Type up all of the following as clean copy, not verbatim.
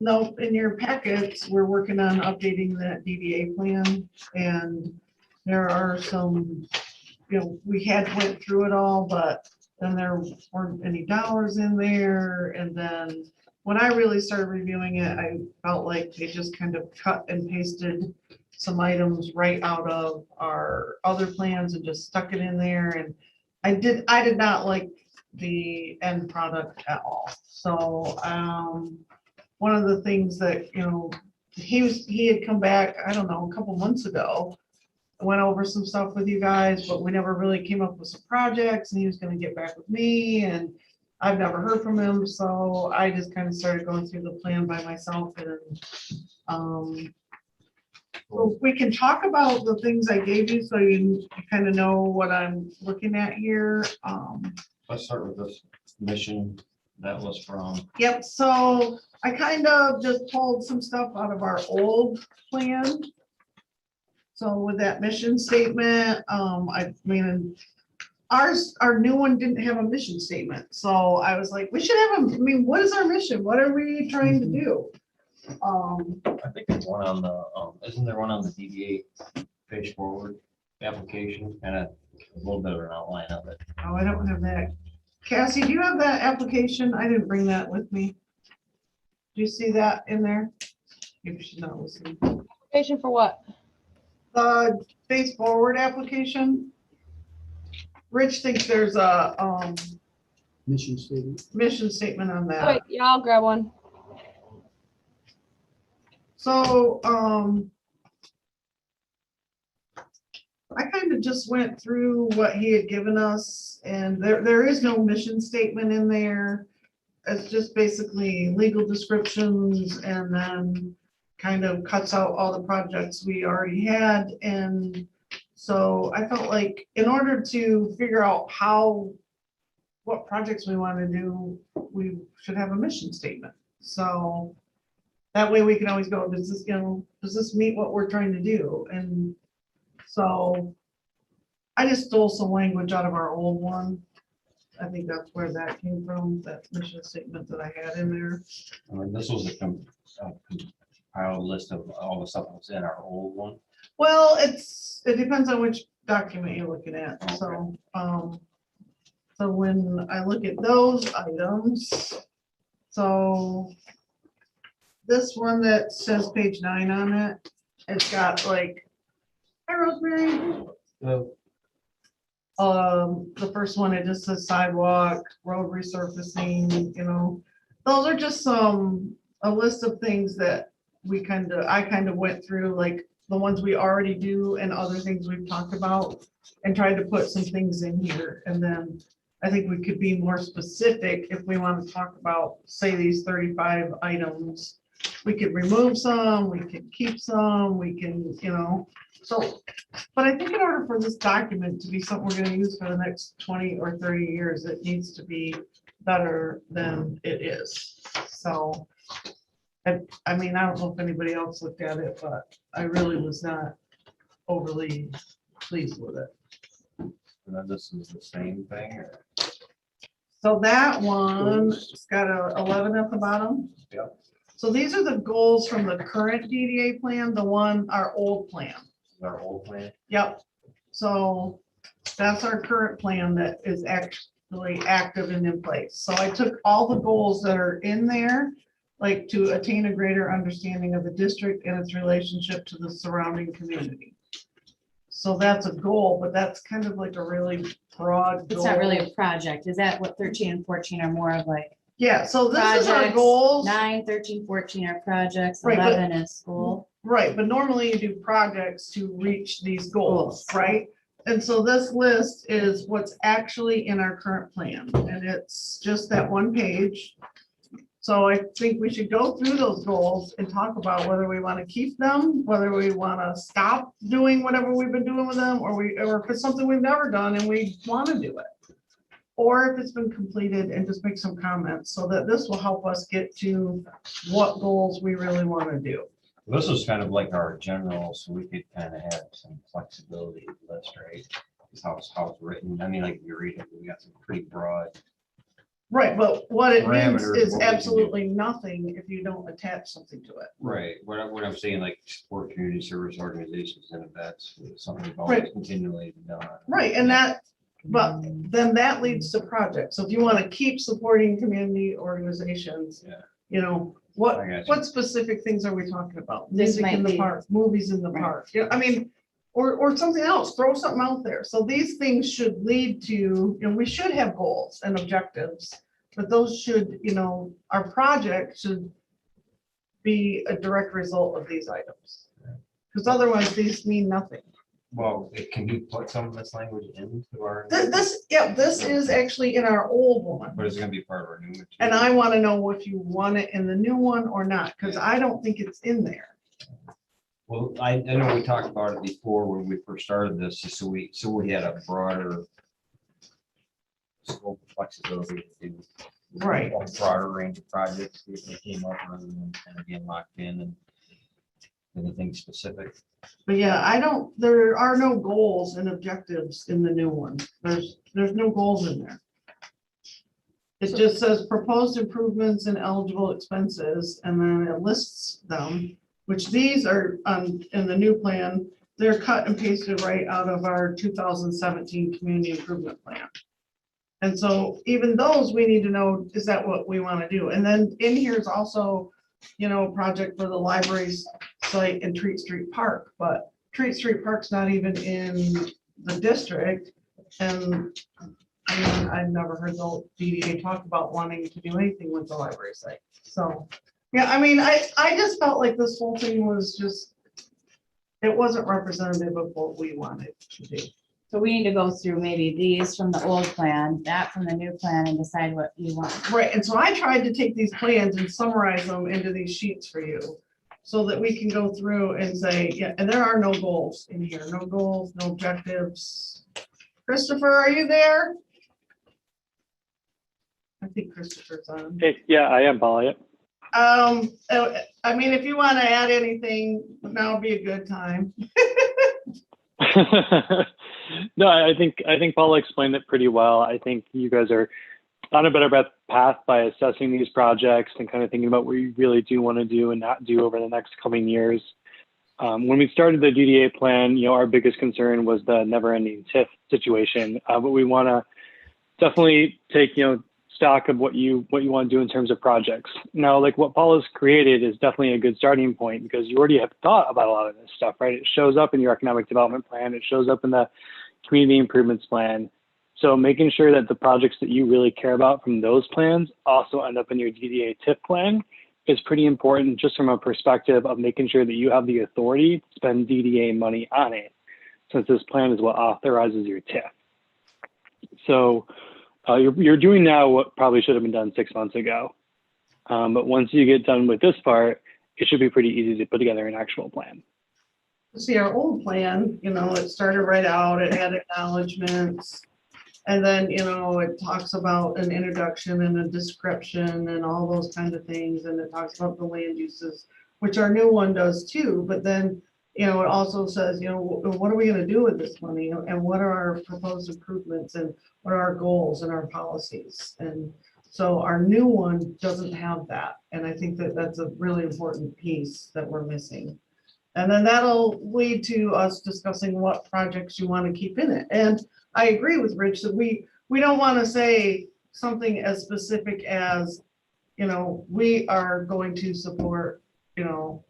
No, in your packets, we're working on updating that DDA plan, and there are some, we had went through it all, but then there weren't any dollars in there, and then when I really started reviewing it, I felt like they just kind of cut and pasted some items right out of our other plans and just stuck it in there, and I did not like the end product at all. So, one of the things that, he had come back, I don't know, a couple months ago, went over some stuff with you guys, but we never really came up with some projects, and he was gonna get back with me, and I've never heard from him, so I just kind of started going through the plan by myself, and so we can talk about the things I gave you, so you kind of know what I'm looking at here. Let's start with this mission that was from. Yep, so I kind of just pulled some stuff out of our old plan. So with that mission statement, I mean, our new one didn't have a mission statement. So I was like, we should have what is our mission? What are we trying to do? I think there's one on the, isn't there one on the DDA page forward application and a little bit of an outline of it? Oh, I don't have that. Cassie, do you have that application? I didn't bring that with me. Do you see that in there? Maybe she's not listening. Application for what? The face forward application. Rich thinks there's a Mission statement. mission statement on that. Wait, yeah, I'll grab one. So, I kind of just went through what he had given us, and there is no mission statement in there. It's just basically legal descriptions, and then kind of cuts out all the projects we already had. And so I felt like in order to figure out what projects we want to do, we should have a mission statement. So that way we can always go, does this meet what we're trying to do? And so I just stole some language out of our old one. I think that's where that came from, that mission statement that I had in there. This was a compiled list of all the stuff that was in our old one. Well, it depends on which document you're looking at. Okay. So when I look at those items, so this one that says page 9 on it, it's got like, hi Rosemary. The first one, it just says sidewalk, road resurfacing, those are just a list of things that I kind of went through, like the ones we already do and other things we've talked about, and tried to put some things in here. And then I think we could be more specific if we want to talk about, say, these 35 items. We could remove some, we could keep some, we can, so, but I think in order for this document to be something we're gonna use for the next 20 or 30 years, it needs to be better than it is. So, I mean, I don't know if anybody else looked at it, but I really was not overly pleased with it. And then this is the same thing, or? So that one, it's got a 11 at the bottom. Yep. So these are the goals from the current DDA plan, our old plan. Our old plan. Yep. So that's our current plan that is actually active and in place. So I took all the goals that are in there, like to attain a greater understanding of the district and its relationship to the surrounding community. So that's a goal, but that's kind of like a really broad goal. It's not really a project. Is that what 13 and 14 are more of like? Yeah, so this is our Projects, goals. 9, 13, 14 are projects, Right, but- 11 is school. Right, but normally you do projects to reach these goals, Goals. right? And so this list is what's actually in our current plan, and it's just that one page. So I think we should go through those goals and talk about whether we want to keep them, whether we want to stop doing whatever we've been doing with them, or if it's something we've never done and we want to do it. Or if it's been completed, and just make some comments so that this will help us get to what goals we really want to do. This is kind of like our general, so we could kind of have some flexibility with this, right? It's how it's written. I mean, like you read it, we got some pretty broad Right, but what it means Parameters of is what we can do. absolutely nothing if you don't attach something to it. Right, what I'm saying, like support community service organizations and events, something about Right. continually done. Right, and that, but then that leads to projects. So if you want to keep supporting community organizations, Yeah. you know, I got you. what specific things are we talking about? This Music in might the be- park, movies in the Right. park, yeah, I mean, or something else, throw something out there. So these things should lead to, you know, we should have goals and objectives, but those should, you know, our project should be a direct result of these items. Because otherwise these mean nothing. Well, can you put some of this language into our? This is actually in our old one. But it's gonna be part of our new. material. And I want to know if you want it in the new one or not, because I don't think it's in there. Well, I know we talked about it before when we first started this, just so we had a broader scope of flexibility to do Right. a broader range of projects if they came up rather than kind of getting locked in and anything specific. But yeah, there are no goals and objectives in the new one. There's no goals in there. It just says proposed improvements and eligible expenses, and then it lists them, which these are in the new plan. They're cut and pasted right out of our 2017 community improvement plan. And so even those, we need to know, is that what we want to do? And then in here is also, you know, a project for the library's site in Treat Street Park, but Treat Street Park's not even in the district. And I mean, I've never heard the DDA talk about wanting to do anything with the library site. So, yeah, I mean, I just felt like this whole thing was just, it wasn't representative of what we wanted to do. So we need to go through maybe these from the old plan, that from the new plan, and decide what you want. Right, and so I tried to take these plans and summarize them into these sheets for you, so that we can go through and say, yeah, and there are no goals in here, no goals, no objectives. Christopher, are you there? I think Christopher's on. Hey, yeah, I am, Paul. Yep. I mean, if you want to add anything, now would be a good time. No, I think Paul explained it pretty well. I think you guys are on a better path by assessing these projects and kind of thinking about what you really do want to do and not do over the next coming years. When we started the DDA plan, you know, our biggest concern was the never-ending TIF situation, but we want to definitely take, you know, stock of what you want to do in terms of projects. Now, like what Paul has created is definitely a good starting point because you already have thought about a lot of this stuff, right? It shows up in your economic development plan. It shows up in the community improvements plan. So making sure that the projects that you really care about from those plans also end up in your DDA TIF plan is pretty important just from a perspective of making sure that you have the authority to spend DDA money on it, since this plan is what authorizes your TIF. So you're doing now what probably should have been done 6 months ago. But once you get done with this part, it should be pretty easy to put together an actual plan. See, our old plan, you know, it started right out, it had acknowledgements. And then, you know, it talks about an introduction and a description and all those kind of things. And it talks about the land uses, which our new one does too. But then, you know, it also says, you know, what are we going to do with this money? And what are our proposed improvements and what are our goals and our policies? And so our new one doesn't have that. And I think that that's a really important piece that we're missing. And then that'll lead to us discussing what projects you want to keep in it. And I agree with Rich that we don't want to say something as specific as, you know, we are going to support, you know,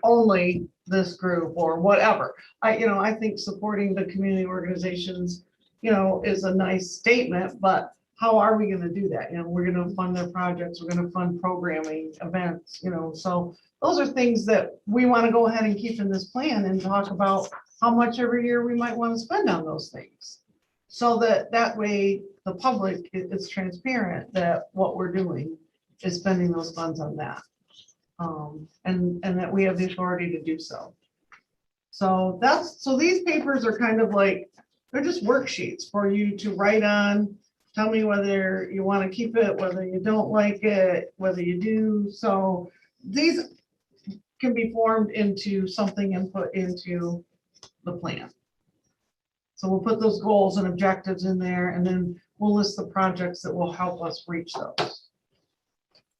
only this group or whatever. I think supporting the community organizations, you know, is a nice statement, but how are we going to do that? You know, we're going to fund their projects, we're going to fund programming, events, you know, so those are things that we want to go ahead and keep in this plan and talk about how much every year we might want to spend on those things. So that way the public is transparent that what we're doing is spending those funds on that. And that we have the authority to do so. So these papers are kind of like, they're just worksheets for you to write on. Tell me whether you want to keep it, whether you don't like it, whether you do. So these can be formed into something and put into the plan. So we'll put those goals and objectives in there, and then we'll list the projects that will help us reach those.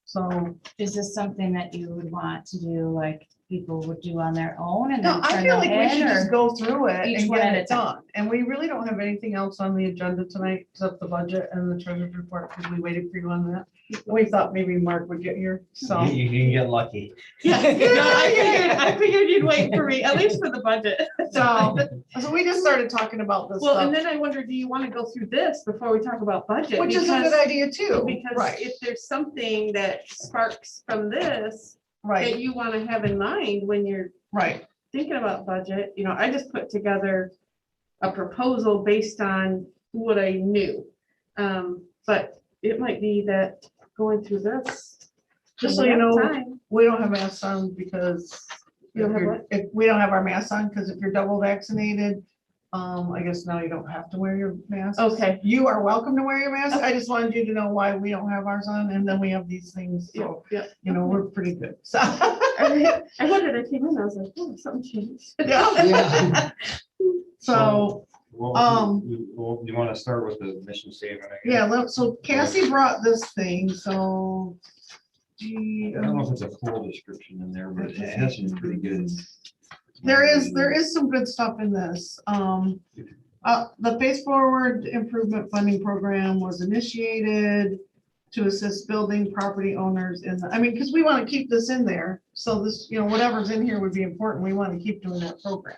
So, Is this something that you would want to do, like people would do on their own and no, then I turn feel them like we should in, just or? go through it each and one get at a it time? done. And we really don't have anything else on the agenda tonight except the budget and the treasurer's report, because we waited for you on that. We thought maybe Mark would get here, so. You can get lucky. Yeah, no, I figured you'd wait for me, at least for the budget. So we just started talking about this Well, and stuff, then I wonder, do you want to go through this before we talk about budget? which is a good idea too. Because Right, if there's something that sparks from this right, that you want to have in mind when you're right. thinking about budget, I just put together a proposal based on what I knew. But it might be that going through this. Just so when you we have know, time, we don't have masks on because. You don't have if we don't have our masks on, because if you're double vaccinated, I guess now you don't have to wear your mask. Okay. You are welcome to wear your mask. I just wanted you to know why we don't have ours on, and then we have these things, so, Yeah. we're pretty good, so. I wondered, I came in, I was like, oh, something changed. Yeah. Yeah. So, Well, you want to start with the mission statement? I guess? yeah, so Cassie brought this thing, so. I don't know if it's a full description in there, but it has some pretty good. There is some good stuff in this. The Face Forward Improvement Funding Program was initiated to assist building property owners in because we want to keep this in there. So this, whatever's in here would be important. We want to keep doing that program,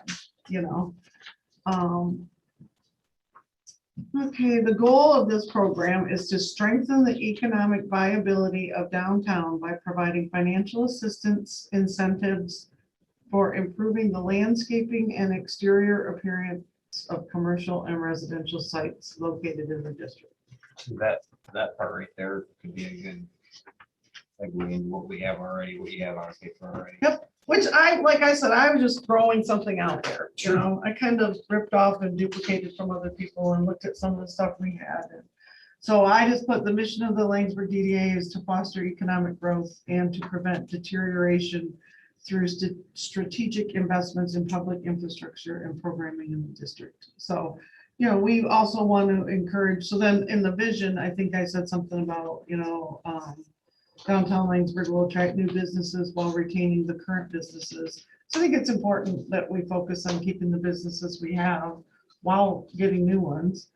Okay, the goal of this program is to strengthen the economic viability of downtown by providing financial assistance, incentives for improving the landscaping and exterior appearance of commercial and residential sites located in the district. So that part right there could be a good segue into what we have already, what you have on paper already. Yep. Which like I said, I was just throwing something out there, I kind of ripped off and duplicated from other people and looked at some of the stuff we had. And so I just put the mission of the Langsberg DDA is to foster economic growth and to prevent deterioration through strategic investments in public infrastructure and programming in the district. So, we also want to encourage, so then in the vision, I think I said something about, downtown Langsberg will attract new businesses while retaining the current businesses. So I think it's important that we focus on keeping the businesses we have while getting new ones.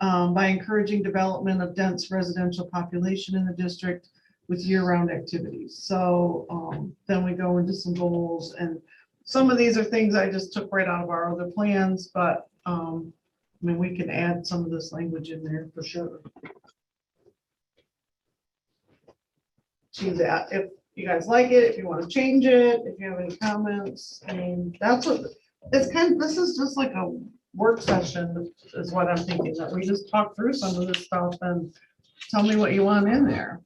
By encouraging development of dense residential population in the district with year-round activities. So then we go into some goals, and some of these are things I just took right out of our other plans, but we can add some of this language in there for sure. To that, if you guys like it, if you want to change it, if you have any comments, that's what it's this is just like a work session is what I'm thinking, that we just talk through some of this stuff and tell me what you want in there.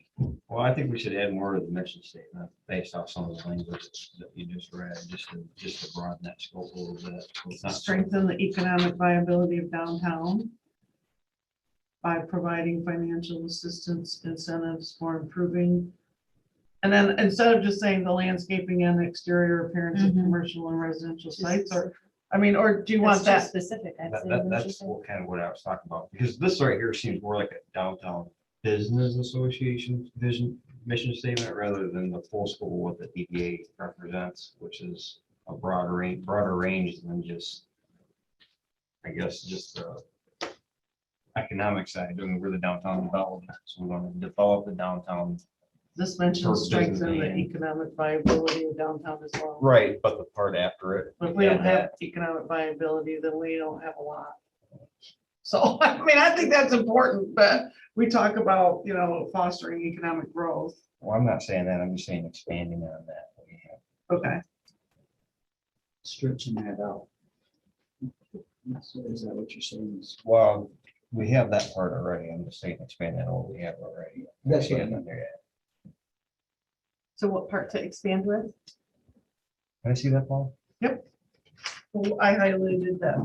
Well, I think we should add more to the mission statement based off some of the language that you just read, just to broaden that scope a little bit. So it's not so- Strengthen the economic viability of downtown by providing financial assistance incentives for improving. And then instead of just saying the landscaping and exterior appearance of Mhm. commercial and residential sites, or do you want That's too that? specific, I'd say. That's kind of what I was talking about, because this right here seems more like a downtown business association vision, mission statement, rather than the full scope of what the DDA represents, which is a broader range than just, I guess, just the economic side. We're the downtown development, so we're going to develop the downtown. This mentions For strengthen the business. economic viability of downtown as well. Right, but the part after it. But if we don't have economic viability, then we don't have a lot. So, I think that's important, but we talk about, fostering economic growth. Well, I'm not saying that, I'm just saying expanding on that. Okay. Stretching that out. So is that what you're saying? Well, we have that part already, I'm just saying expand that on what we have already. That's what I Yeah, meant. yeah. So what part to expand with? Can I see that, Paul? Well, I highlighted that.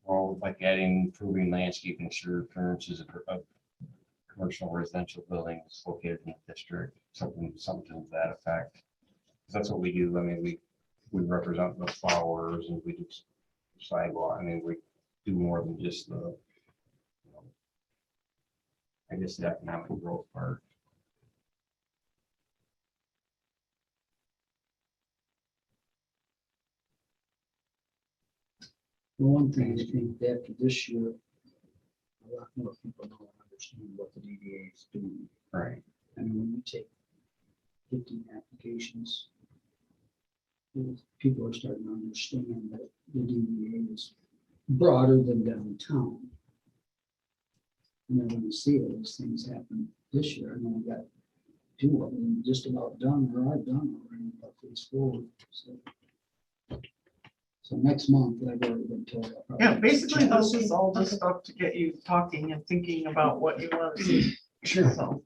Or like adding, improving landscaping, exterior appearances of commercial residential buildings located in the district, something to that effect. That's what we do. I mean, we represent the flowers and we do sidewalk. I mean, we do more than just the, you know, I guess the economic growth part. The one thing I think that after this year, a lot more people know and understand what the DDA is doing. Right. I mean, when you take 15 applications, people are starting to understand that the DDA is broader than downtown. And then when you see it, those things happen this year. I know we got 2 of them just about done, or I've done already, about phase 4. So next month, I've already been told. I'll probably Yeah, basically, check. this is all just stuff to get you talking and thinking about what you want to see. Sure. So.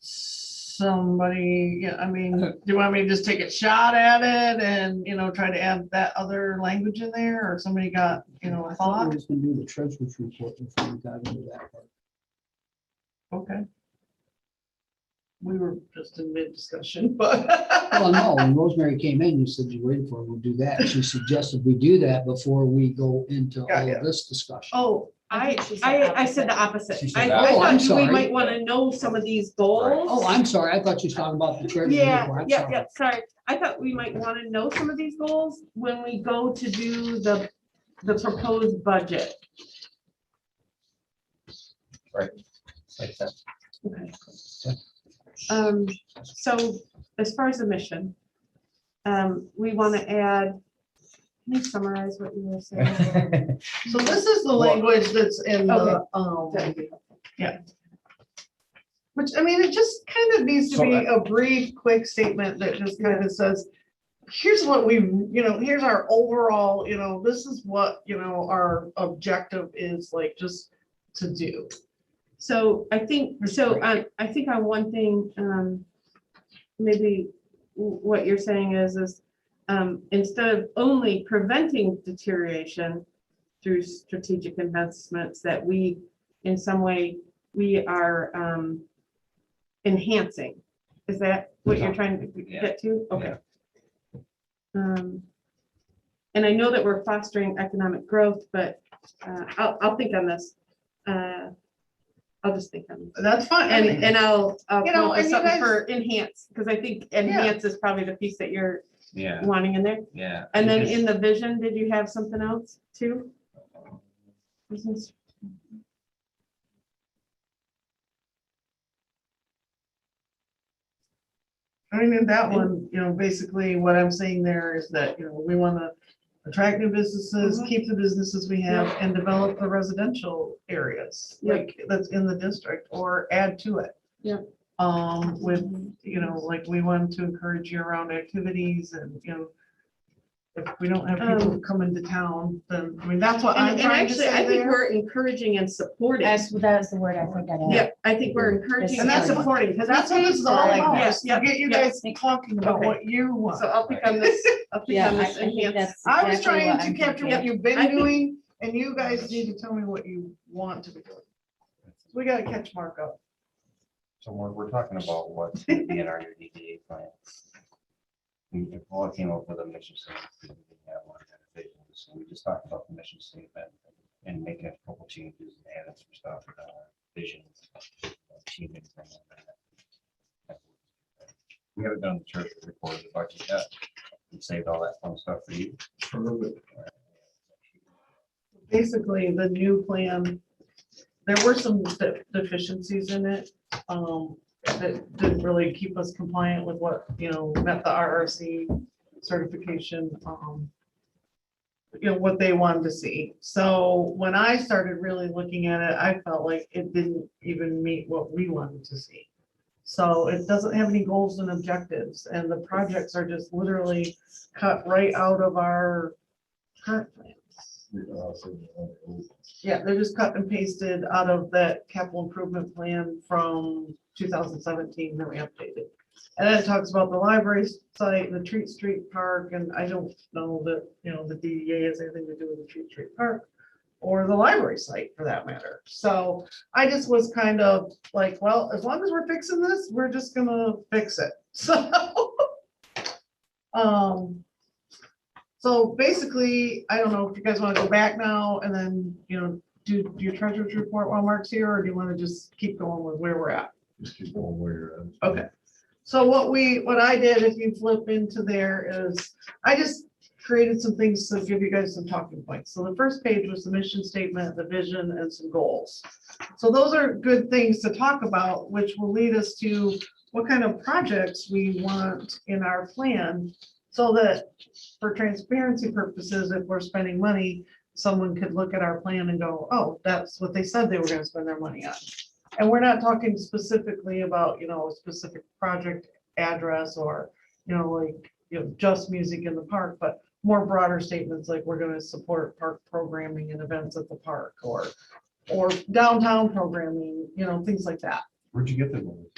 Somebody, yeah, I mean, do you want me to just take a shot at it and, you know, try to add that other language in there, or somebody got, you know, a I thought we thought? was gonna do the treasurer's report before we got into that part. Okay. We were just in mid-discussion, but. Well, no, when Rosemary came in, you said you waited for her, we'll do that. She suggested we do that before we go into all Yeah, yeah. of this discussion. Oh, I think she said I said the opposite. She said I that. I Oh, I'm thought we sorry. might want to know some of these goals. Oh, I'm sorry. I thought you was talking about the treasurer's Yeah, report. I'm yeah, sorry. yeah, sorry. I thought we might want to know some of these goals when we go to do the proposed budget. Like that. Okay. So as far as the mission, we want to add, can you summarize what you were saying? So this is the language that's in the, That'd be helpful. which, I mean, it just kind of needs to So be that- a brief, quick statement that just kind of says, here's what we, you know, here's our overall, you know, this is what, you know, our objective is, like, just to do. So I think, I think on one thing, maybe what you're saying is instead of only preventing deterioration through strategic investments, that we, in some way, we are enhancing. Is that what you're trying to get to? Okay. And I know that we're fostering economic growth, but I'll think on this. I'll just think on this. That's fine. I mean, And I'll You come know, up with and you something guys- for enhance, because I think enhance is probably the piece that you're Yeah, wanting in there. yeah. And then Because- in the vision, did you have something else too? Business. I mean, in that one, you know, basically what I'm saying there is that, you know, we want to attract new businesses, Mhm. keep the businesses we have, and develop the residential areas, Yep. like, that's in the district, or add to it. Yep. With, you know, like, we want to encourage year-round activities, and, you know, if we don't have people coming to town, then, I mean, that's what I'm And trying to actually, I say think there. we're encouraging and supporting. That was the word I think I had. Yeah, I think we're encouraging And that's and supporting, because That's what this is all I like about, that. is to get you guys talking about Okay. what you want. So I'll pick on this, I'll pick Yeah, on I this think enhance. that's. I was exactly trying what to I'm capture what thinking. you've been I think- doing, and you guys need to tell me what you want to be doing. So we gotta catch Mark up. So we're talking about what's gonna be in our new DDA plan. We all came up with a mission statement. We didn't have one kind of vision, so we just talked about the mission statement and making a couple changes and adding some stuff, vision. Achievements, things like that. We haven't done the church report of the budget yet. We saved all that fun stuff for you. Basically, the new plan, there were some deficiencies in it, that didn't really keep us compliant with what, you know, met the RRC certification, you know, what they wanted to see. So when I started really looking at it, I felt like it didn't even meet what we wanted to see. So it doesn't have any goals and objectives, and the projects are just literally cut right out of our current plans. Yeah, they're just cut and pasted out of that capital improvement plan from 2017 that we updated. And then it talks about the library site, the Treat Street Park, and I don't know that, you know, the DDA has anything to do with the Treat Street Park or the library site for that matter. So I just was kind of like, well, as long as we're fixing this, we're just gonna fix it. So basically, I don't know if you guys want to go back now and then, do your treasurer's report while Mark's here, or do you want to just keep going with where we're at? Just keep going where you're at. Okay. So what I did, if you flip into there, is I just created some things to give you guys some talking points. So the first page was the mission statement, the vision, and some goals. So those are good things to talk about, which will lead us to what kind of projects we want in our plan, so that for transparency purposes, if we're spending money, someone could look at our plan and go, oh, that's what they said they were gonna spend their money on. And we're not talking specifically about, a specific project address or, just music in the park, but more broader statements like we're gonna support park programming and events at the park, or downtown programming, things like that. Where'd you get the goals?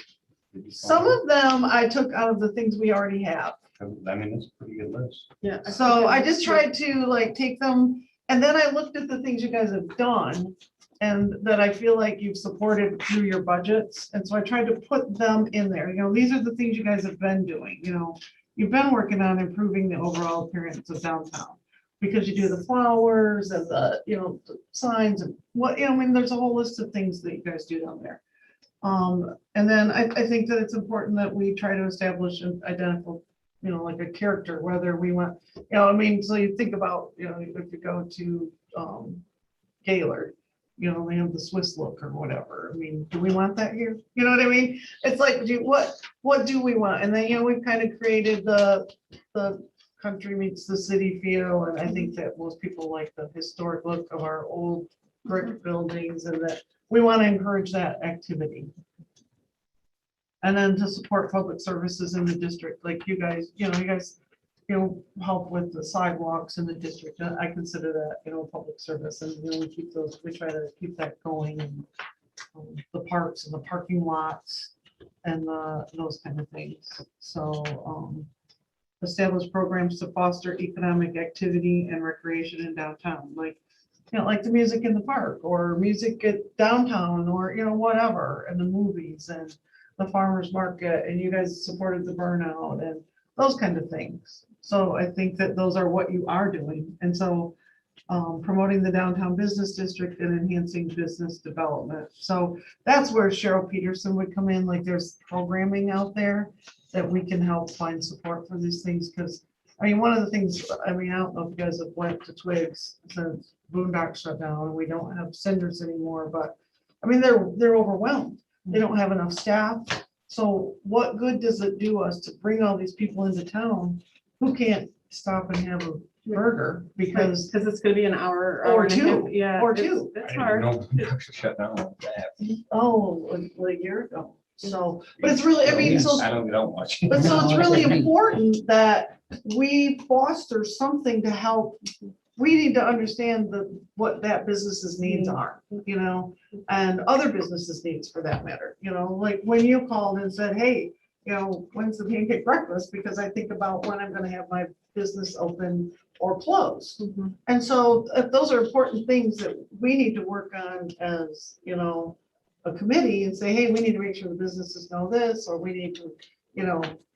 Did you Some find of them I took out of the things we already have. them? I mean, that's a pretty good list. Yeah. So I just tried to take them, and then I looked at the things you guys have done and that I feel like you've supported through your budgets. And so I tried to put them in there. These are the things you guys have been doing, you've been working on improving the overall appearance of downtown, because you do the flowers and the signs and there's a whole list of things that you guys do down there. And then I think that it's important that we try to establish an identical, like a character, whether we want, so you think about, if you go to Gaylord, they have the Swiss look or whatever. Do we want that here? You know what I mean? It's like, what do we want? And then, we've kind of created the country meets the city feel. And I think that most people like the historic look of our old brick buildings, and that we want to encourage that activity. And then to support public services in the district, like you guys, help with the sidewalks in the district. And I consider that, public service, and, we try to keep that going, and the parks and the parking lots and those kind of things. So, establish programs to foster economic activity and recreation in downtown, like the music in the park, or music at downtown, or, whatever, and the movies and the farmer's market, and you guys supported the burnout and those kind of things. So I think that those are what you are doing. And so promoting the downtown business district and enhancing business development. So that's where Cheryl Peterson would come in. Like, there's programming out there that we can help find support for these things. Because one of the things, I don't know if you guys have went to Twigs since Boondock shut down and we don't have Cinders anymore, but they're overwhelmed. They don't have enough staff. So what good does it do us to bring all these people into town who can't stop and have a burger because it's gonna be an hour Or and a two, half. Yeah. or it's- two. It's I hard. didn't even know shut down like that. a year ago. So, but it's really, so I don't get out much. but so it's really important that we foster something to help. We need to understand what that business's needs are, and other businesses' needs for that matter, like when you called and said, hey, when's the pancake breakfast? Because I think about when I'm gonna have my business open or close. Mhm. And so those are important things that we need to work on as, a committee, and say, hey, we need to make sure the businesses know this, or we need to,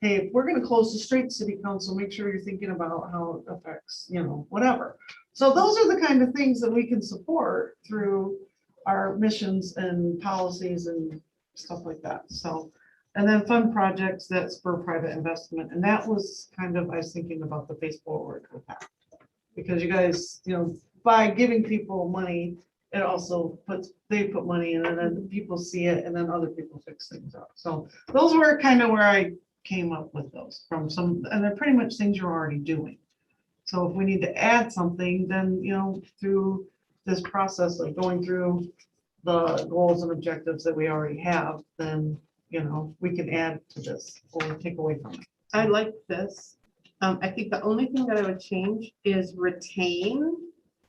hey, if we're gonna close the street, city council, make sure you're thinking about how it affects, whatever. So those are the kind of things that we can support through our missions and policies and stuff like that. So, and then fund projects that spur private investment. And that was kind of, I was thinking about the face forward with that. Because you guys, by giving people money, it also they put money in it, and then people see it, and then other people fix things up. So those were kind of where I came up with those from and they're pretty much things you're already doing. So if we need to add something, then, through this process of going through the goals and objectives that we already have, then, we can add to this or take away from it. I like this. I think the only thing that I would change is retain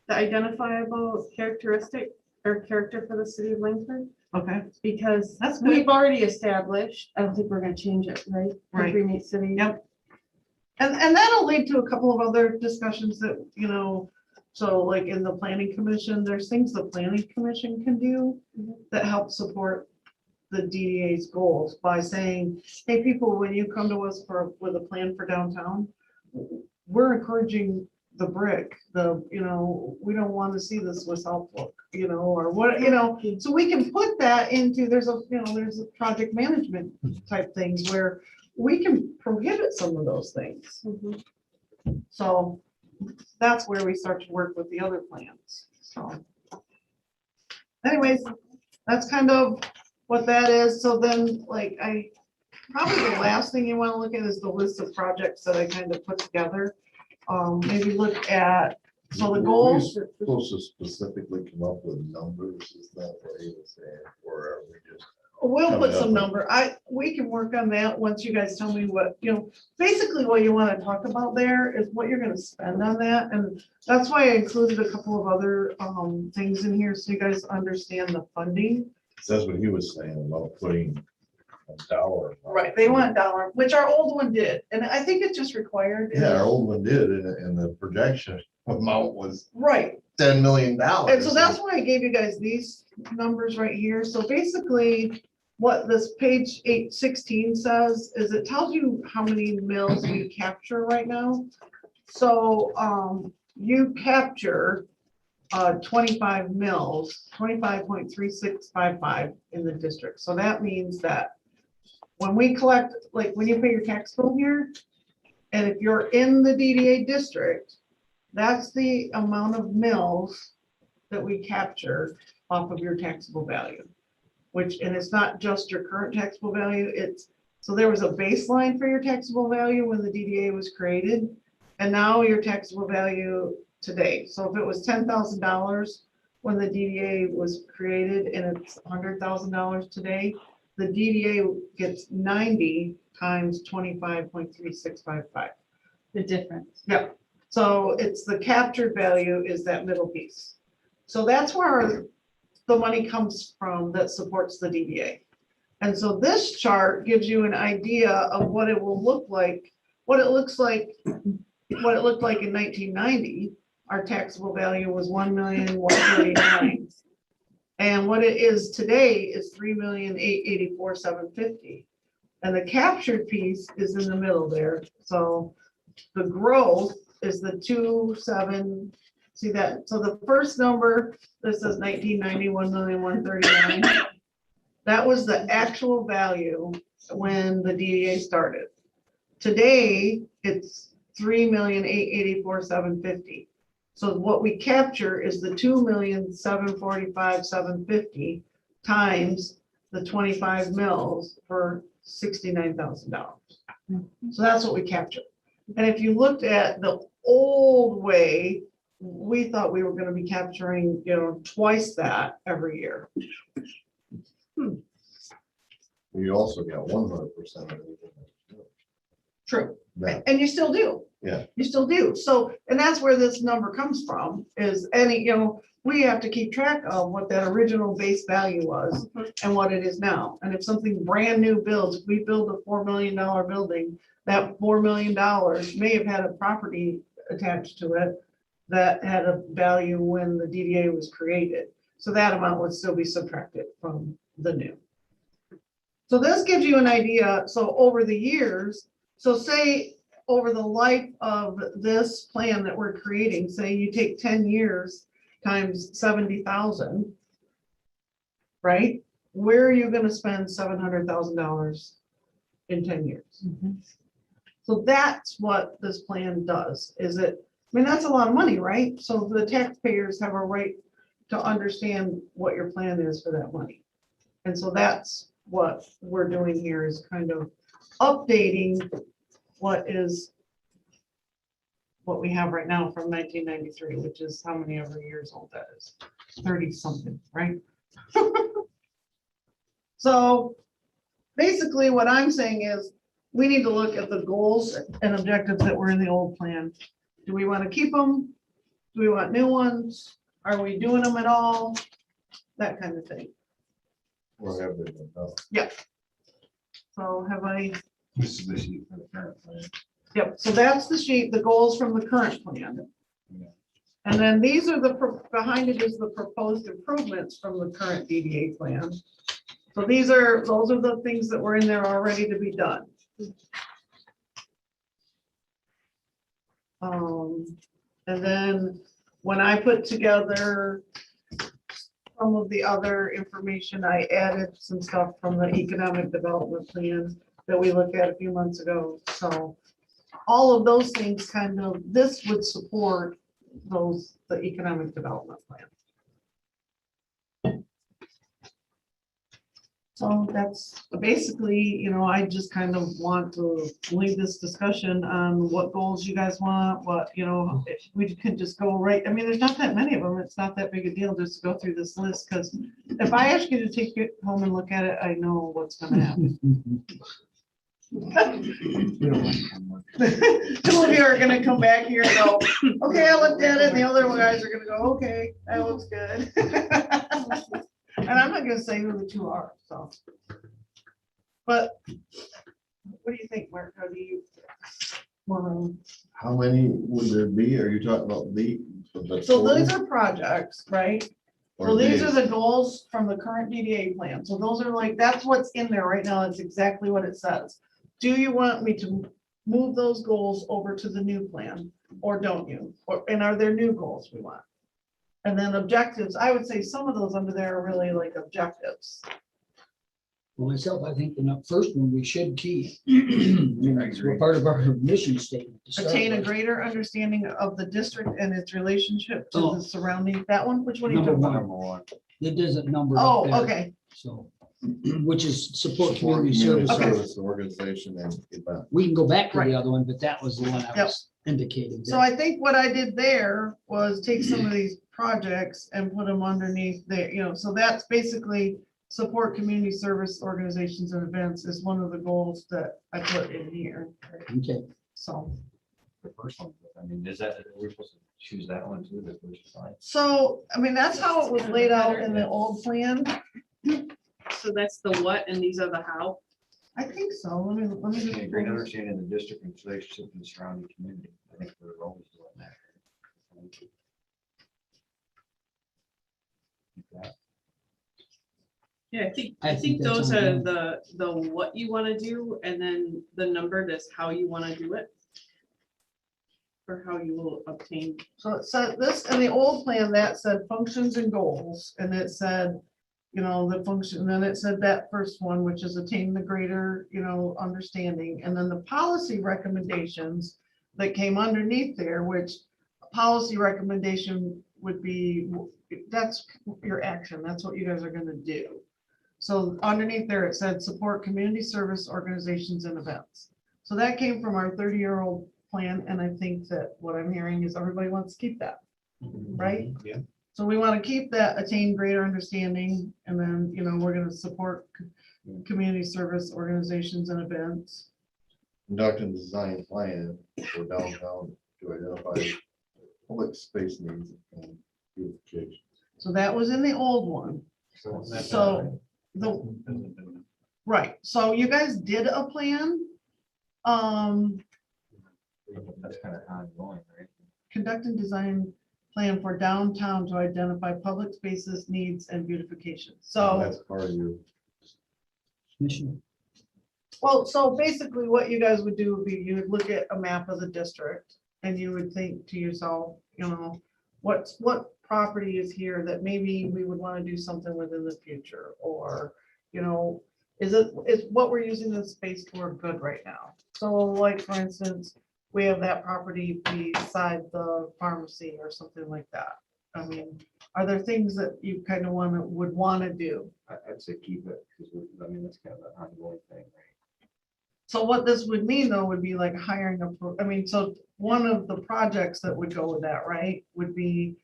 the identifiable characteristic or character for the city of Langsford, Okay, because that's good. we've already established, I don't think we're gonna change it, right? Right. Country meets city. Yep. And that'll lead to a couple of other discussions that, So like in the planning commission, there's things the planning commission can do that help support the DDA's goals by saying, hey, people, when you come to us with a plan for downtown, we're encouraging the brick, we don't want to see this with look, or what, so we can put that into, there's a project management type things where we can prohibit some of those things. Mhm. So that's where we start to work with the other plans, so. Anyways, that's kind of what that is, so then, like, probably the last thing you wanna look at is the list of projects that I kind of put together. Maybe look at, so the goals, Supposed to specifically come up with numbers, is that what he was saying, or are we just? we'll put coming up some with- number, we can work on that once you guys tell me what, basically what you wanna talk about there is what you're gonna spend on that, and that's why I included a couple of other, things in here, so you guys understand the funding. That's what he was saying about putting a dollar. Right, they want dollar, which our old one did, and I think it's just required. Yeah, our old one did, and the projection amount was Right, $10 million. and so that's why I gave you guys these numbers right here, so basically, what this page 816 says is it tells you how many mills we capture right now. So, you capture 25 mills, 25.3655 in the district, so that means that when we collect, like, when you pay your tax bill here, and if you're in the DDA district, that's the amount of mills that we capture off of your taxable value. And it's not just your current taxable value, so there was a baseline for your taxable value when the DDA was created, and now your taxable value today. So if it was $10,000 when the DDA was created and it's $100,000 today, the DDA gets 90 times 25.3655. The difference. Yeah, so it's the captured value is that middle piece. So that's where the money comes from that supports the DDA. And so this chart gives you an idea of what it will look like, what it looked like in 1990. Our taxable value was 1,139,000. And what it is today is 3,884,750. And the captured piece is in the middle there. So the growth is the 27, see that? So the first number, this is 1990, 1,139,000. That was the actual value when the DDA started. Today, it's 3,884,750. So what we capture is the 2,745,750 times the 25 mills for $69,000. So that's what we capture. And if you looked at the old way, we thought we were going to be capturing, twice that every year. You also got 100% of it. True. Yeah. And you still do. Yeah. You still do. So, and that's where this number comes from, is we have to keep track of what that original base value was and what it is now. And if something brand new builds, if we build a $4 million building, that $4 million may have had a property attached to it that had a value when the DDA was created. So that amount would still be subtracted from the new. So this gives you an idea. So over the years, so say over the life of this plan that we're creating, say you take 10 years times 70,000, right? Where are you going to spend $700,000 in 10 years? So that's what this plan does, that's a lot of money, right? So the taxpayers have a right to understand what your plan is for that money. And so that's what we're doing here, is kind of updating what we have right now from 1993, which is how many ever years old that is, 30 something, right? So basically what I'm saying is we need to look at the goals and objectives that were in the old plan. Do we want to keep them? Do we want new ones? Are we doing them at all? That kind of thing. Or have they been done? So have I? This is the sheet for the current plan. Yep, so that's the sheet, the goals from the current plan. Yeah. And then these are behind it is the proposed improvements from the current DDA plan. So those are the things that were in there already to be done. And then when I put together some of the other information, I added some stuff from the economic development plan that we looked at a few months ago. So all of those things this would support the economic development plan. So that's basically, I just kind of want to leave this discussion on what goals you guys want, if we could just go right, there's not that many of them. It's not that big a deal just to go through this list, because if I ask you to take it home and look at it, I know what's gonna happen. Two of you are gonna come back here and go, okay, I looked at it, and the other guys are gonna go, okay, that looks good. And I'm not gonna say who the two are, so. But what do you think, Mark? How do you want How many would there be? Are you talking about the? so these are projects, right? Or So these are days? the goals from the current DDA plan. So those are that's what's in there right now. It's exactly what it says. Do you want me to move those goals over to the new plan, or don't you? And are there new goals we want? And then objectives, I would say some of those under there are really like objectives. For myself, I think the first one we should keep. It's part of our mission statement. to start Attain a with. greater understanding of the district and its relationship to Oh. the surrounding, that one, which one are you Number talking about? Number one. It doesn't number. up Oh, there, okay, So, which is support For community community service. Okay. service organization and event. We can go back to Right. the other one, but that was the one I Yep. was indicating. so I think what I did there was take some of these projects and put them underneath there, so that's basically support community service organizations and events is one of the goals that I put in here. Okay, So, The first one, we're supposed to choose that one too, the first slide. that's how it was laid out in the old plan. So that's the what and these are the how. I think so. Let me A great just. understanding of the district and its relationship to the surrounding community. I think we're always doing that. Yeah, I I think think that's those are on the what you want to do, and then the number is how you want to do it. Or how you will obtain. So it said this, in the old plan, that said functions and goals, and it said, the function, and then it said that first one, which is attain the greater, understanding, and then the policy recommendations that came underneath there, which a policy recommendation would be, that's your action, that's what you guys are gonna do. So underneath there, it said support community service organizations and events. So that came from our 30-year-old plan, and I think that what I'm hearing is everybody wants to keep that, right? Yeah. So we want to keep that attain greater understanding, and then, we're going to support community service organizations and events. Conduct and design plan for downtown to identify public space needs and beautification. So that was in the old one. So right, so you guys did a plan. That's kind of ongoing, right? Conduct and design plan for downtown to identify public spaces, needs, and beautification. So. That's part of your. mission. Well, so basically what you guys would do would be you would look at a map of the district and you would think to yourself, what property is here that maybe we would want to do something with in the future, or, is what we're using this space for good right now? So like, for instance, we have that property beside the pharmacy or something like that. Are there things that you kind of would want to do? I'd say keep it, because that's kind of an ongoing thing, right? So what this would mean though, would be like hiring so one of the projects that would go with that, right, would be,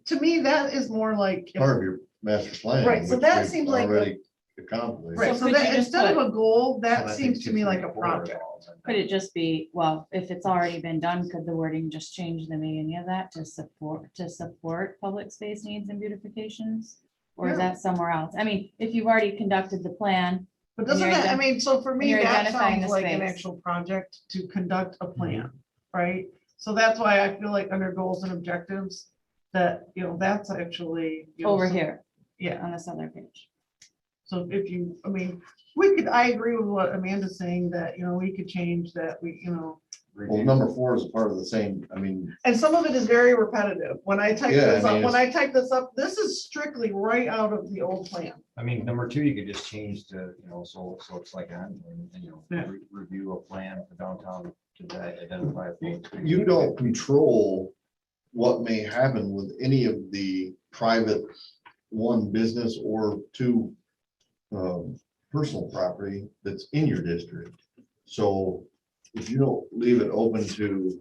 to me, that is more like. Part of your master plan. Right, so which that we've seems like a- already accomplished. Right, So so could that you just instead of put- a goal, So I that think seems to me 2, like 3, a 4 project. involves, and could it just be, well, if it's already been done, could the wording just change the meaning of that to support public space needs and beautifications? Or is Yeah. that somewhere else? If you've already conducted the plan, But And doesn't you're that, so for and me, you're that identifying sounds the like an space. actual project to conduct a plan, right? So that's why I feel like under goals and objectives, that, that's actually. Over here Yeah, on this other page. so if you, I mean, I agree with what Amanda's saying, that, we could change that, Well, number 4 is part of the same, I mean, and some of it is very repetitive. When I type Yeah, I this up, mean, when I type this up, this is strictly right out of the old plan. I mean, number 2, you could just change to, so it's like, Yeah. review a plan for downtown to identify. you don't control what may happen with any of the private, 1 business or 2 personal property that's in your district. So if you don't leave it open to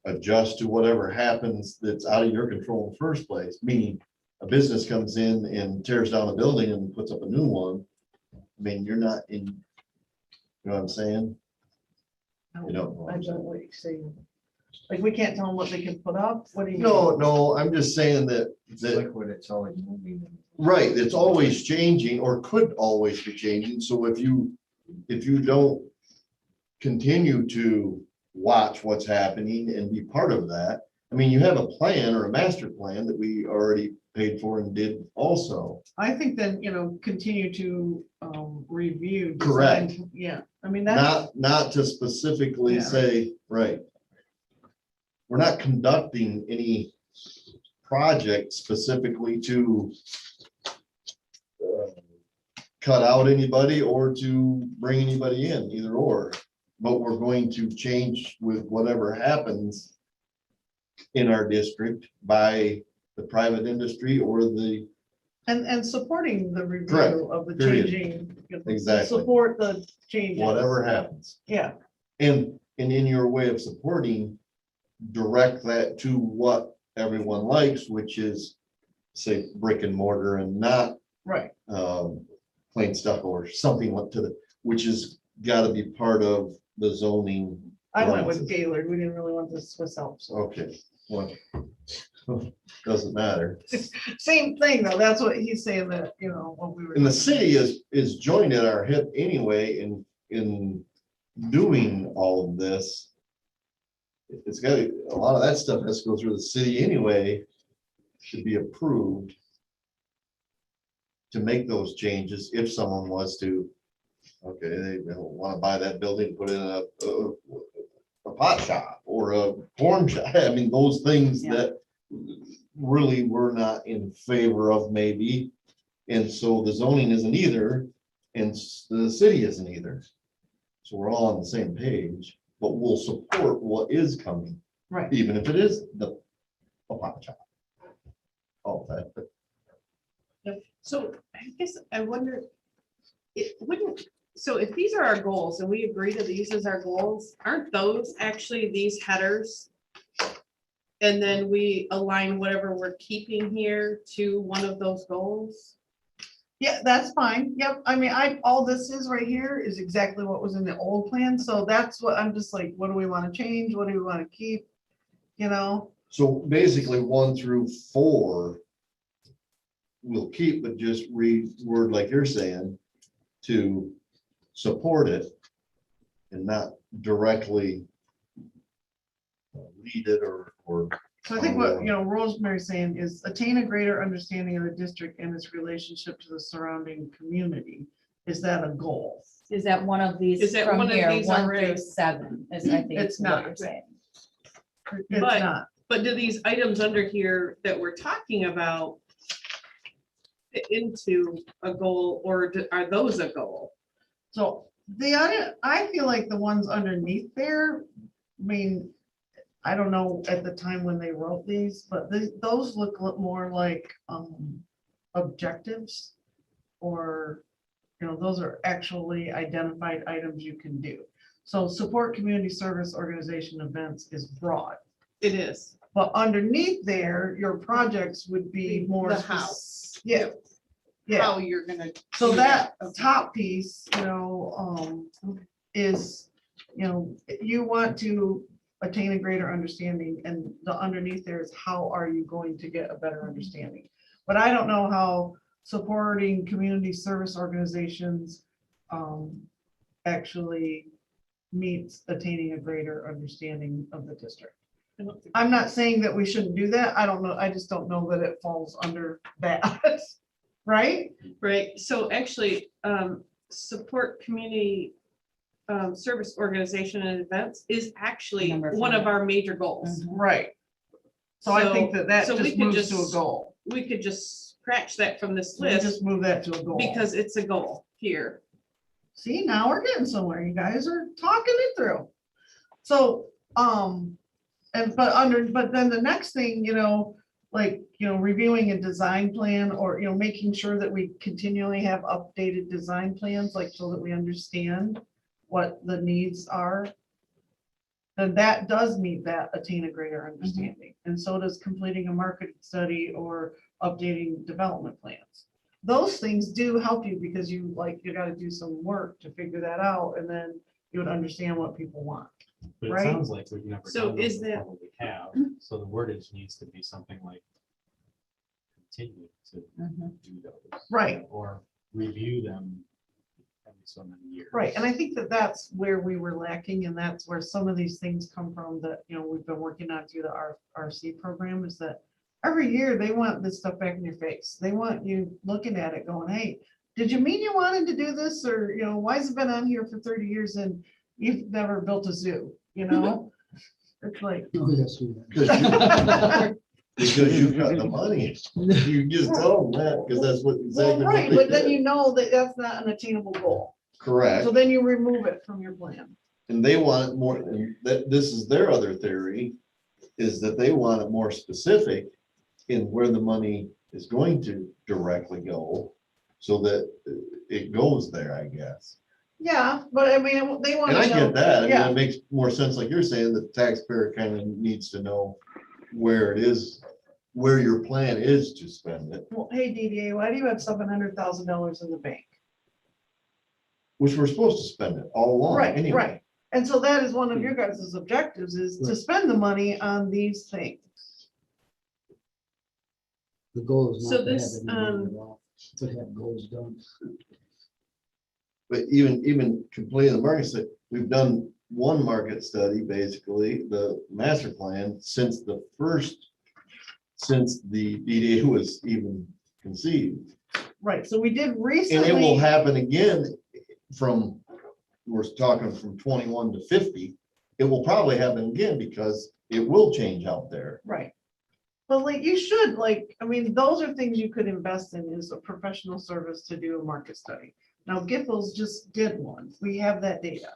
adjust to whatever happens that's out of your control in the first place, meaning a business comes in and tears down a building and puts up a new one, I mean, you're not in, you know what I'm saying? You don't. I don't know what you're saying. Like, we can't tell them what they can put up, what do you mean? No, I'm just saying that, Liquid, it's always moving. right, it's always changing or could always be changing. So if you don't continue to watch what's happening and be part of that, I mean, you have a plan or a master plan that we already paid for and did also. I think then, continue to review. design- Correct. Yeah, I mean, that's, Not to specifically Yeah. say, right. We're not conducting any project specifically to cut out anybody or to bring anybody in, either or. But we're going to change with whatever happens in our district by the private industry or the, and supporting the Correct. review of the Period. changing. Exactly. Support the changes. whatever happens. Yeah, And in your way of supporting, direct that to what everyone likes, which is, say, brick and mortar and not right. plain stucco or something like to the, which is gotta be part of the zoning. I went with ordinances. Gaylord. We didn't really want the Swiss Alps. So. Okay, well, doesn't matter. Same thing though. That's what he's saying, that, what we were. And the city is joined at our hip anyway in doing all of this. It's got, a lot of that stuff has to go through the city anyway, should be approved to make those changes if someone was to, okay, they want to buy that building, put in a pot shop or a porn shop. I mean, those things Yeah. that really we're not in favor of maybe. And so the zoning isn't either, and the city isn't either. So we're all on the same page, but we'll support what is coming, Right. even if it is a pot shop. All that, but So I guess I wonder, it wouldn't, so if these are our goals and we agree to these as our goals, aren't those actually these headers? And then we align whatever we're keeping here to one of those goals? Yeah, that's fine. Yep. I mean, all this is right here is exactly what was in the old plan. So that's what I'm just like, what do we want to change? What do we want to keep? so basically 1 through 4 we'll keep, but just reword like you're saying to support it and not directly lead it or So I think what, Rosemary's saying is attain a greater understanding of the district and its relationship to the surrounding community. Is that a goal? Is that one of these Is that from one of here, these 1 already? through 7, is I think. It's what not. you're saying. It's But- not. But do these items under here that we're talking about fit into a goal, or are those a goal? So I feel like the ones underneath there, I mean, I don't know at the time when they wrote these, but those look more like objectives, or, those are actually identified items you can do. So support community service organization events is broad, It is. but underneath there, your projects would be more. The spec- house. Yeah. Yeah. How you're gonna. So do that Okay. top piece, is, you want to attain a greater understanding, and the underneath there is how are you going to get a better understanding? But I don't know how supporting community service organizations actually meets attaining a greater understanding of the district. I don't think- I'm not saying that we shouldn't do that. I don't know. I just don't know that it falls under that. Right? Right, so actually, support community service organization and events is actually Number one of 5. our major goals. Mhm. Right. So I think that that So we just could moves to a just- goal. We could just scratch that from this We list just move that to a goal. because it's a goal here. See, now we're getting somewhere. You guys are talking it through. So, but then the next thing, like, reviewing a design plan or, making sure that we continually have updated design plans, like, so that we understand what the needs are. Then that does meet that attain a greater understanding. And so does completing a market study or updating development plans. Those things do help you because you gotta do some work to figure that out, and then you would understand what people want. But it Right? sounds like we've never So done is those that- before, we have, so the wordage needs to be something like continue to Mhm. do those. Right. Or review them every so many years. Right, and I think that that's where we were lacking, and that's where some of these things come from that, we've been working on through the RC program, is that every year they want this stuff back in your face. They want you looking at it going, hey, did you mean you wanted to do this? Or, why has it been on here for 30 years and you've never built a zoo, It's like, Oh, yes, we have. Because you got the money. You just tell them that, because that's what well, exactly. what right, they but then did. that that's not an attainable goal. Correct. So then you remove it from your plan. And they want it more, and that, this is their other theory, is that they want it more specific in where the money is going to directly go, so that it goes there, I guess. Yeah, but I mean, they want And I to know. get that, I mean, Yeah, it makes more sense, like you're saying, the taxpayer kind of needs to know where it is, where your plan is to spend it, well, hey, DDA, why do you have $700,000 in the bank? which we're supposed to spend it all along Right, anyway. right. And so that is one of your guys' objectives, is to Right. spend the money on these things. The goal is So not to have this, any money at all, to have goals done. But even completing the market study, we've done one market study, basically, the master plan, since the DDA was even conceived. Right, so we did And it will recently, happen again we're talking from 21 to 50. It will probably happen again because it will change out there. right. But like, you should, I mean, those are things you could invest in, is a professional service to do a market study. Now, Giffords just did one. We have that data.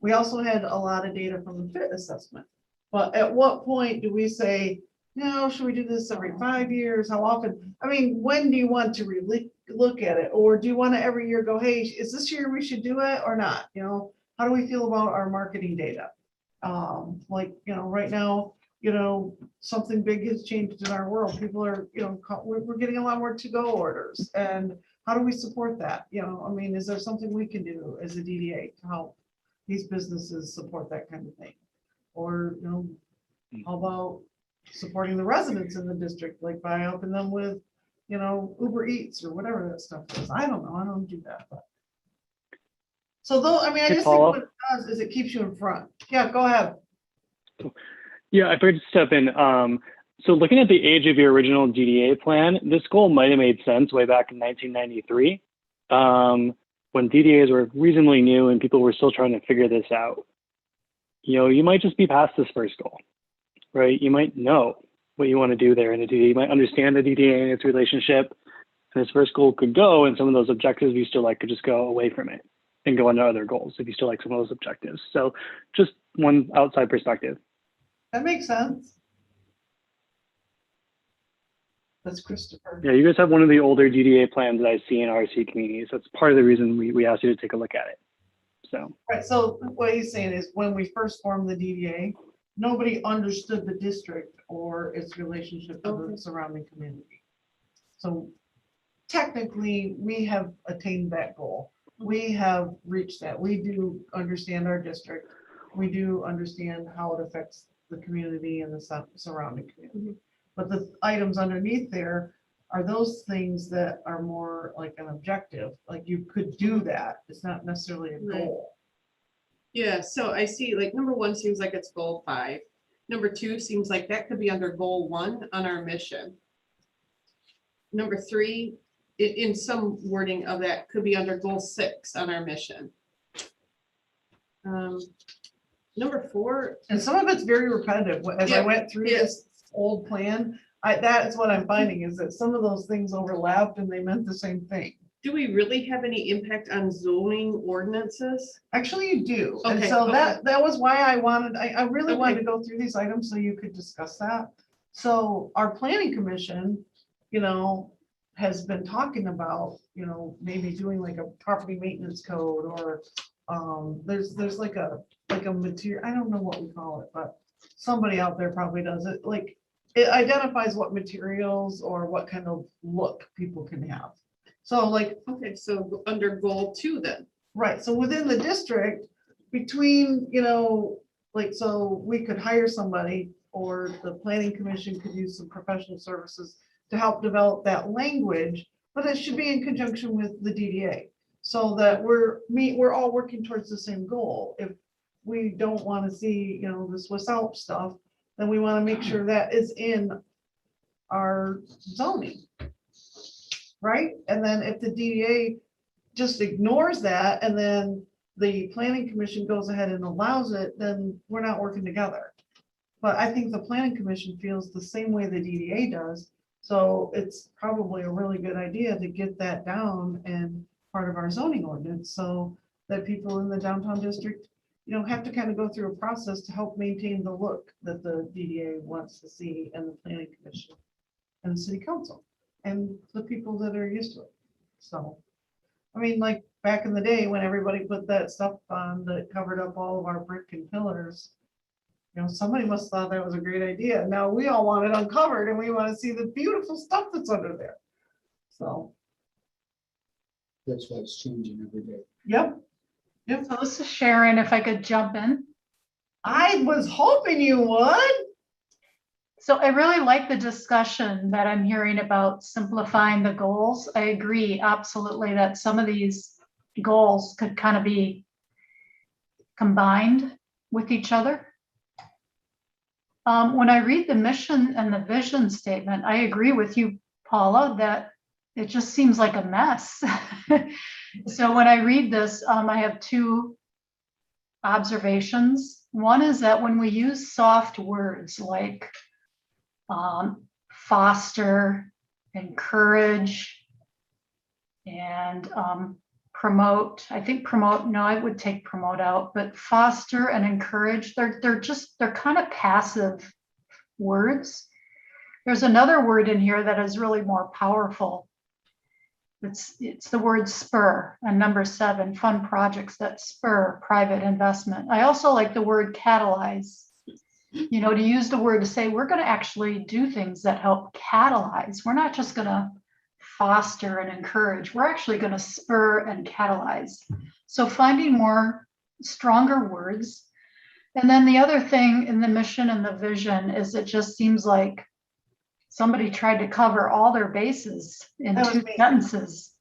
We also had a lot of data from the fit assessment. But at what point do we say, no, should we do this every 5 years? How often? I mean, when do you want to really look at it? Or do you want to every year go, hey, is this year we should do it or not? How do we feel about our marketing data? Right now, something big has changed in our world. People are, we're getting a lot more to-go orders. And how do we support that? I mean, is there something we can do as a DDA to help these businesses support that kind of thing? Or, how about supporting the residents in the district, like by helping them with, Uber Eats or whatever that stuff is. I don't know. I don't do that, but. So though, I mean, I Hey, just think Paula. what it does is it keeps you in front. Yeah, go ahead. Yeah, I forgot to step in. So looking at the age of your original DDA plan, this goal might have made sense way back in 1993, when DDAs were reasonably new and people were still trying to figure this out. You might just be past this first goal, right? You might know what you want to do there in a DDA. You might understand the DDA and its relationship. And this first goal could go, and some of those objectives you still like could just go away from it and go into other goals if you still like some of those objectives. So just one outside perspective. That makes sense. That's Christopher. Yeah, you guys have one of the older DDA plans that I see in RC communities. That's part of the reason we asked you to take a look at it. So, Right, so what he's saying is when we first formed the DDA, nobody understood the district or its relationship to Okay. the surrounding community. So technically, we have attained that goal. We have reached that. We do understand our district. We do understand how it affects the community and the surrounding community. But the items underneath there are those things that are more like an objective, like you could do that. It's not necessarily a Right. goal. Yeah, so I see like number one seems like it's goal 5. Number 2 seems like that could be under goal 1 on our mission. Number 3, in some wording of that, could be under goal 6 on our mission. Number 4, And some of it's very repetitive. As I Yeah, went through yeah. this old plan, that is what I'm finding is that some of those things overlapped and they meant the same thing. do we really have any impact on zoning ordinances? Actually, you do. And Okay, so okay. that was why I really wanted Okay. to go through these items so you could discuss that. So our planning commission, has been talking about, maybe doing like a property maintenance code or there's like a material, I don't know what we call it, but somebody out there probably does it. Like it identifies what materials or what kind of look people can have. So like, Okay, so under goal 2 then. right, so within the district, between, like, so we could hire somebody or the planning commission could use some professional services to help develop that language, but it should be in conjunction with the DDA. So that we're all working towards the same goal. If we don't want to see, the Swiss Alps stuff, then we want to make sure that is in our zoning. Right? And then if the DDA just ignores that and then the planning commission goes ahead and allows it, then we're not working together. But I think the planning commission feels the same way the DDA does. So it's probably a really good idea to get that down and part of our zoning ordinance so that people in the downtown district, have to kind of go through a process to help maintain the look that the DDA wants to see and the planning commission and the city council and the people that are used to it. So, I mean, like back in the day when everybody put that stuff on that covered up all of our brick and pillars, somebody must have thought that was a great idea. Now we all want it uncovered and we want to see the beautiful stuff that's under there. So, That's why it's changing every day. yep. So this is Sharon, if I could jump in. I was hoping you would. So I really like the discussion that I'm hearing about simplifying the goals. I agree absolutely that some of these goals could kind of be combined with each other. When I read the mission and the vision statement, I agree with you, Paula, that it just seems like a mess. So when I read this, I have 2 observations. One is that when we use soft words like foster, encourage, and promote, I think promote, no, I would take promote out, but foster and encourage, they're kind of passive words. There's another word in here that is really more powerful. It's the word spur, and number 7, fund projects that spur private investment. I also like the word catalyze, to use the word to say, we're going to actually do things that help catalyze. We're not just going to foster and encourage, we're actually going to spur and catalyze. So finding more stronger words. And then the other thing in the mission and the vision is it just seems like somebody tried to cover all their bases in That was 2 me. sentences.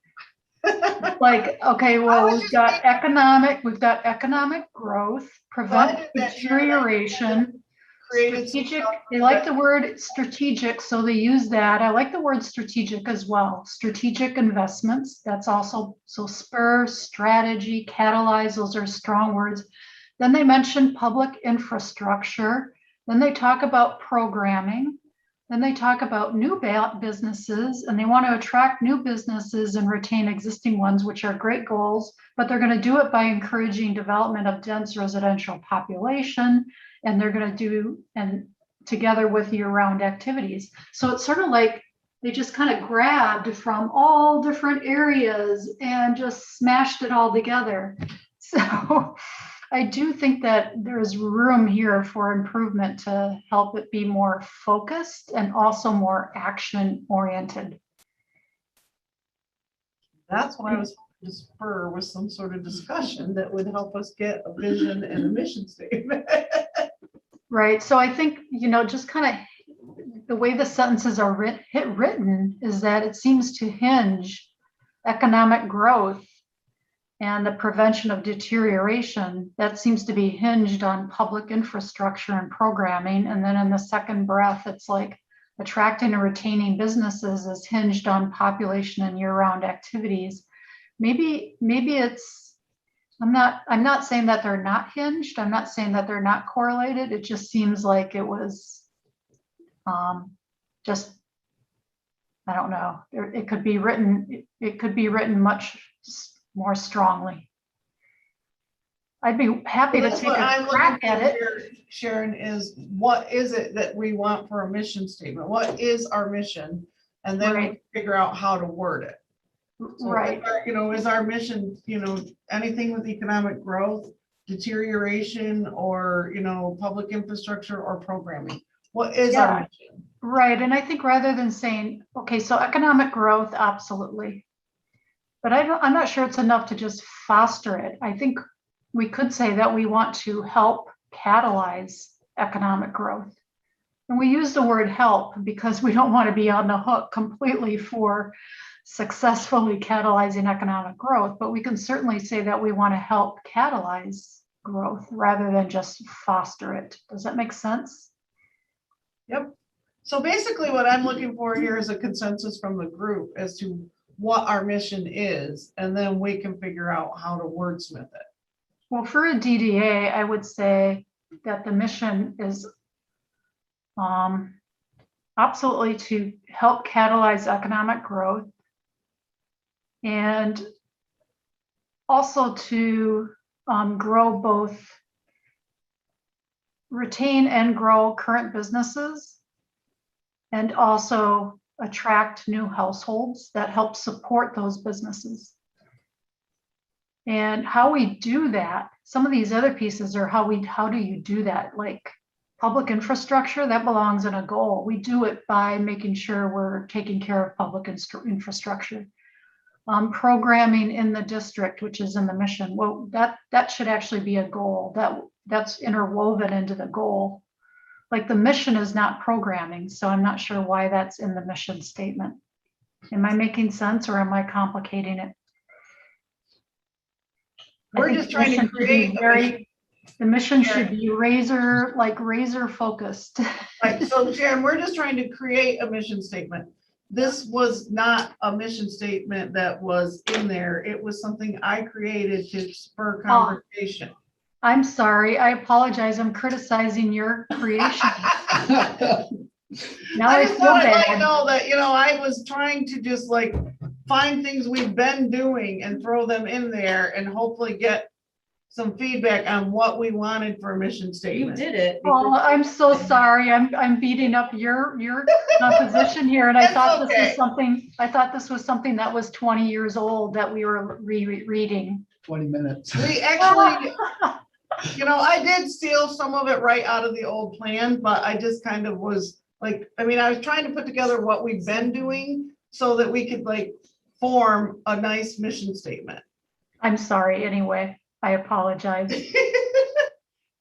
Like, okay, well, was we've got economic growth, prevent did that, Sharon. deterioration, Created some strategic. stuff They like the word strategic, so they use that. I like the word strategic as well. Strategic investments, that's also, so spur, strategy, catalyze, those are strong words. Then they mention public infrastructure. Then they talk about programming. Then they talk about new businesses, and they want to attract new businesses and retain existing ones, which are great goals, but they're going to do it by encouraging development of dense residential population, and they're going to do, and together with year-round activities. So it's sort of like they just kind of grabbed from all different areas and just smashed it all together. So I do think that there's room here for improvement to help it be more focused and also more action oriented. That's why I was hoping to spur with some sort of discussion that would help us get a vision and a mission statement. Right. So I think, just kind of the way the sentences are written is that it seems to hinge economic growth and the prevention of deterioration, that seems to be hinged on public infrastructure and programming. And then in the second breath, it's like attracting and retaining businesses is hinged on population and year-round activities. Maybe it's, I'm not saying that they're not hinged. I'm not saying that they're not correlated. It just seems like it was just, I don't know. It could be written much more strongly. I'd be happy to That's take what I'm a crack looking at for it. here, Sharon, is what is it that we want for a mission statement? What is our mission? And then we Right. figure out how to word it. So, Right. you know, is our mission, you know, anything with economic growth, deterioration, or, you know, public infrastructure or programming? What is our Yeah. mission? Right, and I think rather than saying, okay, so economic growth, absolutely. But I'm not sure it's enough to just foster it. I think we could say that we want to help catalyze economic growth. And we use the word help because we don't want to be on the hook completely for successfully catalyzing economic growth, but we can certainly say that we want to help catalyze growth rather than just foster it. Does that make sense? Yep. So basically what I'm looking for here is a consensus from the group as to what our mission is, and then we can figure out how to wordsmith it. Well, for a DDA, I would say that the mission is absolutely to help catalyze economic growth and also to grow both, retain and grow current businesses, and also attract new households that help support those businesses. And how we do that, some of these other pieces are how do you do that? Like public infrastructure, that belongs in a goal. We do it by making sure we're taking care of public infrastructure. Programming in the district, which is in the mission. Well, that should actually be a goal. That's interwoven into the goal. Like the mission is not programming, so I'm not sure why that's in the mission statement. Am I making sense or am I complicating it? We're just trying to create the mission should be razor focused. Right, so Sharon, we're just trying to create a mission statement. This was not a mission statement that was in there. It was something I created to spur conversation. I'm sorry, I apologize. I'm criticizing your creation. Now I I just feel thought I'd let you bad. know that, you know, I was trying to just like find things we've been doing and throw them in there and hopefully get some feedback on what we wanted for a mission You statement. did it. Oh, I'm so sorry. I'm beating up your position here, and I That's thought this was okay. something. I thought this was something that was 20 years old that we were reading. 20 minutes. We actually, you know, I did steal some of it right out of the old plan, but I just kind of was like, I mean, I was trying to put together what we've been doing so that we could like form a nice mission statement. I'm sorry. Anyway, I apologize.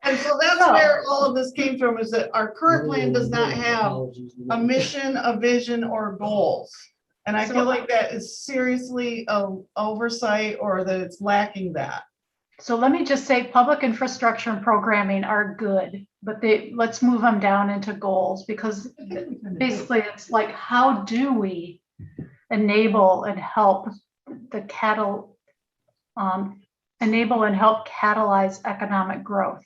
And so that's where all of this came from, is that our current plan does not have a mission, a vision, or goals. And I feel like that is seriously a oversight, or that it's lacking that. So let me just say public infrastructure and programming are good, but let's move them down into goals, because basically it's like, how do we enable and help catalyze economic growth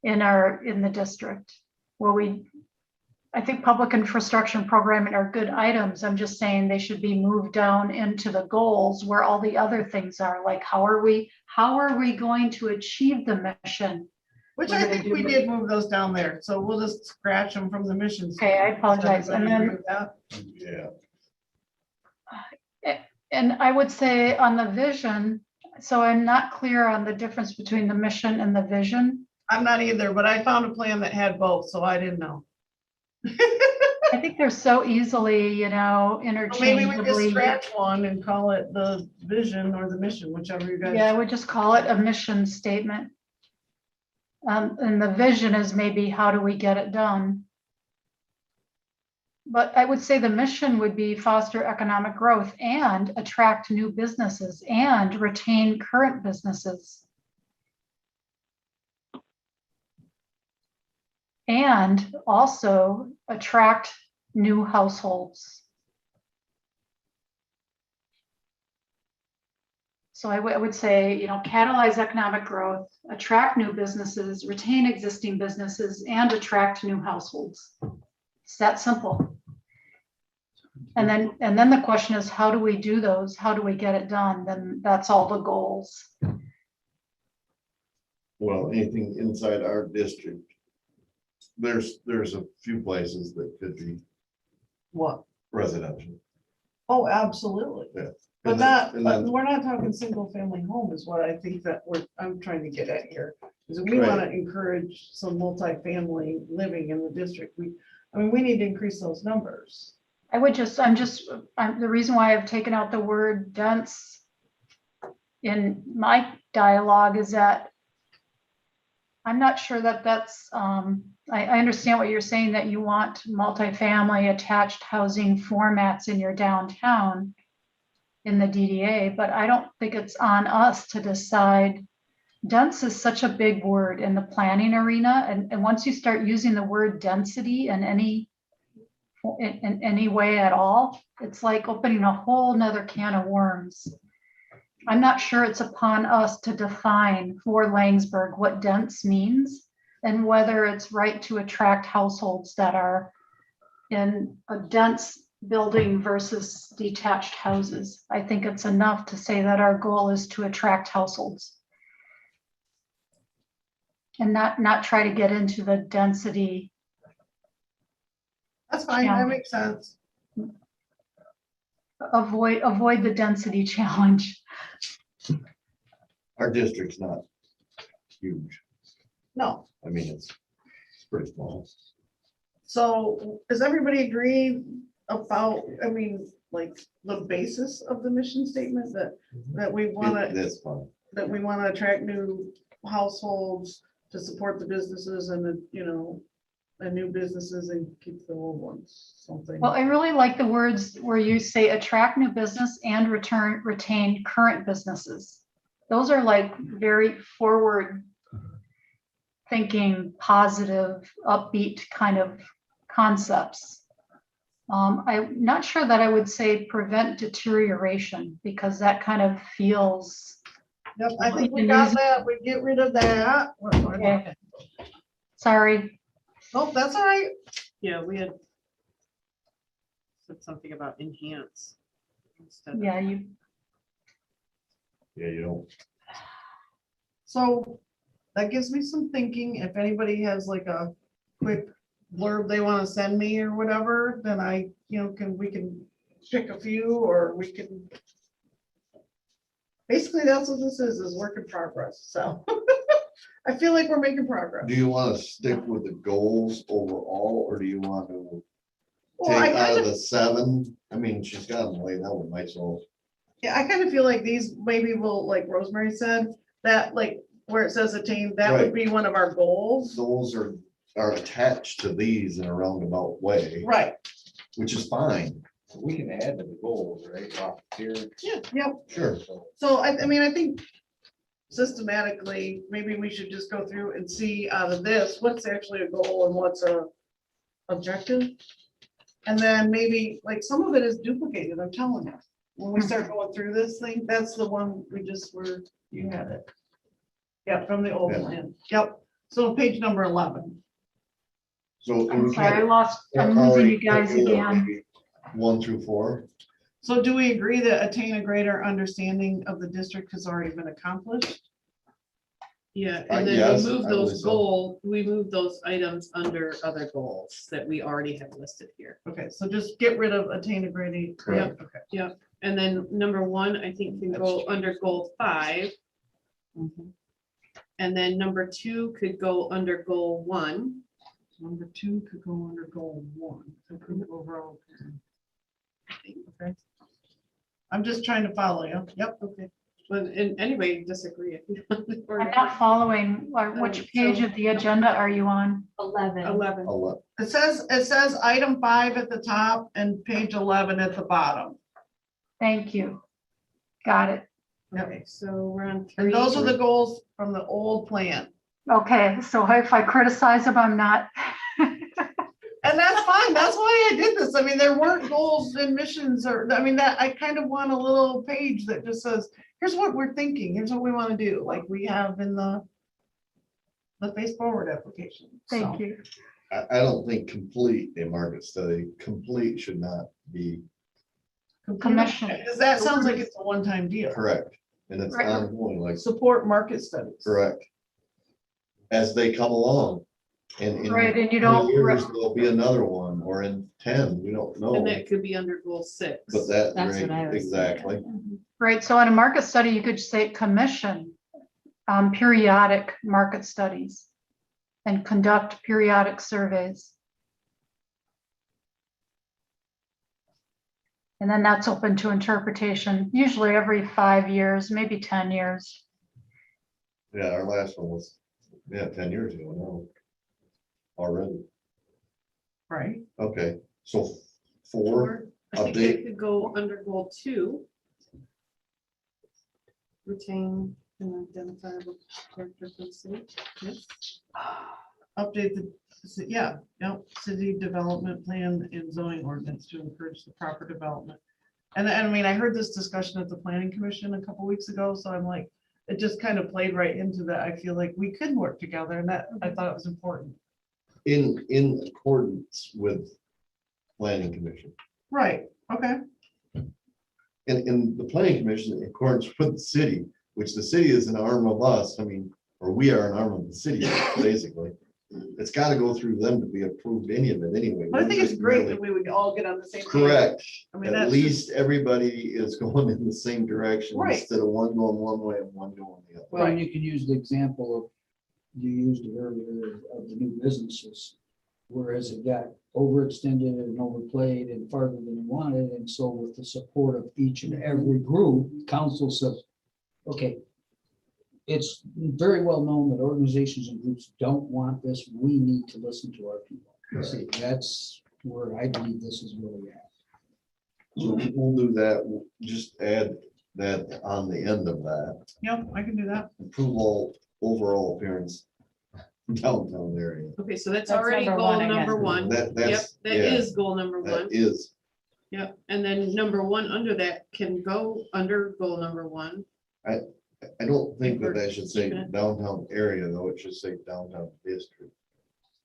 in the district? Well, I think public infrastructure and programming are good items. I'm just saying they should be moved down into the goals where all the other things are, like how are we going to achieve the mission? Which I think we did move those down there, so we'll just scratch them from the missions. Okay, I apologize. And then, Yeah. and I would say on the vision, so I'm not clear on the difference between the mission and the vision. I'm not either, but I found a plan that had both, so I didn't know. I think they're so easily, Well, maybe we just interchangeably. scratch one and call it the vision or the mission, whichever you guys. Yeah, I would just call it a mission statement. And the vision is maybe how do we get it done? But I would say the mission would be foster economic growth and attract new businesses and retain current businesses. And also attract new households. So I would say, catalyze economic growth, attract new businesses, retain existing businesses, and attract new households. It's that simple. And then the question is, how do we do those? How do we get it done? Then that's all the goals. Well, anything inside our district, there's a few places that could be What? residential. Oh, absolutely. Yeah. But And not, then- and then- we're not talking single family home is what I think that I'm trying to get at here. Is we want to encourage some multifamily living in the district. We need to increase those numbers. The reason why I've taken out the word dense in my dialogue is that I'm not sure that that's, I understand what you're saying, that you want multifamily attached housing formats in your downtown in the DDA, but I don't think it's on us to decide. Dense is such a big word in the planning arena. And once you start using the word density in any way at all, it's like opening a whole nother can of worms. I'm not sure it's upon us to define for Langsberg what dense means and whether it's right to attract households that are in a dense building versus detached houses. I think it's enough to say that our goal is to attract households and not try to get into the density. That's fine, Yeah. that makes sense. Avoid the density challenge. Our district's not huge. No. I mean, it's pretty small. So does everybody agree about, like the basis of the mission statement that we want to, That's fine. that we want to attract new households to support the businesses and the new businesses and keep the old ones, something. Well, I really like the words where you say attract new business and retain current businesses. Those are like very forward thinking, positive, upbeat kind of concepts. I'm not sure that I would say prevent deterioration because that kind of feels. Yep, I think we got that. We get rid of that. Okay. Sorry. Oh, that's all right. Yeah, we had said something about enhance. instead of- Yeah, Yeah, you don't. So that gives me some thinking. If anybody has like a quick blurb they want to send me or whatever, then we can pick a few or we can. Basically, that's what this is work in progress. So I feel like we're making progress. Do you want to stick with the goals overall, or do you want to Well, I take out kind of of, the 7? I mean, she's got them laid out with my soul. yeah, I kind of feel like these maybe will, like Rosemary said, that like where it says attain, that would Right. be one of our goals. Those are attached to these in a roundabout way, Right. which is fine. We can add to the goals, right? Off here. Yeah, yep. Sure. So I think systematically, maybe we should just go through and see out of this, what's actually a goal and what's a objective. And then maybe, like, some of it is duplicated, I'm telling you. When we start going through this thing, that's the one you had it. Yeah, from the old Yeah. plan. Yep. So page number 11. So. I'm sorry, I'm losing you guys again. 1 through 4. So do we agree that attain a greater understanding of the district has already been accomplished? Yeah, and then Yes, we move I believe those so. we move those items under other goals that we already have listed here. Okay, so just get rid of attain a greater. Correct. Okay. And then number 1, I think can go under goal 5. Mhm. And then number 2 could go under goal 1. Number 2 could go under goal 1. Improve overall appearance. Okay. I'm just trying to follow you. Yep, okay. But in anybody disagree if you want, or I'm not following, which page of the agenda are you on? 11. 11. I'll let- It says item 5 at the top and page 11 at the bottom. Thank you. Got it. Okay, so we're on And 3. those are the goals from the old plan. Okay, so if I criticize them, I'm not. And that's fine. That's why I did this. I mean, there weren't goals and missions or, I mean, that I kind of want a little page that just says, here's what we're thinking. Here's what we want to do, like we have in the Face Forward application. Thank So, you. I don't think complete a market study, complete should not be Commission. Because that sounds like it's a one-time deal. correct. And it's Right. ongoing, like, Support market studies. correct. As they come along. And in Right, and you 20 don't, years, there'll be another one, or in 10, we don't know. And that could be under goal 6. But that, That's what I right, was exactly. thinking. right, so in a market study, you could say commission periodic market studies and conduct periodic surveys. And then that's open to interpretation, usually every 5 years, maybe 10 years. Yeah, our last one was, 10 years ago now. Already, Right. okay, so 4, Or I think update. it could go under goal 2. Retain an identifiable character for the city. Yes. Update yeah, city development plan and zoning ordinance to encourage the proper development. And I mean, I heard this discussion at the planning commission a couple weeks ago, so I'm like, it just kind of played right into that. I feel like we could work together and that, I thought it was important. In accordance with planning commission. Right, okay. In the planning commission, in accordance with the city, which the city is an arm of us, I mean, or we are an arm of the city, basically. It's got to go through them to be approved, any of it anyway. But I think it's great that we would all get on the same page. Correct. I mean, At that's least everybody is going in the same direction Right. instead of one going one way and one going the other. Well, and you can use the example of, you used it earlier, of the new businesses. Whereas it got overextended and overplayed and farther than you wanted, and so with the support of each and every group, council says, okay, it's very well known that organizations and groups don't want this, we need to listen to our people. See, that's where I believe this is really at. So we'll do that. We'll just add that on the end of that. Yep, I can do that. Improve all overall appearance downtown area. Okay, so that's That's already number goal one, I number guess. 1. That, Yep, that's, that yeah, is goal number 1. that is, Yep, and then number 1 under that can go under goal number 1. I don't think that that should say Keep it. downtown area, though. It should say downtown district.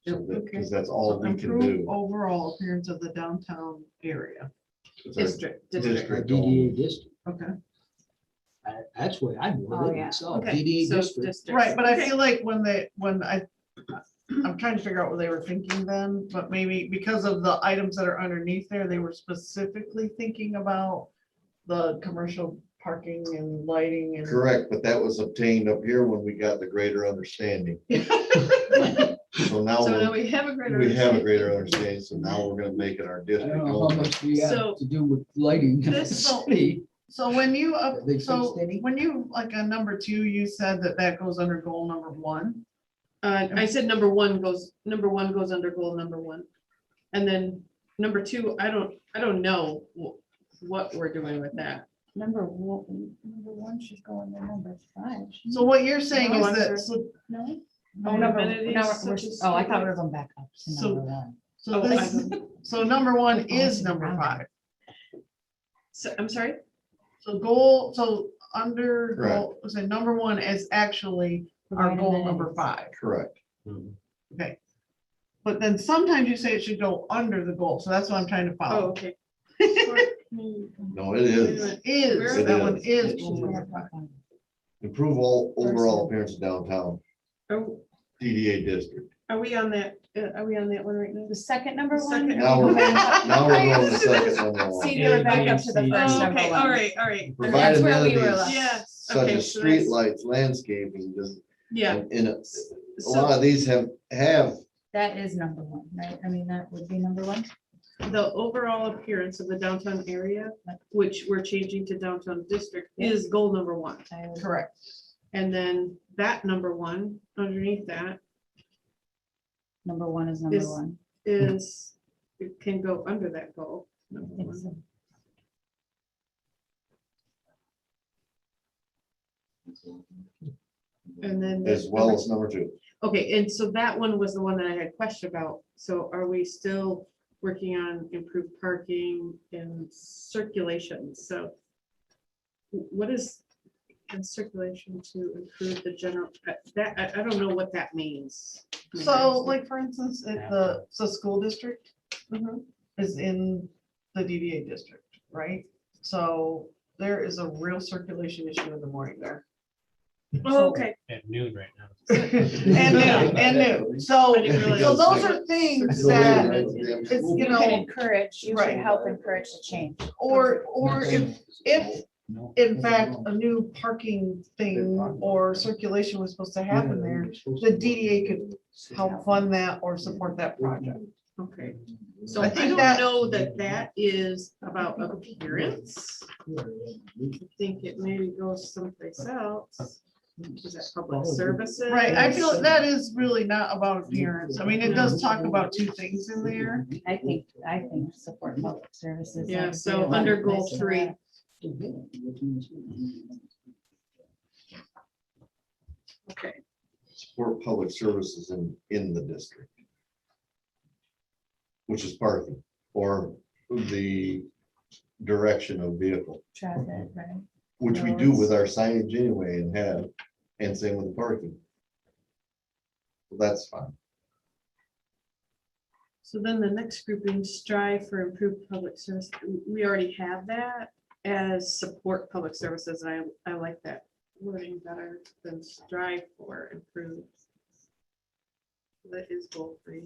So that, Okay. because that's all So we can improve do. overall appearance of the downtown area. It's our District. district DDA only. district, Okay. that's where I'd Oh, word it yeah. myself, Okay, DDA so district. districts. Right, but I Okay. feel like I'm trying to figure out what they were thinking then, but maybe because of the items that are underneath there, they were specifically thinking about the commercial parking and lighting and. Correct, but that was obtained up here when we got the greater understanding. So now So now we're- we have a greater. we have a greater understanding. understanding, so now we're gonna make it our I district. don't know how only. much we So- have to do with lighting in the This- so- city. So when you, Are they so fixed any? when you, like on number 2, you said that goes under goal number 1. I said number 1 goes under goal number 1. And then number 2, I don't know what we're doing with that. Number 1 should go under number 5. So what you're saying Oh, is I'm that, sorry. so, No? Oh, amenities no, such as oh, I thought we were streetlights. going back up to So- number 1. so Oh, this, so number 1 Oh, is it's number around 5. So, I'm sorry? So under, goal, so number 1 is actually our Provide goal number amenities. 5. Correct. Okay. But then sometimes you say it should go under the goal, so that's what I'm trying to Oh, follow. okay. No, it is. Is, It that one is. is. It goal should go number up 5. on- Improve all overall appearance of downtown, Are DDA district. are we on that, one right now? The second number The 1? second- Now we're going, now we're going to second number See, one. they were back up to the Yeah, first Oh, number okay, 1. all right. Provide That's where we were amenities last. Yes. such okay, as so that's- streetlights, landscaping, just, Yeah. and a lot So, of these have That is number 1, right? I mean, that would be number 1. the overall appearance of the downtown area, which we're changing to downtown district, is goal number one. Correct. And then that number one, underneath that, Number one is number Is- one. is, it can go under that goal. number I think one. so. And then. As well as number two. Okay, and so that one was the one that I had question about. So are we still working on improved parking and circulation? So what is in circulation to improve the general, that, I don't know what that means. So like, for instance, at the school district is in the DDA district, right? So there is a real circulation issue in the morning there. Oh, okay, At noon right now. And new. So, I didn't realize so it was those like- are things So they that, rent the damn it's, school you You bus. can know, encourage, you Right. should help encourage the change. or if in fact, a new parking thing or circulation was supposed to happen there, the DDA could help fund that or support that project. okay. So I I think don't that- know that that is about appearance. I think it maybe goes someplace else. Is that public services? Right, I feel that is really not about appearance. I mean, it does talk about two things in there. I think support public services. Yeah, that would so be a under better goal place for 3. that. Okay, Support public services in the district. Which is parking or the direction of vehicle, Traffic, right? which we do with our signage anyway and have, and same with the parking. So that's fine. so then the next grouping, strive for improved public service. We already have that as support public services. I like that wording better than strive for improved. That is goal 3.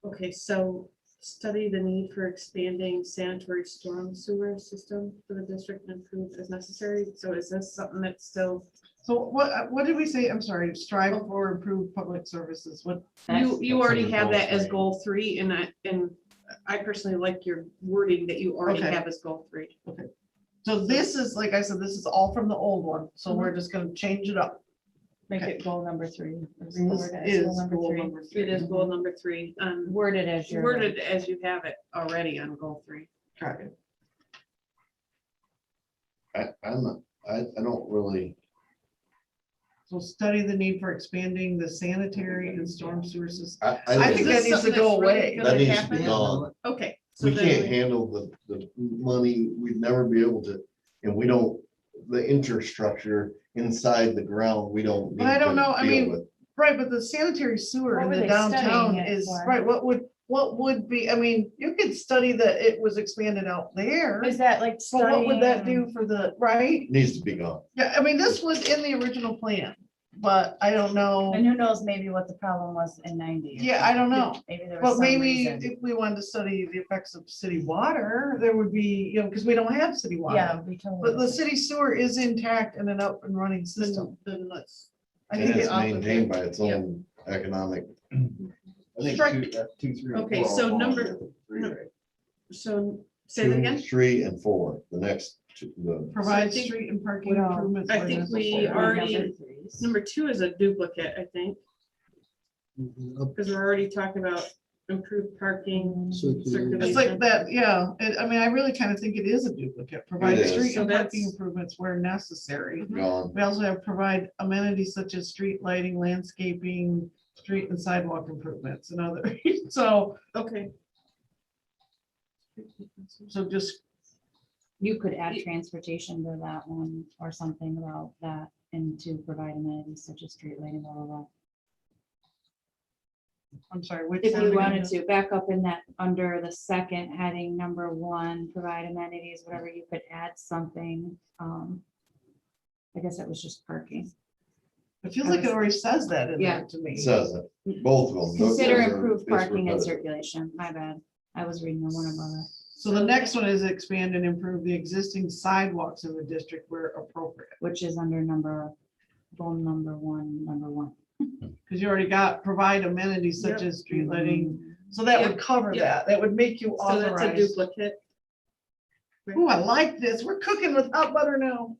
Okay, so study the need for expanding sanitary storm sewer system for the district and improve as necessary. So is this something that's still, So what did we say? I'm sorry, strive for improved public services. What, you already under have goal that as 3. goal 3 and I personally like your wording that you already Okay. have as goal 3. so this is, like I said, this is all from the old one. So we're just gonna change it up. Make Okay. it goal number 3. This Word it as is goal number goal 3. number It 3. is goal number 3, Worded as your. worded as you have it already on goal 3. Okay. I'm not, I don't really, So study the need for expanding the sanitary and storm sewer system. I I think think Is that this needs to something go that's really away. gonna that needs to be happen? gone. Okay. so We then can't handle the money, we'd never be able to, and we don't, the infrastructure inside the ground, we don't. But I need don't to know, I deal mean, with. Right, but the sanitary sewer What in were the they downtown studying it is, for? right, what would be, I mean, you could study that it was expanded out there. Is that like But what would that studying- do for the, right? Needs to be gone. Yeah, I mean, this was in the original plan, but I don't know. And who knows maybe what the problem was in 90. or Yeah, I don't something. know. Maybe there was But some maybe reason. if we wanted to study the effects of city water, there would be, you know, because we don't have city water. Yeah, we totally. But the city sewer is intact and an up and running system. Then let's, I And think it's it ought to maintained be. by its own economic. I think Strike- 2, 3. and Okay, 4 so all number- fall under 3, right? so say that 2, again. 3, and 4, the next, the, Provide think- street and parking Well, improvements. I where think we necessary. already- Number 2 is a duplicate, I think, because we're already talking about improved parking. Circulation. It's like that, yeah, I mean, I really kind of think it is a duplicate, provide It is. street So and parking that's- improvements where necessary. gone. We also have provide amenities such as street lighting, landscaping, street and sidewalk improvements and other, so, Okay, so just, You could add transportation to that one or something about that and to provide amenities such as street lighting, blah, blah, blah. I'm sorry, which. If side you again? wanted to, back up in that, under the second heading, number 1, provide amenities, whatever, you could add something. I guess that was just parking. It feels like it already says that in Yeah. there to me. It says it, both of them. Consider Those are- improved it's parking and repetitive. circulation. My bad. I was reading the one above it. So the next one is expand and improve the existing sidewalks in the district where appropriate. Which is under number, goal number 1, number 1. Because Because you already got provide amenities such as street lighting, so that would Yep, cover yep. that, that would make you So that's a authorize. duplicate. Ooh, I like this, we're cooking with hot butter now.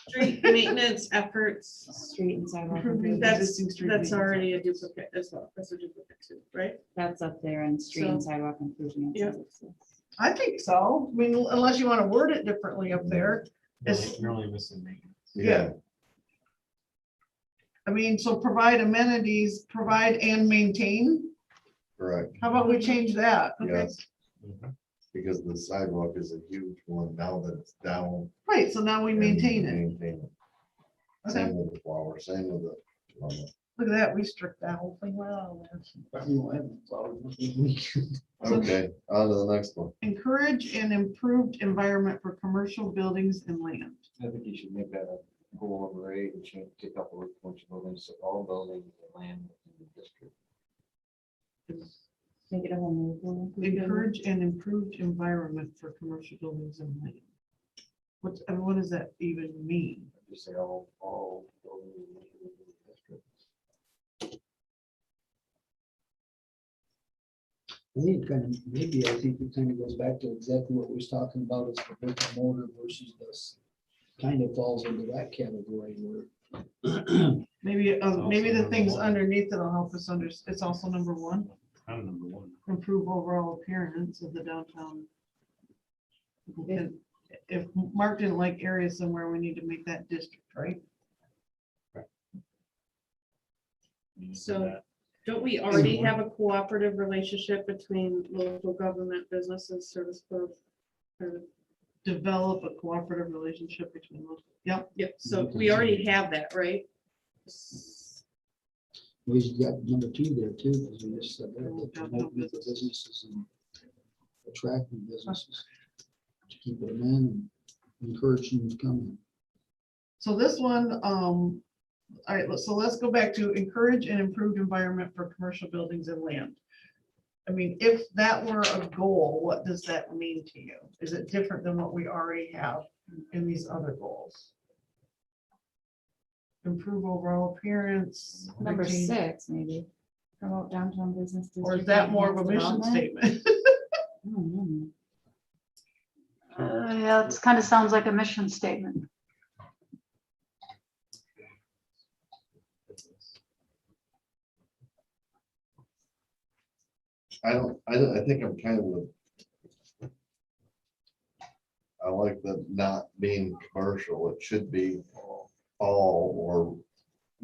Street maintenance efforts, Street and sidewalk Improving improvement, that's, existing street that's maintenance. already a duplicate as well, that's a duplicate too, right? that's up there and street and So- sidewalk improvements. Yep. I think so, I mean, unless you want to word it differently up there. It's- You're only missing maintenance. Yeah. I mean, so provide amenities, provide and maintain, Correct, how about we change that? Okay, yes, Mhm. because the sidewalk is a huge one now that it's down. right, so now we maintain it. Maintain it. Okay, Same with the flower, same with the. look at that, we stripped that whole thing well. Okay, on to the next one. Encourage an improved environment for commercial buildings and land. I think you should make that a goal number 8 and change, take up the word commercial buildings, so all buildings and land in the district. Make it a whole new one. Encourage an improved environment for commercial buildings and land. What, I mean, what does that even mean? Just say all buildings and land in the district. Maybe I think it kind of goes back to exactly what we was talking about, is the brick and mortar versus this. Kind of falls into that category where. Maybe, It's maybe also the number things one. underneath that'll help us it's also number 1, Kind of number one. improve overall appearance of the downtown. If Mark didn't like area somewhere, we need to make that district, right? You do So- that. Don't we already have a cooperative relationship between local government, businesses, service clubs? Or- Develop a cooperative relationship between those, yep, Yep, so we already have that, right? We got number 2 there too, because we just said that, promote the businesses and attract new businesses. To keep them in and encourage them to come in. so this one, all right, so let's go back to encourage an improved environment for commercial buildings and land. I mean, if that were a goal, what does that mean to you? Is it different than what we already have in these other goals? Improve overall appearance. Number retain- 6, maybe. Promote downtown business. Or is district that more of a enhanced mission development. statement? I don't know. Yeah, this kind of sounds like a mission statement. I think I'm kind of with. I like the not being commercial, it should be all, or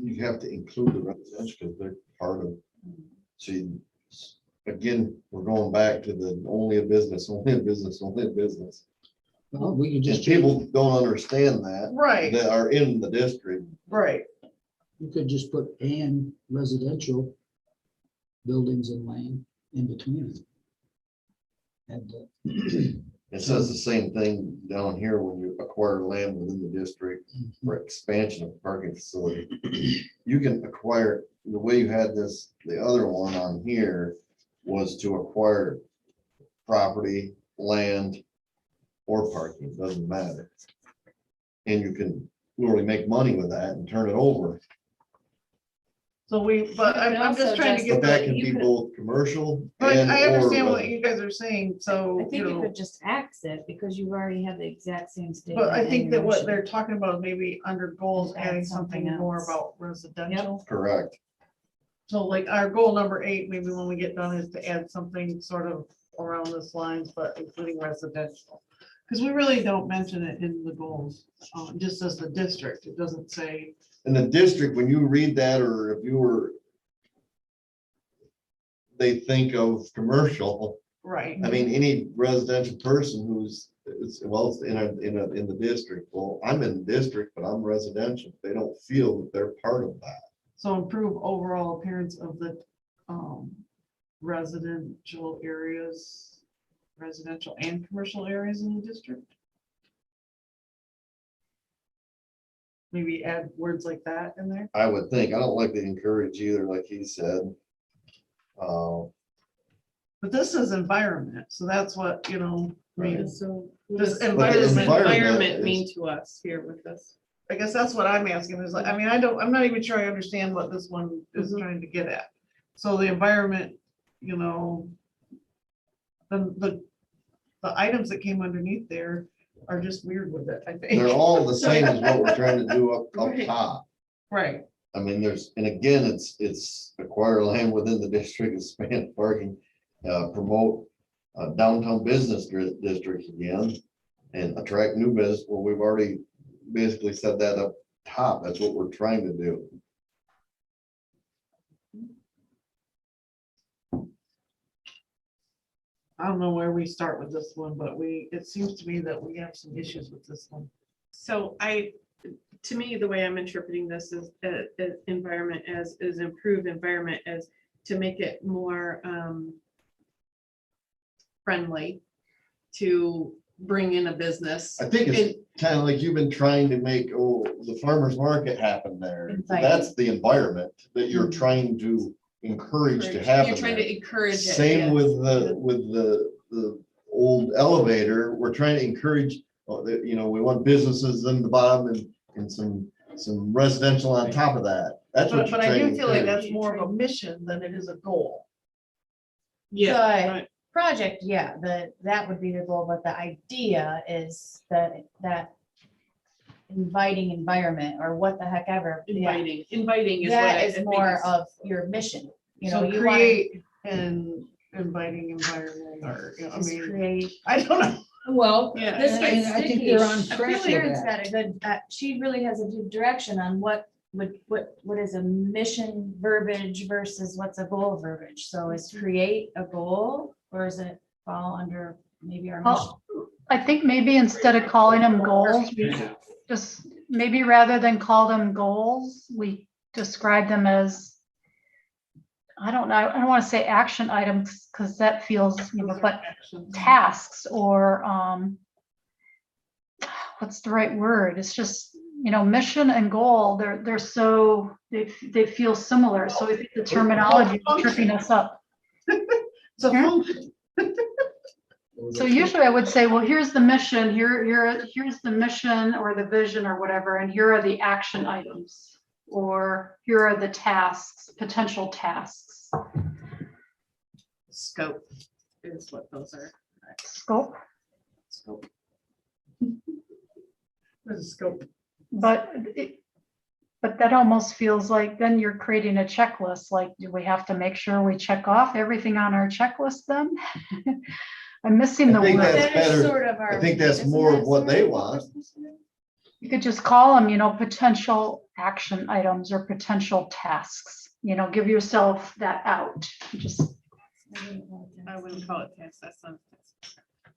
you have to include the residential because they're part of. See, again, we're going back to the only a business, only a business, only a business. Well, we can Just just people don't understand that, Right, that are in the district. right. You could just put and residential buildings and land in between. And It says the same thing down here when you acquire land within the district for expansion of parking facility. You can acquire, the way you had this, the other one on here was to acquire property, land, or parking, doesn't matter. And you can literally make money with that and turn it over. So but I'm also just trying to just- get But that that, can you be could- both commercial but and. I or understand what residential. you guys are saying, so, I you think you know. could just axe it because you already have the exact same statement. But I in think your that what motion. they're talking about, maybe under goals, Add adding something something more else. about residential. Correct. So like our goal number 8, maybe when we get done, is to add something sort of around this lines, but including residential. Because we really don't mention it in the goals, it just says the district, it doesn't say, In the district, when you read that, or if you were. They think of commercial. right, I mean, any residential person who's, it's in the district, well, I'm in the district, but I'm residential. They don't feel that they're part of that. so improve overall appearance of the residential areas, residential and commercial areas in the district. Maybe add words like that in there. I would think, I don't like to encourage either, like he said. But this is environment, so that's what, I mean, So what Does does environment- environment environment mean is- to us here with this? I guess that's what I'm asking is like, I mean, I'm not even sure I understand what this one is Mhm. trying to get at. So the environment, you know, the items that came underneath there are just weird with it, I They're think. all the same as what we're trying to do up Right. top. Right, I mean, and again, it's acquire land within the district, expand parking, promote downtown business districts again, and attract new business. Well, we've already basically said that up top. That's what we're trying to do. I don't know where we start with this one, but it seems to me that we have some issues with this one. So to me, the way I'm interpreting this is environment is improved environment as to make it more friendly to bring in a business. I think it's kind of like you've been trying to make, the farmer's market happen there. So Inviting. that's the environment that you're trying to encourage to happen You're trying there. to encourage it. Same yes. with the old elevator. We're trying to encourage, we want businesses in the bottom and some residential on top of that. That's what you're But I trying do to feel like encourage. that's more of a mission than it is a goal. Yeah, But right. project, yeah, that would be the goal, but the idea is that inviting environment or what the heck ever. yeah. Inviting is what That I is think more is- of your mission, you know, So you want create an inviting environment or, I to mean, create. I don't know. Well, Yeah. This and gets I think sticky. you're on track with Sharon's that. got a good, she really has a good direction on what is a mission verbiage versus what's a goal verbiage. So is create a goal or is it fall under maybe our mission? Well, I think maybe instead of calling them goals, we just, maybe rather than call them goals, we describe them as, I don't know, I don't want to say action items because that feels, but tasks or, what's the right word? It's just, mission and goal, they're so, they feel similar. So I think the terminology is tripping us up. It's a Yeah. function. So usually I would say, well, here's the mission, here's the mission or the vision or whatever, and here are the action items. Or here are the tasks, potential tasks. Scope is what those are. Scope, Scope. There's a scope. but that almost feels like then you're creating a checklist, like, do we have to make sure we check off everything on our checklist then? I'm missing the I think word. that's That is better. sort of our- I think that's isn't more that of what sort they of want. we're supposed to do? You could just call them, potential action items or potential tasks, give yourself that out. Just I wouldn't call it test, that's not.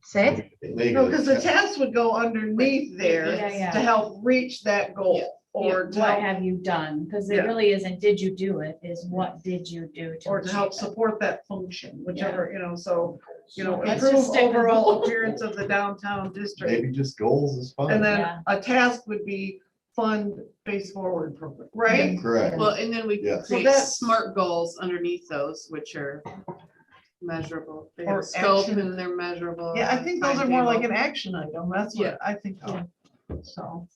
say, No, because the task would go underneath there Yeah, yeah. to help reach that goal or to What help, have you done? Because Yeah. it really isn't, did you do it? Is what did you do to or to help achieve it? support that function, whichever, so, Let's improve just stick with overall goals. appearance of the downtown district. Maybe just goals is fine. And then Yeah. a task would be fund face forward program, right? Correct. Well, and then we can Yeah. So create that's- SMART goals underneath those, which are measurable. They Or have scope action. and they're measurable. Yeah, I think those are more like an timetable. action item. That's what Yeah. I think of. So.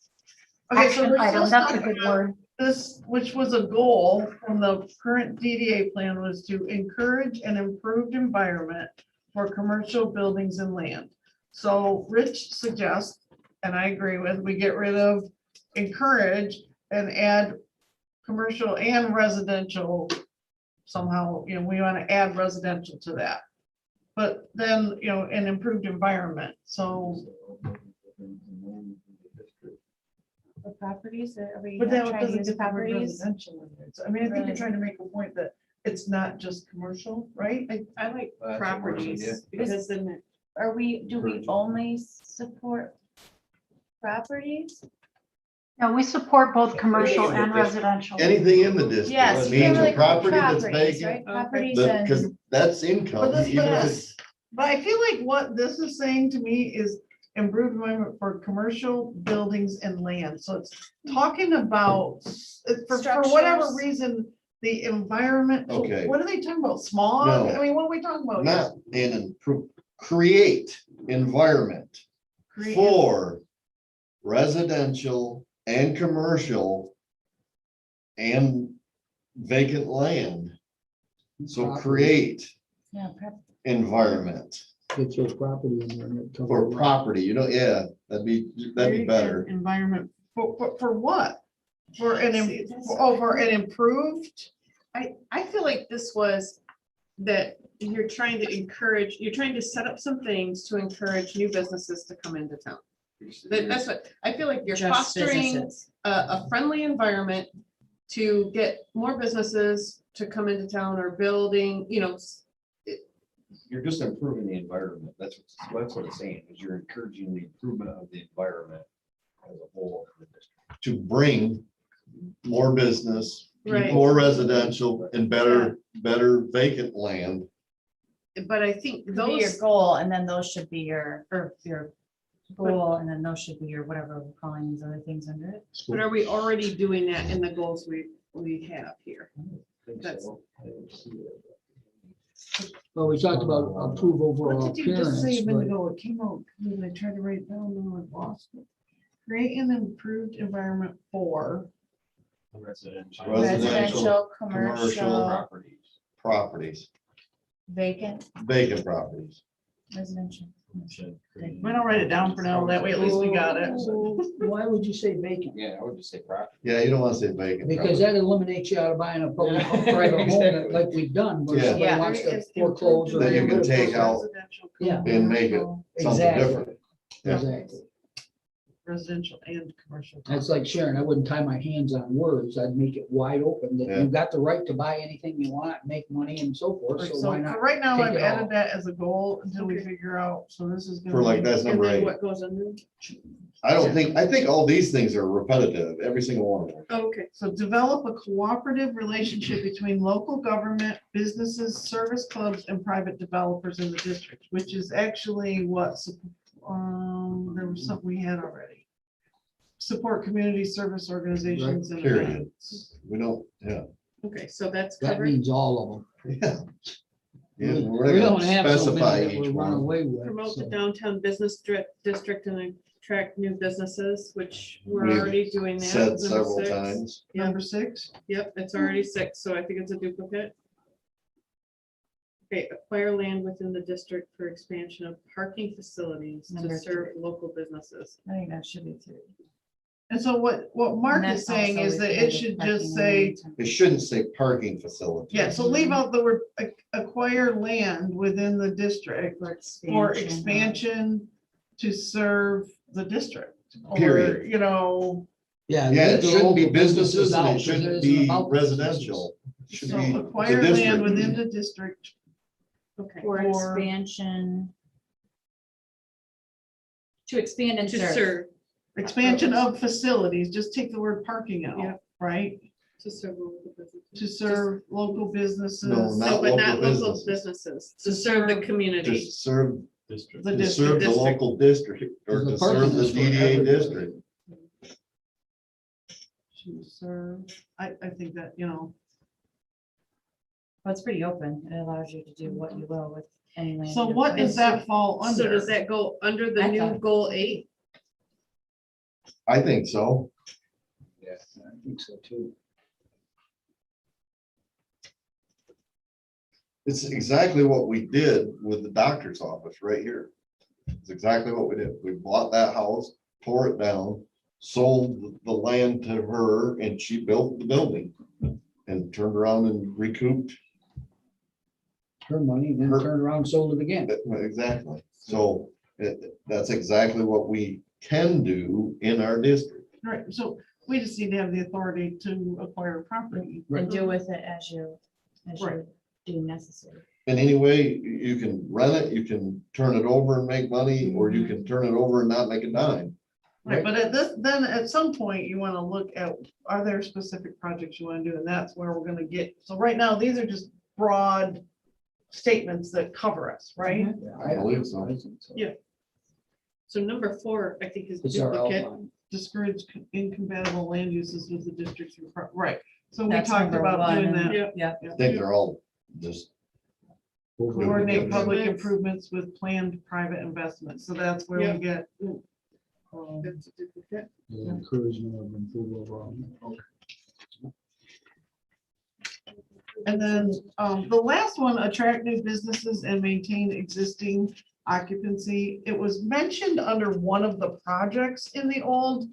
Okay, so action we're still item, that's a stuck good on word. this, which was a goal from the current DDA plan, was to encourage an improved environment for commercial buildings and land. So Rich suggests, and I agree with, we get rid of encourage and add commercial and residential. Somehow, we want to add residential to that. But then, an improved environment, so. The properties, are we But not that trying to doesn't use get the word properties? residential in there. So, I mean, I think you're trying to make a point that it's not just commercial, right? I like That's a word, properties yeah. because then it- Do we only support properties? No, we support both commercial and residential. Anything in the district Yes, you can't means really a call property that's properties, vacant. right? Properties Because and, that's income. But this, even if it's- but I feel like what this is saying to me is improved environment for commercial buildings and land. So it's talking about, for whatever Structures. reason, the environment. so Okay. What are they talking about? Smog? No. I mean, what are we talking about? Not in improve, create environment Create- for residential and commercial and vacant land. So create Yeah, prep- environment Get your property in there. and it covers or it. property, yeah, that'd be Create better. an environment, for what? For an, See, that's- for an improved, I feel like this was that you're trying to encourage, you're trying to set up some things to encourage new businesses to come into town. That's what, I feel like you're just fostering businesses. a friendly environment to get more businesses to come into town or building, You're just improving the environment. That's what it's saying, is you're encouraging the improvement of the environment as a whole. To bring more business, Right. more residential and better vacant land. but I think Could be your those, goal, and then those should be your goal, and then those should be your whatever we're calling these other things under it. but are we already doing that in the goals we have here? That's- Well, we talked about improve what overall did you just say a appearance, minute but ago? It came out, when I tried to write it down, and I lost it. Create an improved environment for, Residential. Residential, commercial, commercial, Properties. Properties, vacant, vacant properties. residential. I don't write it down for now, that way at least we got it. why would you say vacant? Yeah, I would just say property. Yeah, you don't want to say vacant. Because that eliminates you out of buying a public, Yeah, a private home exactly. like we've done, where Yeah. somebody Yeah. wants to It's foreclose or. Then you get can rid of take it. out residential, Yeah. and make it commercial, something Exactly. different. Yeah. Exactly. residential and commercial. That's like Sharon, I wouldn't tie my hands on words. I'd make it wide open, that Yeah. you've got the right to buy anything you want, make money and so forth, so So why for not? right now, take I've it all? added that as a goal until we Okay. figure out, so this is. gonna For like, be- that's And number then 8. what goes under? I think all these things are repetitive, every single one of them. Oh, okay. So develop a cooperative relationship between local government, businesses, service clubs, and private developers in the district, which is actually what, there was something we had already. Support community service organizations. and Period. events. We don't, yeah. Okay, so that's That covered. means all of them. Yeah. Yeah, We we're we not don't gonna have so specify many that each we run one. away with. Promote the so. downtown business district and attract new businesses, which we're We've already doing that. Said Number several 6. times. Yeah. Number 6, Yep, it's already 6, so I think it's a duplicate. Okay, acquire land within the district for expansion of parking facilities to Number serve local businesses. I think that should be 3. and so what Mark And is that's saying also is that it related should parking just say, and- It shouldn't say parking facility. yeah, so leave out the word acquire land within the district for expansion to serve the district. Or, Period. you know, Yeah. Yeah, leave it the shouldn't be local businesses out, and it 'cause shouldn't isn't be about residential. It should so be acquire the land within district. the district. Okay. For For- expansion. To expand and To serve. serve, Expansion of facilities, just take the word parking Yeah. out, right? to serve local businesses. To serve local businesses. No, No, not but not local local businesses. businesses, to serve the community. To serve, District. The to district. serve the district. local district or The to parking serve the is for DDA everybody. district. To serve, I think that, you know, Well, it's pretty open. It allows you to do what you will with any land. so you what acquire. does that fall under? So does that go under the I new thought- goal 8? I think so. Yeah, I think so too. It's exactly what we did with the doctor's office right here. It's exactly what we did. We bought that house, tore it down, sold the land to her, and she built the building. And turned around and recouped. Her money, then Her- turned around and sold it again. Exactly. So that's exactly what we can do in our district. Right, so we just need to have the authority to acquire property. And do with it as you Right. do necessary. And anyway, you can rent it, you can turn it over and make money, or you can turn it over and not make a dime. Right, but at this, then at some point, you want to look at, are there specific projects you want to do? And that's where we're gonna get, so right now, these are just broad statements that cover us, right? Yeah, I believe so. I think so. Yeah. So number 4, I think is It's our duplicate. outline. Discourage incompatible land uses with the district, right? So we That's talked number about 1, doing and- that. Yeah. Yeah. I think they're all just, Coordinate public Improvements. improvements with planned private investments, so that's where Yeah. we get, The encouragement of improvement overall. And then the last one, attract new businesses and maintain existing occupancy. It was mentioned under one of the projects in the old,